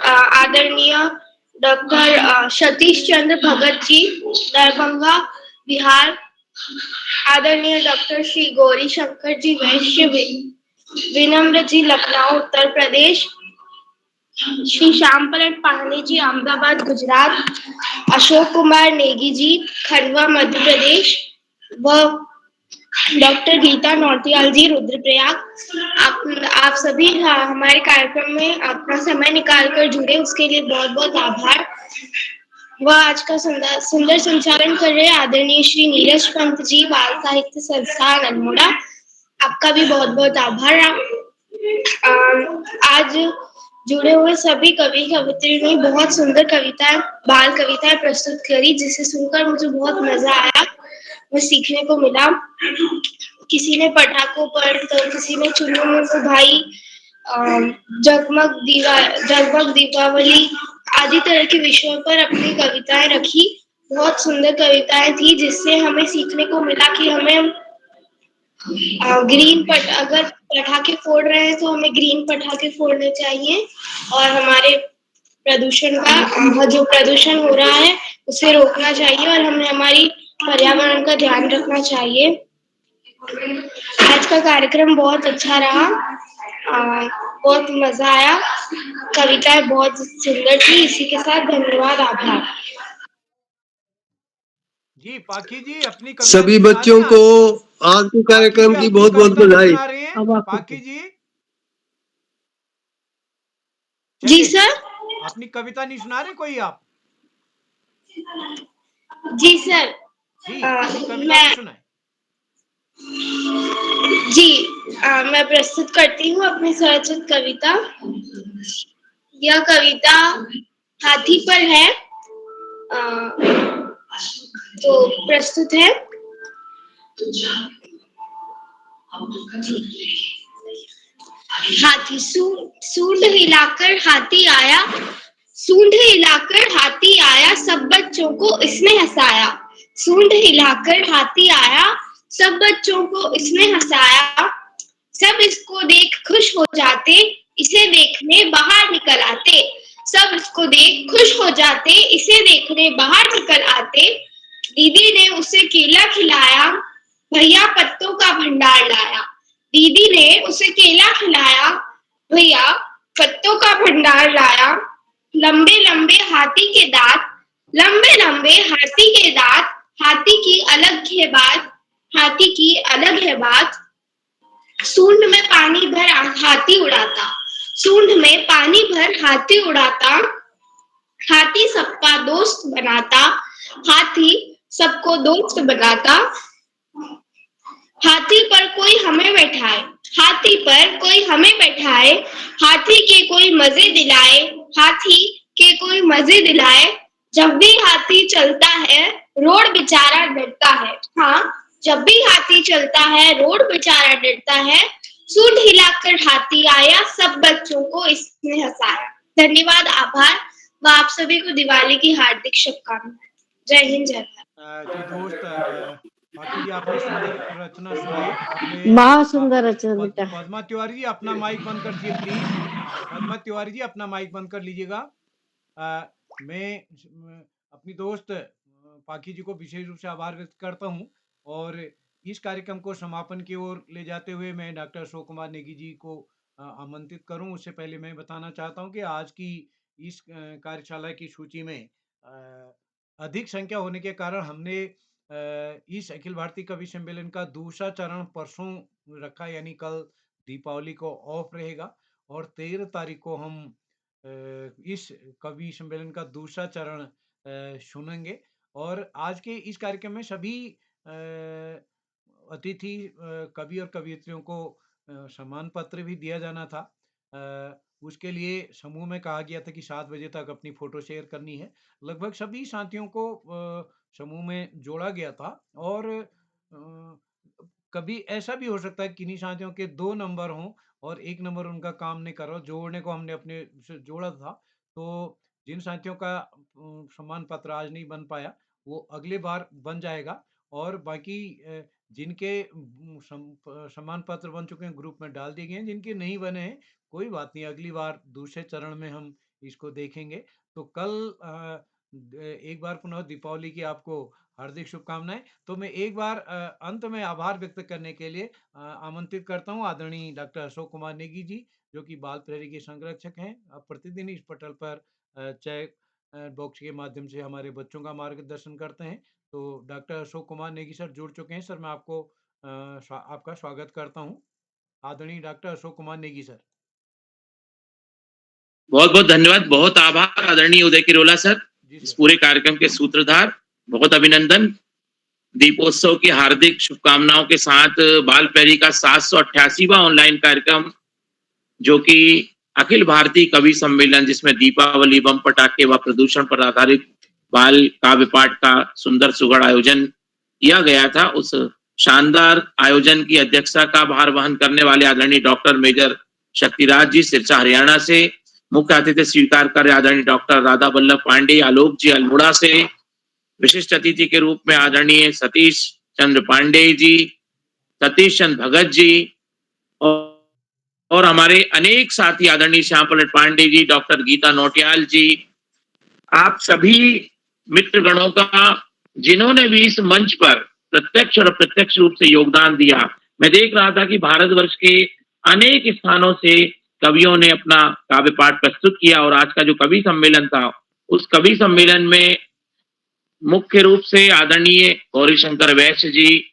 Speaker 6: आदरणीय डॉक्टर सतीश चंद्र भगत जी, दरभंगा बिहार। आदरणीय डॉक्टर श्री गौरी शंकर जी वैश्य, विनम्र जी लखनऊ उत्तर प्रदेश। श्री श्याम पलट पाहने जी अहमदाबाद गुजरात। अशोक कुमार नेगी जी खंडवा मध्य प्रदेश व डॉक्टर गीता नौटियाल जी रुद्रप्रयाग। आप सभी हमारे कार्यक्रम में अपना समय निकालकर जुड़े, उसके लिए बहुत बहुत आभार। वह आज का सुंदर संचालन कर रहे आदरणीय श्री नीरज पंत जी, बाल साहित्य संस्थान अल्मोड़ा। आपका भी बहुत बहुत आभार। आज जुड़े हुए सभी कवि कवित्रियों ने बहुत सुंदर कविताएं, बाल कविताएं प्रस्तुत करी, जिसे सुनकर मुझे बहुत मजा आया, वो सीखने को मिला। किसी ने पटाखों पर, तो किसी ने चुन्नू मुन्नू भाई, जगमग दीपावली आदि तरह के विषयों पर अपनी कविताएं रखी। बहुत सुंदर कविताएं थी, जिससे हमें सीखने को मिला कि हमें अगर पटाखे फोड़ रहे हैं तो हमें ग्रीन पटाखे फोड़ने चाहिए, और हमारे जो प्रदूषण हो रहा है उसे रोकना चाहिए, और हमें हमारी पर्यावरण का ध्यान रखना चाहिए। आज का कार्यक्रम बहुत अच्छा रहा, बहुत मजा आया, कविताएं बहुत सुंदर थी। इसी के साथ धन्यवाद, आभार।
Speaker 5: जी पाखी जी अपनी कविता
Speaker 2: सभी
Speaker 5: नहीं सुना
Speaker 2: बच्चों
Speaker 5: रहे हैं
Speaker 2: को
Speaker 5: आज?
Speaker 2: आज के
Speaker 5: पाखी
Speaker 2: कार्यक्रम
Speaker 5: जी
Speaker 2: की
Speaker 5: अपनी
Speaker 2: बहुत बहुत
Speaker 5: कविता नहीं
Speaker 2: बधाई।
Speaker 5: सुना रहे हैं पाखी जी?
Speaker 6: जी
Speaker 5: चलिए
Speaker 6: सर।
Speaker 5: अपनी कविता नहीं सुना रहे कोई आप?
Speaker 6: जी सर।
Speaker 5: जी अपनी कविता तो सुनाए।
Speaker 6: जी मैं प्रस्तुत करती हूँ अपनी स्वरचित कविता। यह कविता हाथी पर है, तो प्रस्तुत है। हाथी सूंड हिलाकर हाथी आया, सूंड हिलाकर हाथी आया, सब बच्चों को इसने हंसाया। सूंड हिलाकर हाथी आया, सब बच्चों को इसने हंसाया। सब इसको देख खुश हो जाते, इसे देखने बाहर निकल आते। सब इसको देख खुश हो जाते, इसे देखने बाहर निकल आते। दीदी ने उसे केला खिलाया, भैया पत्तों का भंडार लाया। दीदी ने उसे केला खिलाया, भैया पत्तों का भंडार लाया। लंबे लंबे हाथी के दांत, लंबे लंबे हाथी के दांत, हाथी की अलग है बात, हाथी की अलग है बात। सूंड में पानी भर हाथी उड़ाता, सूंड में पानी भर हाथी उड़ाता। हाथी सबका दोस्त बनाता, हाथी सबको दोस्त बनाता। हाथी पर कोई हमें बैठाए, हाथी पर कोई हमें बैठाए। हाथी के कोई मजे दिलाए, हाथी के कोई मजे दिलाए। जब भी हाथी चलता है रोड बेचारा डरता है। हाँ, जब भी हाथी चलता है रोड बेचारा डरता है। सूंड हिलाकर हाथी आया, सब बच्चों को इसने हंसाया। धन्यवाद, आभार व आप सभी को दिवाली की हार्दिक शुभकामनाएं। जय हिंद, जय भारत।
Speaker 5: जी दोस्त पाखी जी आपने सुंदर रचना सुनाई। अपने
Speaker 21: बहुत सुंदर रचना बेटा।
Speaker 5: पद्मा तिवारी जी अपना माइक बंद कर दीजिए प्लीज। पद्मा तिवारी जी अपना माइक बंद कर लीजिएगा। मैं अपनी दोस्त पाखी जी को विशेष रूप से आभार व्यक्त करता हूं, और इस कार्यक्रम को समापन की ओर ले जाते हुए मैं डॉक्टर अशोक कुमार नेगी जी को आमंत्रित करूं। उससे पहले मैं बताना चाहता हूं कि आज की इस कार्यशाला की सूची में अधिक संख्या होने के कारण हमने इस अखिल भारतीय कवि सम्मेलन का दूसरा चरण परसों रखा, यानी कल दीपावली को ऑफ रहेगा, और 13 तारीख को हम इस कवि सम्मेलन का दूसरा चरण सुनेंगे। और आज के इस कार्यक्रम में सभी अतिथि कवि और कवियत्रियों को सम्मान पत्र भी दिया जाना था। उसके लिए समूह में कहा गया था कि 7 बजे तक अपनी फोटो शेयर करनी है। लगभग सभी साथियों को समूह में जोड़ा गया था, और कभी ऐसा भी हो सकता है किन्हीं साथियों के 2 नंबर हों और 1 नंबर उनका काम नहीं कर रहा हो। जोड़ने को हमने अपने से जोड़ा था, तो जिन साथियों का सम्मान पत्र आज नहीं बन पाया वो अगले बार बन जाएगा, और बाकी जिनके सम्मान पत्र बन चुके हैं ग्रुप में डाल दिए गए हैं, जिनके नहीं बने हैं कोई बात नहीं, अगली बार दूसरे चरण में हम इसको देखेंगे। तो कल एक बार पुनः दीपावली की आपको हार्दिक शुभकामनाएं। तो मैं एक बार अंत में आभार व्यक्त करने के लिए आमंत्रित करता हूं आदरणीय डॉक्टर अशोक कुमार नेगी जी, जो कि बाल प्रहरी के संरक्षक हैं। अब प्रतिदिन इस पटल पर चेक बॉक्स के माध्यम से हमारे बच्चों का मार्गदर्शन करते हैं। तो डॉक्टर अशोक कुमार नेगी सर जुड़ चुके हैं। सर मैं आपको आपका स्वागत करता हूं। आदरणीय डॉक्टर अशोक कुमार नेगी सर।
Speaker 13: बहुत बहुत धन्यवाद, बहुत आभार आदरणीय उदय किरोला सर, इस पूरे कार्यक्रम के सूत्रधार। बहुत अभिनंदन। दीपोत्सव की हार्दिक शुभकामनाओं के साथ बाल प्रहरी का 788वां ऑनलाइन कार्यक्रम, जो कि अखिल भारतीय कवि सम्मेलन, जिसमें दीपावली, बम पटाखे व प्रदूषण पर आधारित बाल काव्य पाठ का सुंदर सुगढ़ आयोजन किया गया था, उस शानदार आयोजन की अध्यक्षता का भार वहन करने वाले आदरणीय डॉक्टर मेजर शक्तिराज जी सिरसा हरियाणा से, मुख्य अतिथि स्वीकार कर आदरणीय डॉक्टर राधा बल्लभ पांडे आलोक जी अल्मोड़ा से, विशिष्ट अतिथि के रूप में आदरणीय सतीश चंद्र पांडे जी, सतीश चंद्र भगत जी, और हमारे अनेक साथी आदरणीय श्याम पलट पांडे जी, डॉक्टर गीता नौटियाल जी, आप सभी मित्रगणों का जिन्होंने भी इस मंच पर प्रत्यक्ष और अप्रत्यक्ष रूप से योगदान दिया। मैं देख रहा था कि भारतवर्ष के अनेक स्थानों से कवियों ने अपना काव्य पाठ प्रस्तुत किया, और आज का जो कवि सम्मेलन था, उस कवि सम्मेलन में मुख्य रूप से आदरणीय गौरी शंकर वैश्य जी,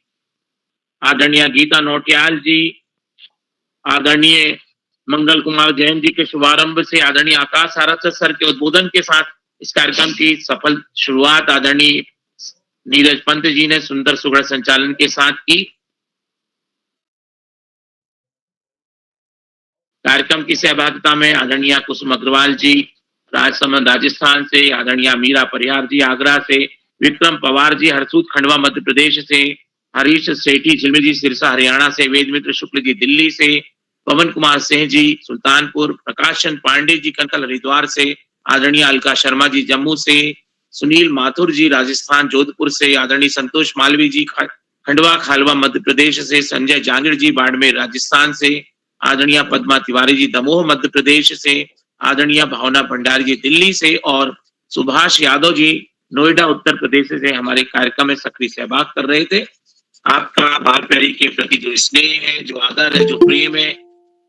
Speaker 13: आदरणीय गीता नौटियाल जी, आदरणीय मंगल कुमार जैन जी के शुभारंभ से आदरणीय आकाश सारस्वत सर के उद्बोधन के साथ इस कार्यक्रम की सफल शुरुआत आदरणीय नीरज पंत जी ने सुंदर सुगढ़ संचालन के साथ की। कार्यक्रम की सहभागिता में आदरणीय कुसुम अग्रवाल जी राजसमंद राजस्थान से, आदरणीय मीरा परिहार जी आगरा से, विक्रम पवार जी हरसूद खंडवा मध्य प्रदेश से, हरीश सेठी झिलमिल जी सिरसा हरियाणा से, वेद मित्र शुक्ल जी दिल्ली से, पवन कुमार सिंह जी सुल्तानपुर, प्रकाश चंद पांडे जी कंकल हरिद्वार से, आदरणीय अलका शर्मा जी जम्मू से, सुनील माथुर जी राजस्थान जोधपुर से, आदरणीय संतोष मालवी जी खंडवा खालवा मध्य प्रदेश से, संजय जांगिड़ जी बाड़मेर राजस्थान से, आदरणीय पद्मा तिवारी जी दमोह मध्य प्रदेश से, आदरणीय भावना भंडारी जी दिल्ली से, और सुभाष यादव जी नोएडा उत्तर प्रदेश से हमारे कार्यक्रम में सक्रिय सहभाग कर रहे थे। आपका बाल प्रहरी के प्रति जो स्नेह है, जो आदर है, जो प्रेम है,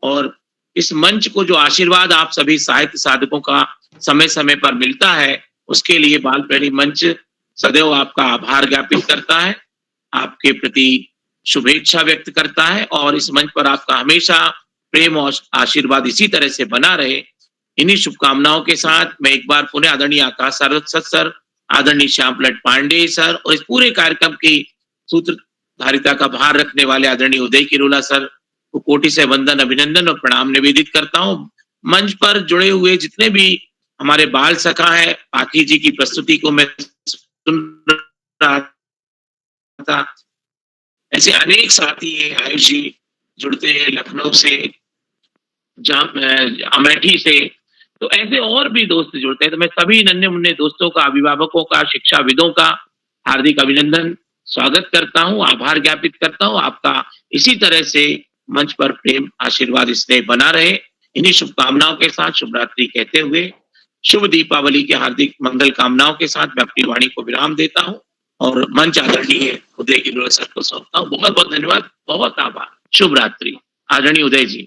Speaker 13: और इस मंच को जो आशीर्वाद आप सभी साहित्य साधकों का समय समय पर मिलता है, उसके लिए बाल प्रहरी मंच सदैव आपका आभार ज्ञापित करता है, आपके प्रति शुभेच्छा व्यक्त करता है, और इस मंच पर आपका हमेशा प्रेम और आशीर्वाद इसी तरह से बना रहे। इन्हीं शुभकामनाओं के साथ मैं एक बार पुनः आदरणीय आकाश सारस्वत सर, आदरणीय श्याम पलट पांडे सर, और इस पूरे कार्यक्रम की सूत्रधारिता का भार रखने वाले आदरणीय उदय किरोला सर को कोटि से वंदन, अभिनंदन और प्रणाम निवेदित करता हूं। मंच पर जुड़े हुए जितने भी हमारे बाल सखा है, पाठी जी की प्रस्तुति को मैं सुन रहा था, ऐसे अनेक साथी हैं, आयुष जी जुड़ते हैं लखनऊ से, अमेठी से, तो ऐसे और भी दोस्त जुड़ते हैं। तो मैं सभी नन्हे मुन्ने दोस्तों का, अभिभावकों का, शिक्षाविदों का हार्दिक अभिनंदन, स्वागत करता हूं, आभार ज्ञापित करता हूं। आपका इसी तरह से मंच पर प्रेम, आशीर्वाद, स्नेह बना रहे। इन्हीं शुभकामनाओं के साथ शुभ रात्रि कहते हुए शुभ दीपावली के हार्दिक मंगल कामनाओं के साथ मैं अपनी वाणी को विराम देता हूं और मंच आदरणीय उदय किरोला सर को सौंपता हूं। बहुत बहुत धन्यवाद, बहुत आभार, शुभ रात्रि। आदरणीय उदय जी।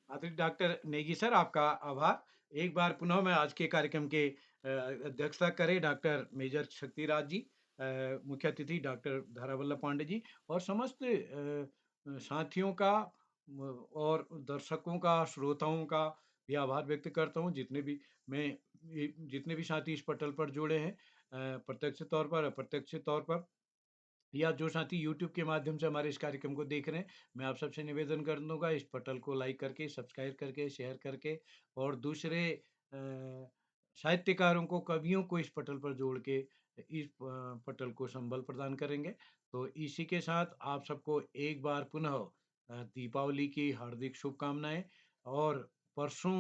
Speaker 5: आदरणीय डॉक्टर नेगी सर, आपका आभार। एक बार पुनः मैं आज के कार्यक्रम के अध्यक्षता करें डॉक्टर मेजर शक्तिराज जी, मुख्य अतिथि डॉक्टर धारा वल्लभ पांडे जी, और समस्त साथियों का और दर्शकों का, श्रोताओं का भी आभार व्यक्त करता हूं। जितने भी साथी इस पटल पर जुड़े हैं, प्रत्यक्ष तौर पर, अप्रत्यक्ष तौर पर, या जो साथी YouTube के माध्यम से हमारे इस कार्यक्रम को देख रहे हैं, मैं आप सबसे निवेदन कर दूंगा इस पटल को लाइक करके, सब्सक्राइब करके, शेयर करके, और दूसरे साहित्यकारों को, कवियों को इस पटल पर जोड़ के इस पटल को संबल प्रदान करेंगे। तो इसी के साथ आप सबको एक बार पुनः दीपावली की हार्दिक शुभकामनाएं, और परसों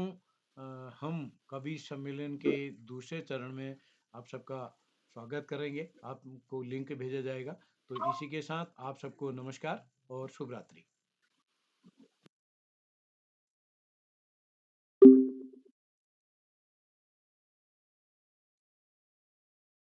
Speaker 5: हम कवि सम्मेलन के दूसरे चरण में आप सबका स्वागत करेंगे। आपको लिंक भेजा जाएगा। तो इसी के साथ आप सबको नमस्कार और शुभ रात्रि।